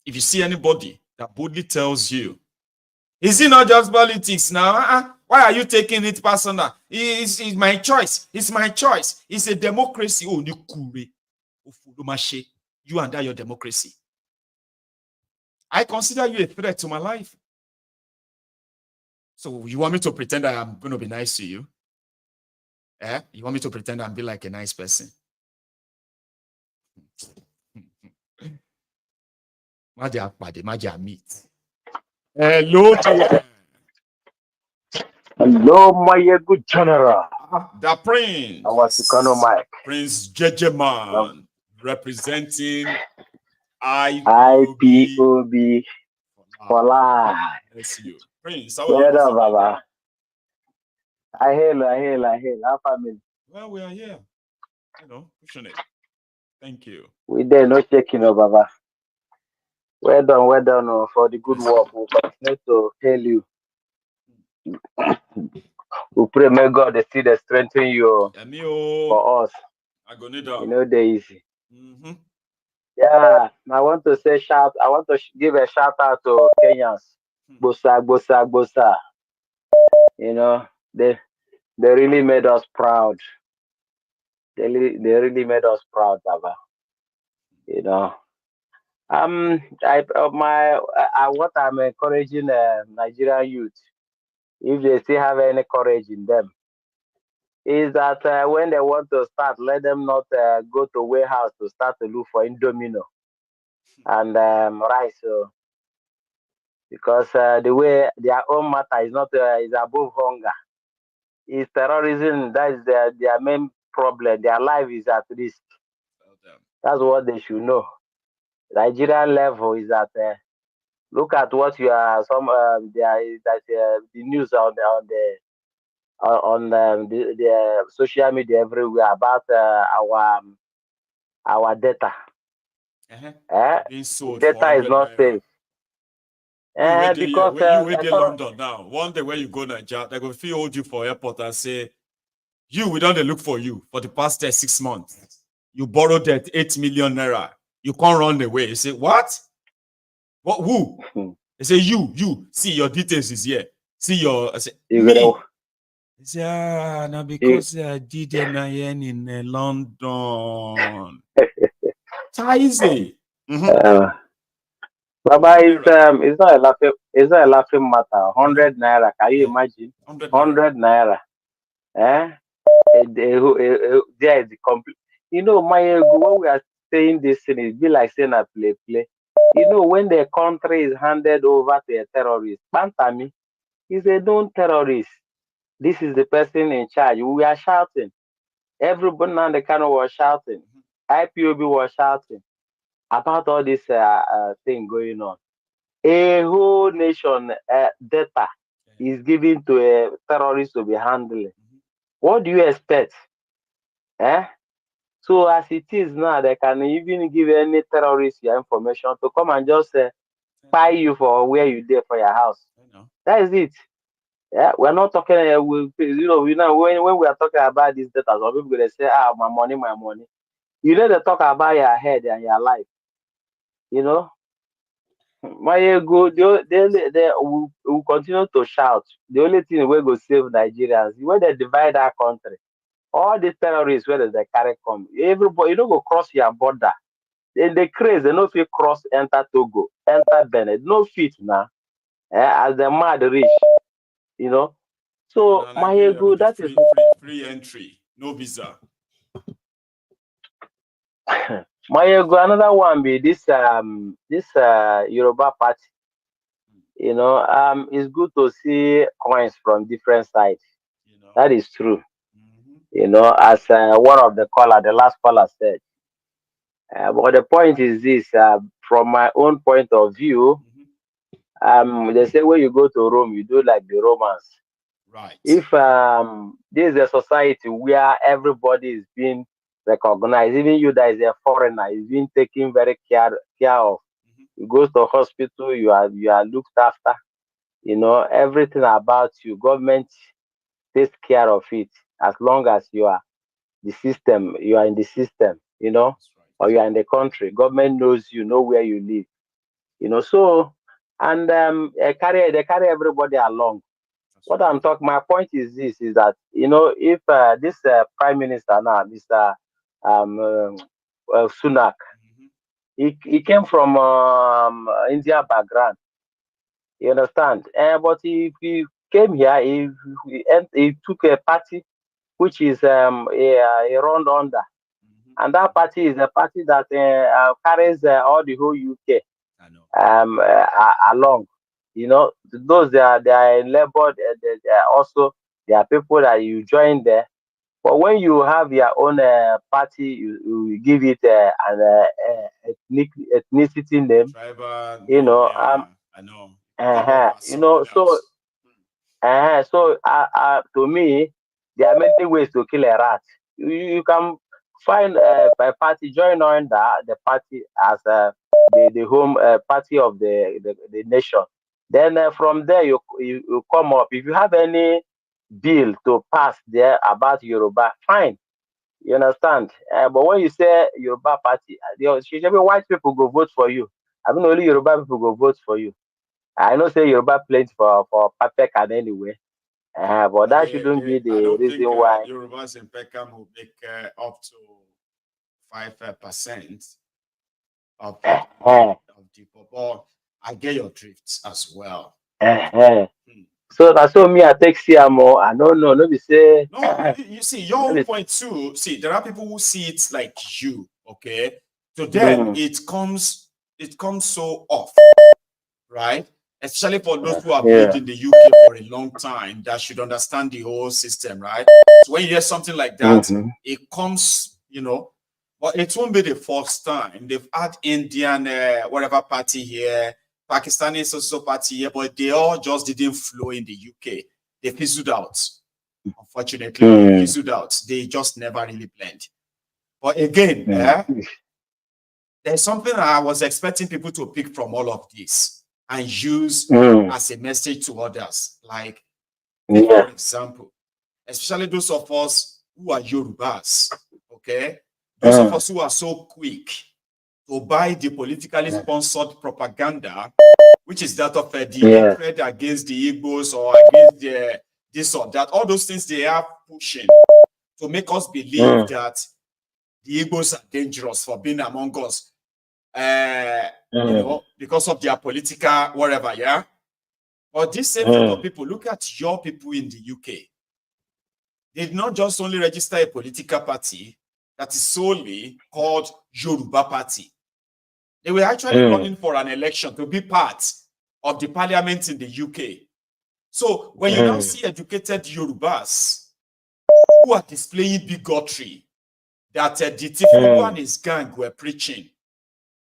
If you see anybody that boldly tells you, is it not just politics now? Why are you taking it personal? It's my choice. It's my choice. It's a democracy. Oh, you and that your democracy. I consider you a threat to my life. So you want me to pretend that I'm going to be nice to you? You want me to pretend and be like a nice person? meet. Hello to you. Hello, Maiyegun General. The Prince. I was Mike. Prince Jejeman, representing IPOB for life. Bless you. Prince, how are you? Baba. I hail. How family? Well, we are here. Pushing it. Thank you. We there, no checking, Baba. Well done for the good work. We'll continue to hail you. We pray, may God still strengthen you for us. They're easy. Yeah, I want to give a shout out to Kenyans. Bosa. They really made us proud. They really made us proud, Baba. What I'm encouraging Nigerian youth, if they still have any courage in them, is that when they want to start, let them not go to warehouse to start to look for Indomino and rice. Because the way their own matter is not is above hunger. Is terrorism. That is their main problem. Their life is at risk. That's what they should know. Nigerian level is that look at what you are. The news on the social media everywhere about our data. Data is not safe. Because when you in London now, one day when you go to Nigeria, they go feel hold you for airport and say, we don't look for you for the past 6 months. You borrowed that 8 million naira. You can't run away. You say, what? What? Who? They say, you. See, your details is here. See your. I say, me. They say, now because I did in London. Easy. Baba, it's not a laughing matter. 100 naira. Can you imagine? 100 naira. There is the complete. Maiyegun, when we are saying this thing, it be like saying a play. When the country is handed over to a terrorist, Bantami is a known terrorist. This is the person in charge. We are shouting. Everybody now the kind was shouting. IPOB was shouting about all this thing going on. A whole nation data is given to a terrorist to be handling. What do you expect? So as it is now, they can even give any terrorist your information to come and just buy you for where you there for your house. That is it. Yeah, we're not talking. When we are talking about this data, some people they say, my money. They talk about your head and your life. Maiyegun, they will continue to shout. The only thing we go save Nigerians when they divide our country. All the terrorists, where they carry come, everybody, go cross your border. They crazy, they no fit cross, enter Togo, enter Benin, no fit now. As the mad rich, So Maiyegun, that is free entry, no visa. Maiyegun, another one be this Yoruba party. It's good to see coins from different sides. That is true. As one of the last caller said. But the point is this, from my own point of view, they say when you go to Rome, you do like the Romans. Right. If this is a society where everybody is being recognized, even you that is a foreigner, is being taken very care of. You go to hospital, you are looked after. Everything about you, government takes care of it as long as you are in the system, or you are in the country. Government knows you, know where you live. So and they carry everybody along. What I'm talking, my point is this: is that if this prime minister now, Mr. Sunak, he came from India background. You understand? But he came here, he took a party which is a round under. And that party is a party that carries all the whole UK. along. You know, those they are in labor. They are also there are people that you join there. But when you have your own party, you give it ethnicity name. Tribal You name, know, yeah, I know. Cover you know, something else. so to me, there are many ways to kill a rat. You can find a party, join on the party as the home party of the nation. Then from there you come up. If you have any bill to pass there about Yoruba, fine. You understand? But when you say Yoruba party, white people go vote for you. I mean, only Yoruba people go vote for you. I know say Yoruba plenty for perfect and anyway. But that shouldn't be I the don't reason think why. Yorubas in Peckham will make up to 5% of the but I get your drift as well. So that's so me I take CMO. I don't know. Let me say. No, you see, your own point too. See, there are people who see it like you, okay? To them, it comes so off, right? Especially for those who have lived in the UK for a long time, that should understand the whole system, right? So when you hear something like that, it comes, you know, but it won't be the first time. They've had Indian whatever party here, Pakistani social party here, but they all just didn't flow in the UK. They fizzled out. Unfortunately, they fizzled out. They just never really blend. But again, there's something I was expecting people to pick from all of this and use as a message to others. Like, for example, especially those of us who are Yorubas, okay? Those of us who are so quick to buy the politically sponsored propaganda, which is that of the hatred against the Igbos or against the this or that, all those things they are pushing to make us believe that the Igbos are dangerous for being among us, you know, because of their political whatever, yeah. But this same set of people, look at your people in the UK. They did not just only register a political party that is solely called Yoruba Party. They were actually running for an election to be part of the parliament in the UK. So when you now see educated Yorubas who are displaying bigotry that the Thiefnubu and his gang were preaching,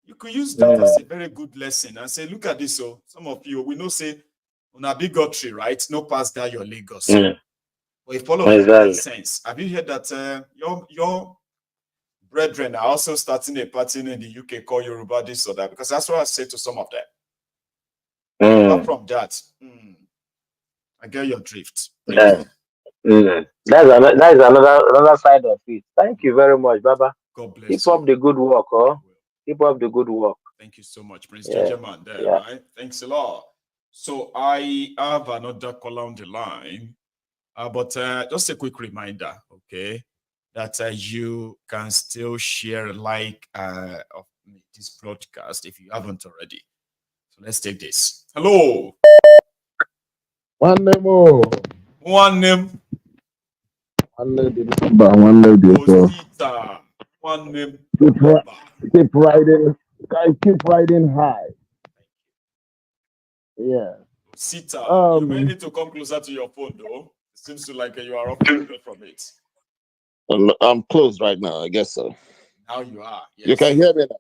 you could use that as a very good lesson and say, look at this. So some of you, we know say, on a bigotry, right? No pass that your Lagos. But if all of it makes sense, have you heard that your brethren are also starting a party in the UK called Yoruba this or that? Because that's what I say to some of them. Apart from that, I get your drift. That is another side of it. Thank you very much, Baba. God bless Keep up the good work, Keep up the good work. Thank you so much, Prince Judgeman there, right? Thanks a lot. So I have another caller on the line, but just a quick reminder, okay, that you can still share like of this broadcast if you haven't already. So let's take this. Hello. One name more. One name. One name the number. One name the one name. Keep riding. Guys, keep riding high. Yeah. Sita, you may need to come closer to your phone, though. It seems to like you are often from it. I'm close right now. I guess so. Now you are. Yes. You can hear me now.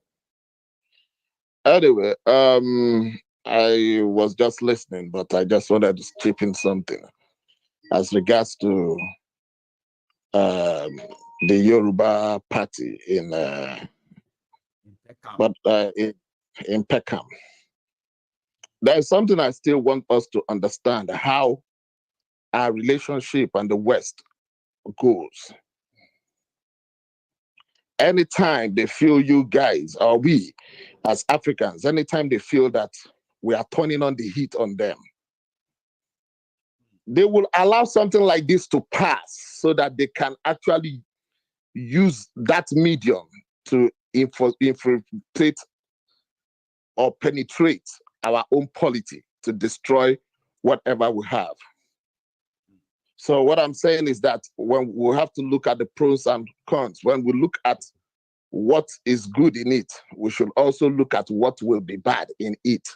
Anyway, I was just listening, but I just wanted to chip in something as regards to the Yoruba party in Peckham. There's something I still want us to understand how our relationship and the West goes. Anytime they feel you guys, or we as Africans, anytime they feel that we are turning on the heat on them, they will allow something like this to pass so that they can actually use that medium to infiltrate or penetrate our own polity to destroy whatever we have. So what I'm saying is that when we have to look at the pros and cons, when we look at what is good in it, we should also look at what will be bad in it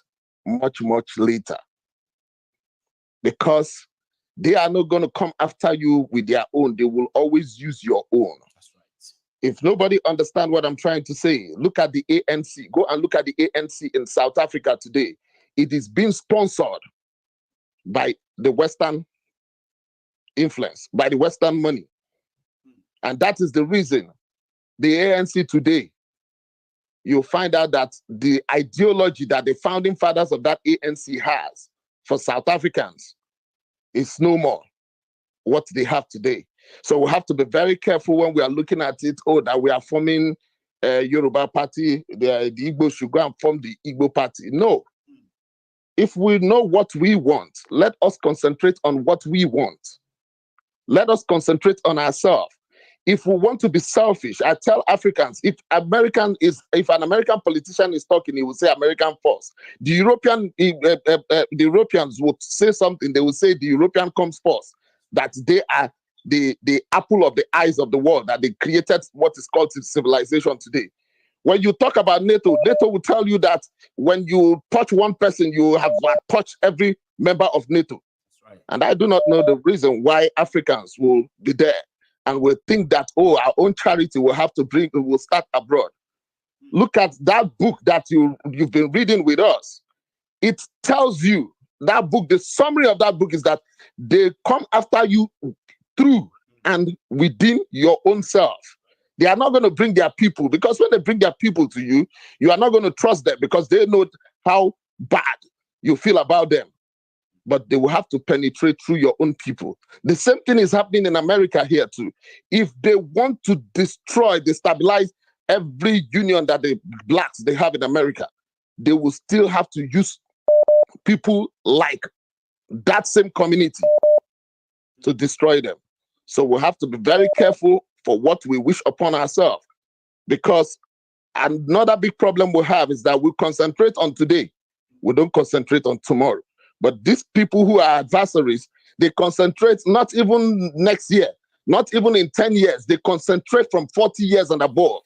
much, much later. Because they are not going to come after you with their own. They will always use your own. That's right. If nobody understands what I'm trying to say, look at the ANC. Go and look at the ANC in South Africa today. It is being sponsored by the Western influence, by the Western money. And that is the reason the ANC today, you'll find out that the ideology that the founding fathers of that ANC has for South Africans is no more what they have today. So we have to be very careful when we are looking at it, that we are forming a Yoruba party, the Igbo should go and form the Igbo party. No. If we know what we want, let us concentrate on what we want. Let us concentrate on ourselves. If we want to be selfish, I tell Africans, if an American politician is talking, he will say American first. The Europeans would say something, they will say the European comes first, that they are the apple of the eyes of the world, that they created what is called civilization today. When you talk about NATO will tell you that when you touch one person, you have touched every member of NATO. That's right. And I do not know the reason why Africans will be there and will think that, our own charity will start abroad. Look at that book that you've been reading with us. It tells you, that book, the summary of that book is that they come after you through and within your own self. They are not going to bring their people, because when they bring their people to you, you are not going to trust them because they know how bad you feel about them. But they will have to penetrate through your own people. The same thing is happening in America here too. If they want to destabilize every union that the blacks they have in America, they will still have to use people like that same community to destroy them. So we have to be very careful for what we wish upon ourselves. Because another big problem we have is that we concentrate on today. We don't concentrate on tomorrow. But these people who are adversaries, they concentrate not even next year, not even in 10 years. They concentrate from 40 years and above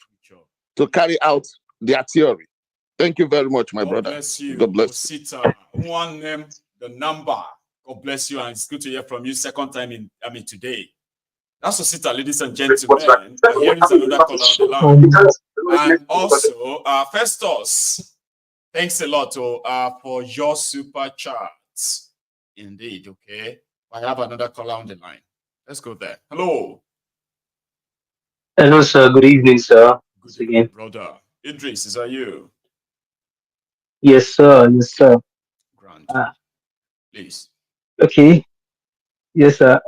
to carry out their theory. Thank you very much, my brother. Bless you. God bless you. One name, the number. God bless you, and it's good to hear from you. Second time today. That's Osita, ladies and gentlemen. Here is another caller on the line. And also, Festus, thanks a lot for your super chats. Indeed, okay. I have another caller on the line. Let's go there. Hello. Hello, sir. Good evening, sir. Good evening, brother. Idris, is that you? Yes, sir. Yes, sir. Grand. Please. Okay. Yes, sir.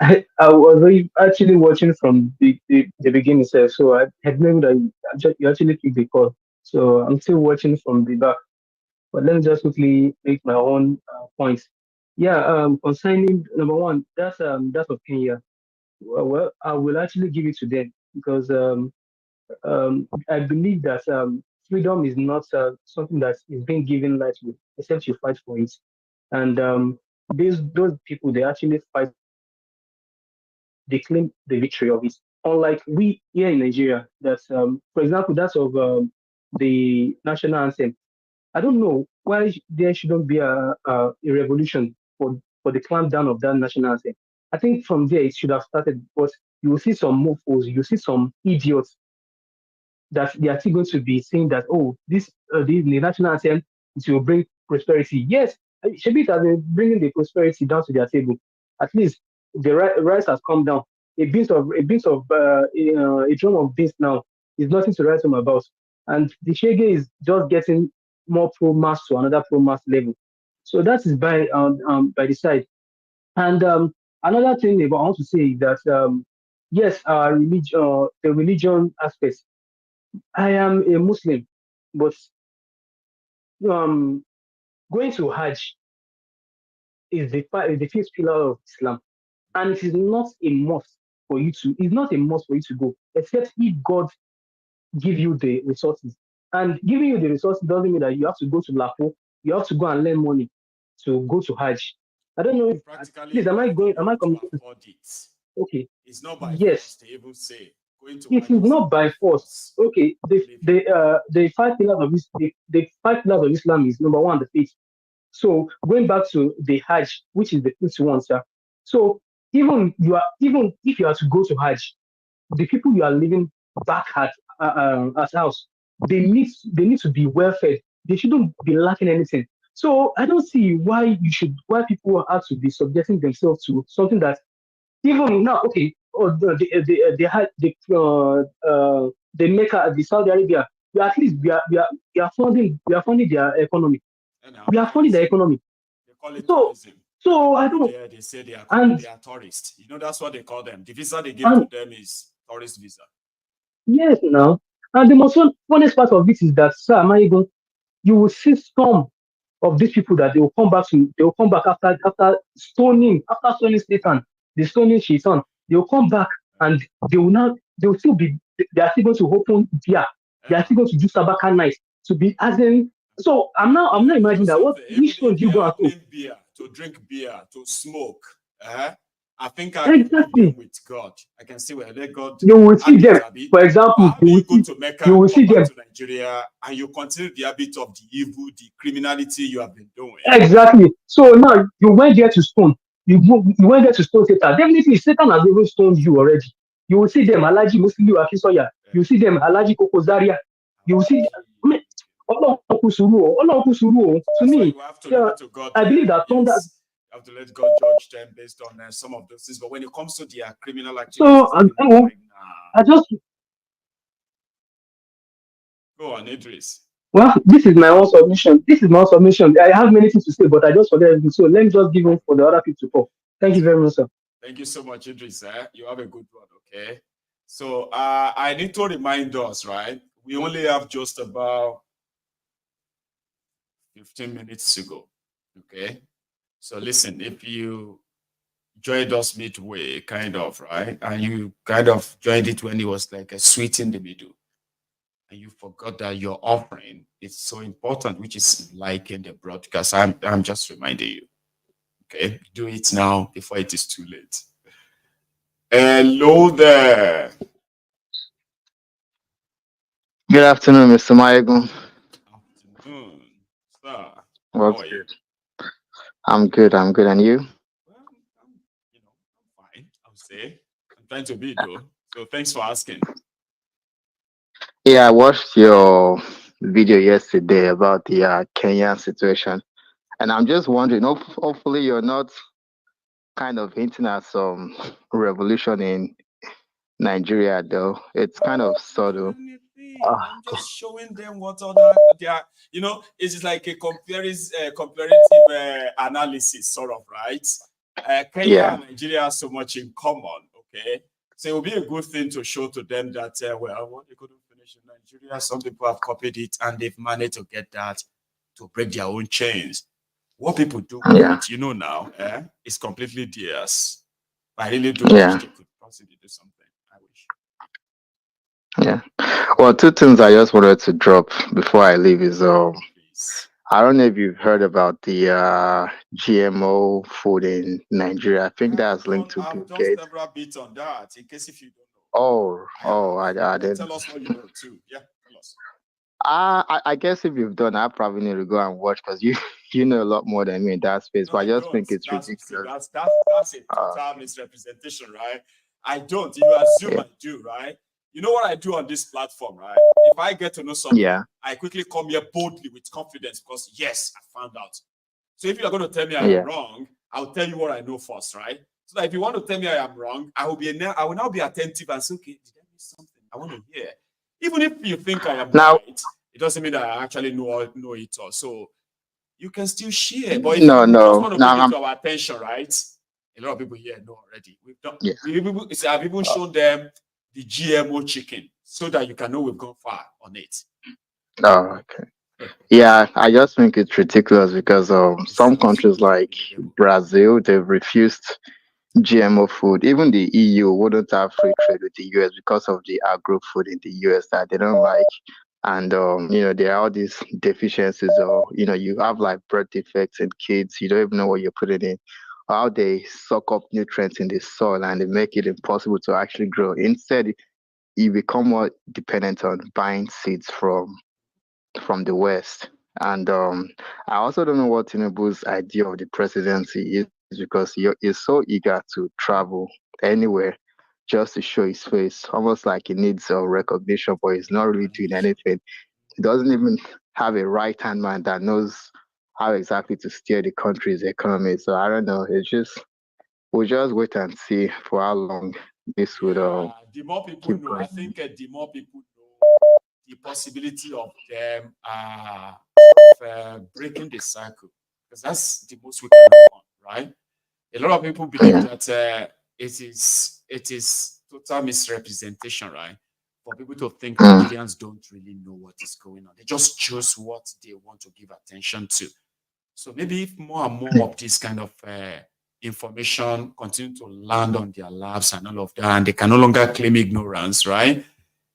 I was actually watching from the beginning, sir. So I had known that you actually picked the call. So I'm still watching from the back. But let me just quickly make my own points. Yeah. Concerning number one, that's of Kenya. Well, I will actually give it to them because I believe that freedom is not something that is being given lightly, except you fight for it. And those people, they actually fight. They claim the victory of it. Unlike we here in Nigeria, that for example, that's of the national anthem. I don't know why there shouldn't be a revolution for the clampdown of that national anthem. I think from there it should have started, because you will see some mofos, you see some idiots that they are still going to be saying that, the national anthem, it will bring prosperity. Yes, Shebi has been bringing the prosperity down to their table. At least the rice has come down. A drum of beans now is nothing to write home about. And the Shege is just getting more pro-mass to another pro-mass level. So that is by the side. And another thing I want to say is that yes, the religion aspect. I am a Muslim, but going to Hajj is the fifth pillar of Islam, and it is not a must for you to. It's not a must for you to go, except if God give you the resources. And giving you the resources doesn't mean that you have to go to Lapo. You have to go and lend money to go to Hajj. I don't know. Please, am I coming? Afford it. Okay. It's not by yes. force to even say It is not by force. Okay, the 5 pillars of the 5 pillars of Islam is number one, the faith. So going back to the Hajj, which is the first one, sir. So even if you are to go to Hajj, the people you are living back at house, they need to be well fed. They shouldn't be lacking anything. So I don't see why people have to be subjecting themselves to something that even now, okay, or the Mecca, the Saudi Arabia, at least we are funding their economy. We are funding the economy. They call it So tourism. so I don't. They say they are tourists. You know, that's what they call them. The visa they give to them is tourist visa. Yes, now. And the most funniest part of this is that, sir, Maiyegun, you will see some of these people that they will come back after stoning Satan, the stoning Shaitan. They will come back and they will still be, they are still going to open beer. They are still going to do Sabaka night to be as in. So I'm not imagining that which one do you go and beer, to drink beer, to smoke. I think I can exactly with God. I can see where they God. You will see them. For example, you go to Mecca, you will see them to Nigeria, and you continue the habit of the evil, the criminality you have been doing. Exactly. So now you went there to stone. You went there to stone Satan. Definitely, Satan has even stoned you already. You will see them, Alaji Musliu Akisoya. You will see them, Alaji Kokozaria. You will see. To me, I believe that thunder. You have to let God judge them based on some of those things. But when it comes to their criminal activities, so I just go on, Idris. Well, this is my own submission. I have many things to say, but I just forget everything. So let me just give room for the other people to talk. Thank you very much, sir. Thank you so much, Idris. You have a good one, okay? So I need to remind us, right? We only have just about 15 minutes to go, okay? So listen, if you joined us midway, kind of, right? And you kind of joined it when it was like a sweet in the middle, and you forgot that your offering is so important, which is like in the broadcast. I'm just reminding you, okay? Do it now before it is too late. Hello there. Good afternoon, Mr. Maiyegun. Afternoon, sir. What's good? I'm good. And you? Well, I'm fine, I would say. I'm trying to be, though. So thanks for asking. Yeah, I watched your video yesterday about the Kenyan situation. And I'm just wondering, hopefully you're not kind of hinting at some revolution in Nigeria, though. It's kind of subtle. I'm just showing them what other they are. It's like a comparative analysis, sort of, right? Kenya and Nigeria have so much in common, okay? So it will be a good thing to show to them that, what they couldn't finish in Nigeria, some people have copied it and they've managed to get that to break their own chains. What people do with it, now, is completely theirs. I really do wish they could possibly do something. Yeah. Well, two things I just wanted to drop before I leave is I don't know if you've heard about the GMO food in Nigeria. I think that's linked to Bill Gates. I've done several bits on that, in case if you don't know. I didn't. Tell us what you know too. Yeah, tell us. I guess if you've done, I probably need to go and watch because you know a lot more than me in that space. No, but I just think it's ridiculous. That's a total misrepresentation, right? I don't. You assume I do, right? You know what I do on this platform, right? If I get to know something, I quickly come here boldly with confidence because, yes, I found out. So if you're going to tell me I am wrong, I'll tell you what I know first, right? So that if you want to tell me I am wrong, I will now be attentive and say, okay, did I miss something? I want to hear. Even if you think I am right, it doesn't mean that I actually know it all. So you can still share. But if you just want to bring it to our attention, right? A lot of people here know already. I've even shown them the GMO chicken so that you can know we've gone far on it. Oh, okay. Yeah, I just think it's ridiculous because some countries like Brazil, they've refused GMO food. Even the EU wouldn't have free trade with the US because of the agro food in the US that they don't like. And, there are all these deficiencies or, you have like birth defects in kids. You don't even know what you're putting in. How they suck up nutrients in the soil and they make it impossible to actually grow. Instead, you become more dependent on buying seeds from the West. And I also don't know what Tinubu's idea of the presidency is, because he's so eager to travel anywhere just to show his face, almost like he needs recognition, but he's not really doing anything. He doesn't even have a right-hand man that knows how exactly to steer the country's economy. So I don't know. We'll just wait and see for how long this would the more people keep know, going. I think the more people know the possibility of them breaking the cycle, because that's the most we can want, right? A lot of people believe that it is total misrepresentation, right? For people to think Nigerians don't really know what is going on. They just choose what they want to give attention to. So maybe if more and more of this kind of information continue to land on their laps and all of that, and they can no longer claim ignorance, right?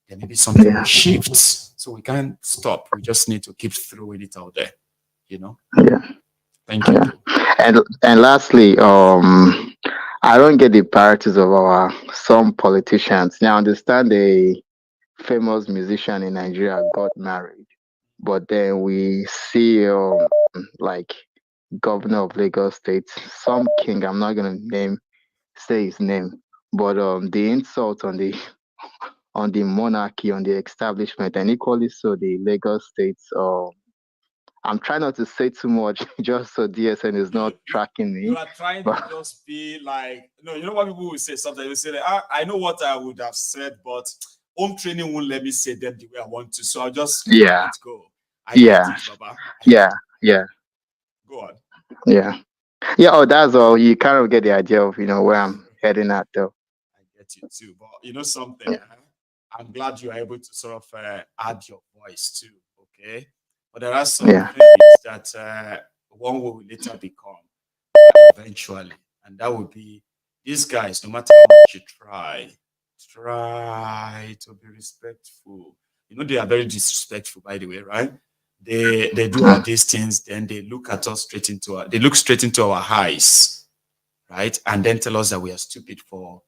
Then maybe something shifts. So we can't stop. We just need to keep throwing it out there, you know? Yeah. Thank you. And lastly, I don't get the priorities of some politicians. Now, I understand a famous musician in Nigeria got married, but then we see like governor of Lagos State, some king, I'm not gonna say his name, but the insult on the monarchy, on the establishment, and equally so the Lagos State. I'm trying not to say too much just so DSN is not tracking me. You are trying to just be like, no, you know what people will say sometimes? You say, like, I know what I would have said, but home training won't let me say them the way I want to. So I'll just let it go. I get it, Baba. Yeah. Go on. Yeah. Oh, that's all. You kind of get the idea of, where I'm heading at, though. I get you too. But you know something? I'm glad you are able to sort of add your voice too, okay? But there are some things that one will later become eventually. And that would be these guys, no matter how much you try to be respectful. You know, they are very disrespectful, by the way, right? They do all these things, then they look at us straight into our eyes, right? And then tell us that we are stupid for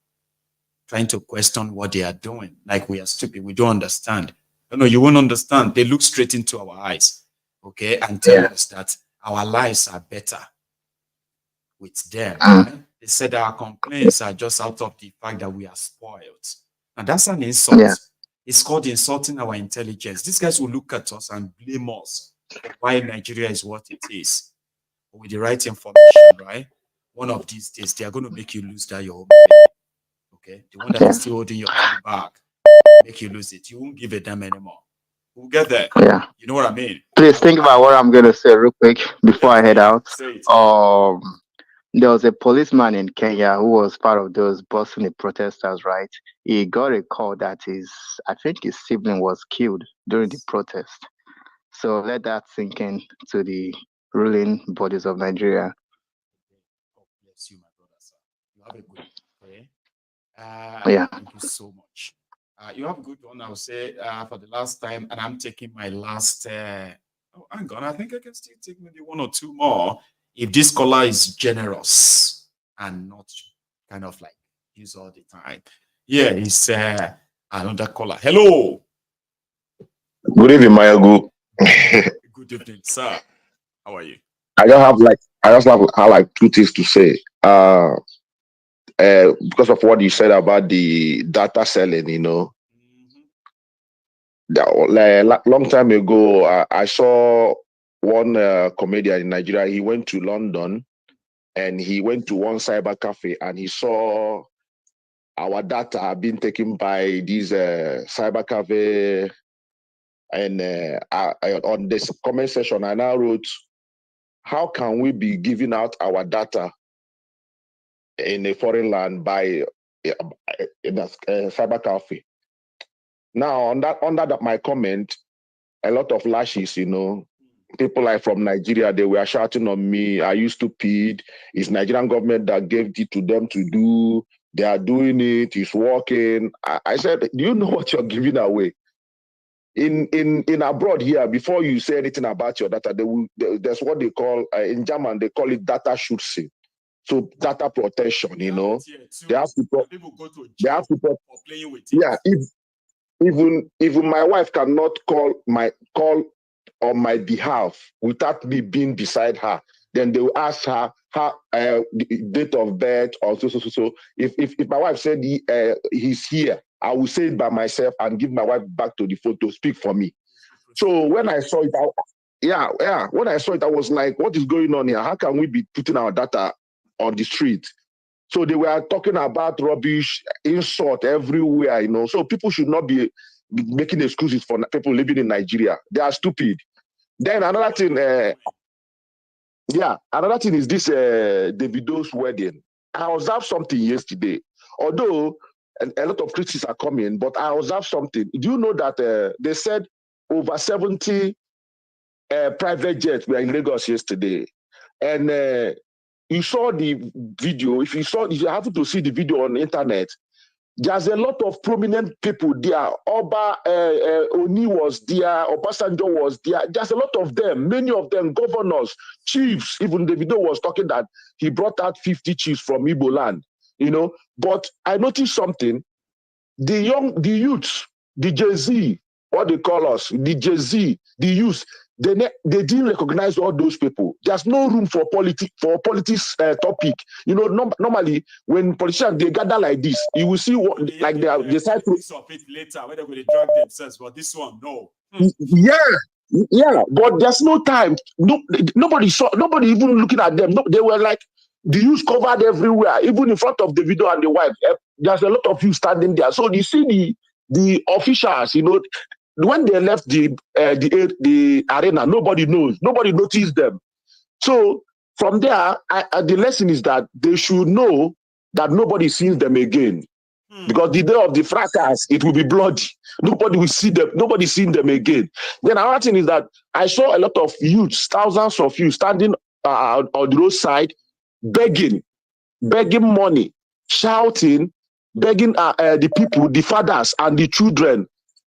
trying to question what they are doing. Like we are stupid, we don't understand. No, you won't understand. They look straight into our eyes, okay, and tell us that our lives are better with them. Right? They said our complaints are just out of the fact that we are spoiled. And that's an insult. It's called insulting our intelligence. These guys will look at us and blame us for why Nigeria is what it is. With the right information, right? One of these days, they are going to make you lose that your home. Okay? The one that is still holding your money back, make you lose it. You won't give a damn anymore. We'll get there. Yeah. You know what I mean? Please think about what I'm going to say real quick before I head out. There was a policeman in Kenya who was part of those busting the protesters, right? He got a call that I think his sibling was killed during the protest. So let that sink in to the ruling bodies of Nigeria. God bless you, my brother, sir. You have a good day. Thank you so much. You have a good one, I would say, for the last time. And I'm taking my last... hang on. I think I can still take maybe one or two more. If this caller is generous and not kind of like use all the time. Yeah, it's another caller. Hello. Good evening, Maiyegun. Good evening, sir. How are you? I just have like two things to say. Because of what you said about the data selling, long time ago, I saw one comedian in Nigeria. He went to London and he went to one cyber cafe and he saw our data being taken by these cyber cafe. And on this comment section, I now wrote, how can we be giving out our data in a foreign land by in a cyber cafe? Now, under my comment, a lot of lashes, people like from Nigeria, they were shouting on me, are you stupid? It's Nigerian government that gave it to them to do. They are doing it. It's working. I said, do you know what you're giving away? In abroad here, before you say anything about your data, there's what they call, in German, they call it data schützen. So data protection, they have to, people go to jail for playing with it. Yeah, even my wife cannot call on my behalf without me being beside her. Then they will ask her the date of birth or so. If my wife said he's here, I will say it by myself and give my wife back to the photo, speak for me. So when I saw it, when I saw it, I was like, what is going on here? How can we be putting our data on the street? So they were talking about rubbish, insult everywhere, you know. So people should not be making excuses for people living in Nigeria. They are stupid. Then another thing, another thing is this Davido's wedding. I observed something yesterday. Although a lot of critics are coming, but I observed something. Do you know that they said over 70 private jets were in Lagos yesterday? And you saw the video. If you happen to see the video on the internet, there's a lot of prominent people there. Oba Oni was there, Obasanjo was there. There's a lot of them, many of them governors, chiefs. Even the video was talking that he brought out 50 chiefs from Igbo land, you know. But I noticed something. The youths, the Jay-Z, what they call us, the Jay-Z, the youth, they didn't recognize all those people. There's no room for politics topic. You know, normally when politicians they gather like this, you will see what like they decide to of it later when they're going to drag themselves. But this one, no. Yeah. But there's no time. Nobody even looking at them. No, they were like the youth covered everywhere, even in front of the video and the wife. There's a lot of you standing there. So you see the officials, you know. When they left the arena, nobody noticed them. So from there, the lesson is that they should know that nobody sees them again. Because the day of the fracas, it will be bloody. Nobody will see them. Nobody seeing them again. Then another thing is that I saw a lot of youths, thousands of youths standing on the roadside, begging money, shouting, begging the people, the fathers and the children.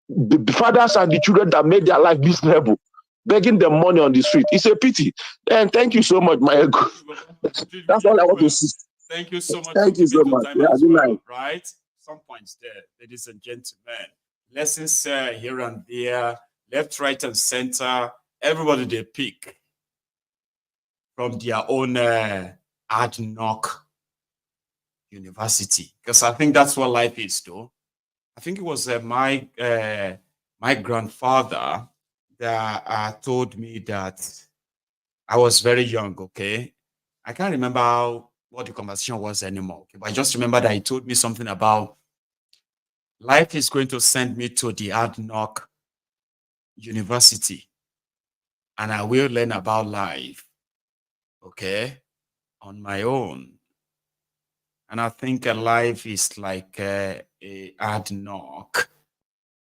The fathers and the children that made their life miserable, begging them money on the street. It's a pity. And thank you so much, Maiyegun. That's all I want to see. Thank you so much. Thank you so much. Yeah, good night. Right? Some points there, ladies and gentlemen. Lessons here and there, left, right, and center. Everybody they pick from their own ad hoc university. Because I think that's what life is, though. I think it was my grandfather that told me that I was very young, okay? I can't remember what the conversation was anymore, okay? But I just remember that he told me something about life is going to send me to the ad hoc university and I will learn about life, okay, on my own. And I think life is like a ad hoc,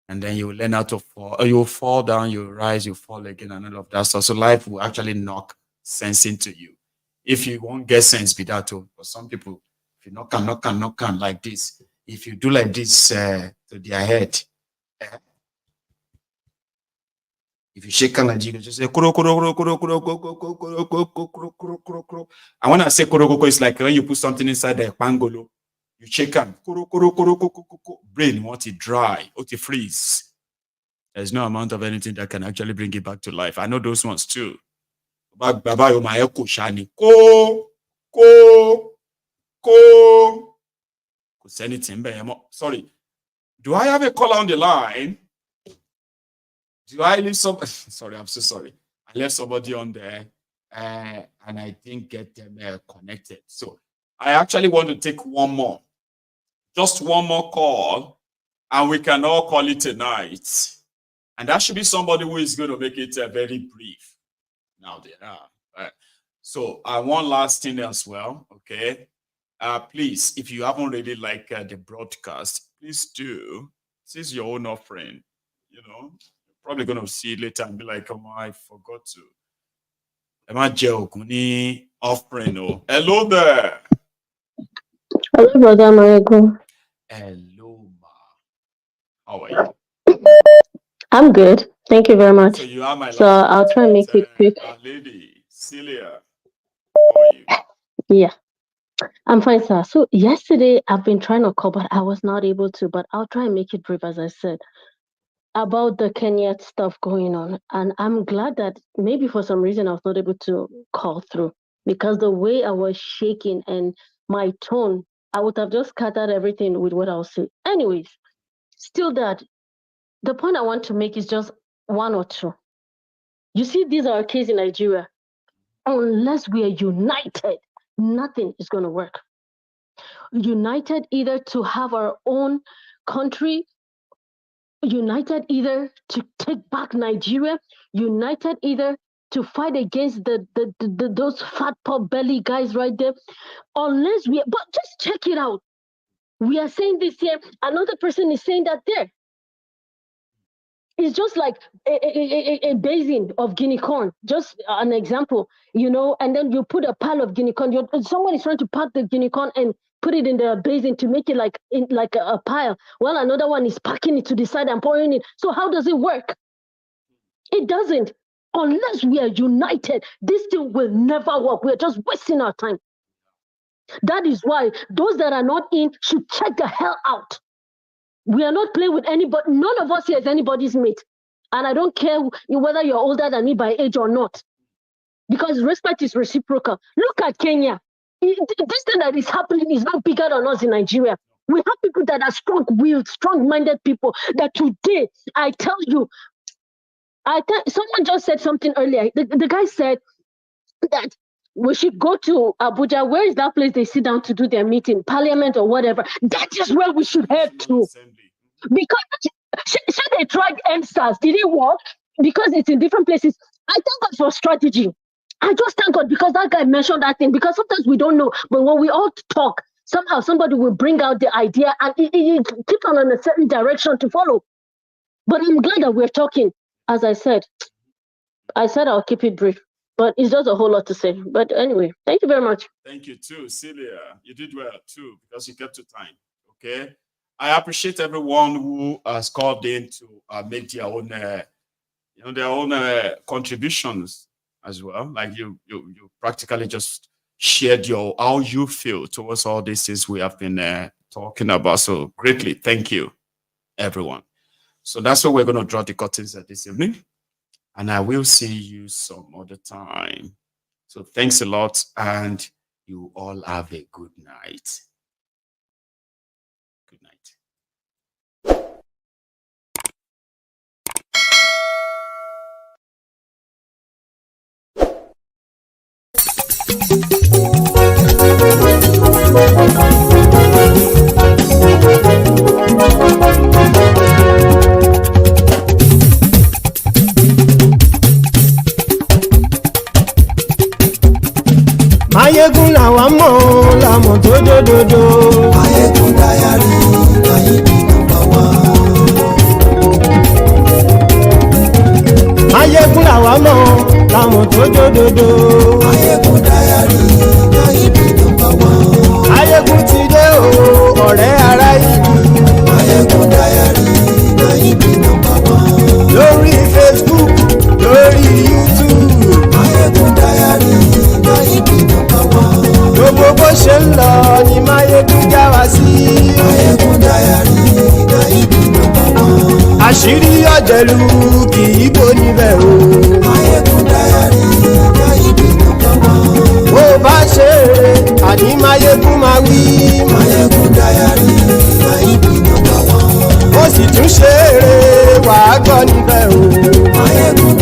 and then you learn how to fall. You fall down, you rise, you fall again, and all of that stuff. So life will actually knock sense into you. If you won't get sense, be that too. For some people, if you knock on like this, if you do like this to their head, if you shake on you can just say kuro kuro kuro kuro kuro kuro kuro kuro kuro kuro kuro. And when I say kuro kuro, it's like when you put something inside the pangolo, you shake on kuro kuro kuro kuro kuro. Brain want it dry, want it freeze. There's no amount of anything that can actually bring it back to life. I know those ones too. Baba yo my echo shani ko. Sorry. Do I have a caller on the line? Do I leave some? Sorry, I'm so sorry. I left somebody on there and I didn't get them connected. So I actually want to take one more. Just one more call and we can all call it a night. And that should be somebody who is going to make it very brief. Now there are. So one last thing as well, okay? Please, if you haven't really liked the broadcast, please do. This is your own offering, you know. Probably going to see it later and be like, oh, I forgot to. Offering. Hello there. Hello, Brother Maiyegun. Hello, ma. How are you? I'm good. Thank you very much. So you are my So I'll try and make it quick. Lady, Celia. How are you? Yeah. I'm fine, sir. So yesterday I've been trying to call, but I was not able to. But I'll try and make it brief, as I said, about the Kenya stuff going on. And I'm glad that maybe for some reason I was not able to call through, because the way I was shaking and my tone, I would have just scattered everything with what I was saying. Anyways, still that, the point I want to make is just one or two. You see, these are a case in Nigeria. Unless we are united, nothing is going to work. United either to have our own country, united either to take back Nigeria, united either to fight against those fat pot belly guys right there. Unless we, but just check it out. We are saying this here, another person is saying that there. It's just like a basin of guinea corn, just an example, you know, and then you put a pile of guinea corn. Someone is trying to pack the guinea corn and put it in the basin to make it like a pile. Well, another one is packing it to the side and pouring it. So how does it work? It doesn't. Unless we are united, this thing will never work. We're just wasting our time. That is why those that are not in should check the hell out. We are not playing with anybody. None of us here is anybody's mate. And I don't care whether you're older than me by age or not. Because respect is reciprocal. Look at Kenya. This thing that is happening is not bigger than us in Nigeria. We have people that are strong-willed, strong-minded people that today, I tell you, someone just said something earlier. The guy said that we should go to Abuja. Where is that place they sit down to do their meeting? Parliament or whatever. That is where we should head to. Because should they tried MSAS? Did it work? Because it's in different places. I thank God for strategy. I just thank God because that guy mentioned that thing. Because sometimes we don't know. But when we all talk, somehow somebody will bring out the idea and it keeps on in a certain direction to follow. But I'm glad that we're talking. As I said I'll keep it brief. But it's just a whole lot to say. But anyway, thank you very much. Thank you too, Celia. You did well too, because you kept to time. Okay. I appreciate everyone who has called in to make their own, contributions as well. Like you practically just shared how you feel towards all these things we have been talking about. So greatly, thank you, everyone. So that's what we're going to draw the curtains at this evening. And I will see you some other time. So thanks a lot, and you all have a good night. Good night. Maiyegun làwa mọ̀ làmọ̀ tó dòdòdò. Maiyegun Diary Haiti #1. Maiyegun làwa mọ̀ làmọ̀ tó dòdòdò. Maiyegun Diary Haiti #1. Maiyegun ti dé o ọ̀rẹ́ ará ìlú. Maiyegun Diary Haiti #1. Lórí Facebook, lórí YouTube. Maiyegun Diary Haiti #1. Gbogbo bó ṣe ń lọ ni Maiyegun já wa sí. Maiyegun Diary Haiti #1. Àṣírí ọ̀jẹ̀lú kì í bò níbẹ̀ o. Maiyegun Diary Haiti #1. Bó bá ṣe àní Maiyegun máa wí. Maiyegun Diary Haiti #1. Ó sì tún ṣe eré wàá gbọ́ níbẹ̀ o. Maiyegun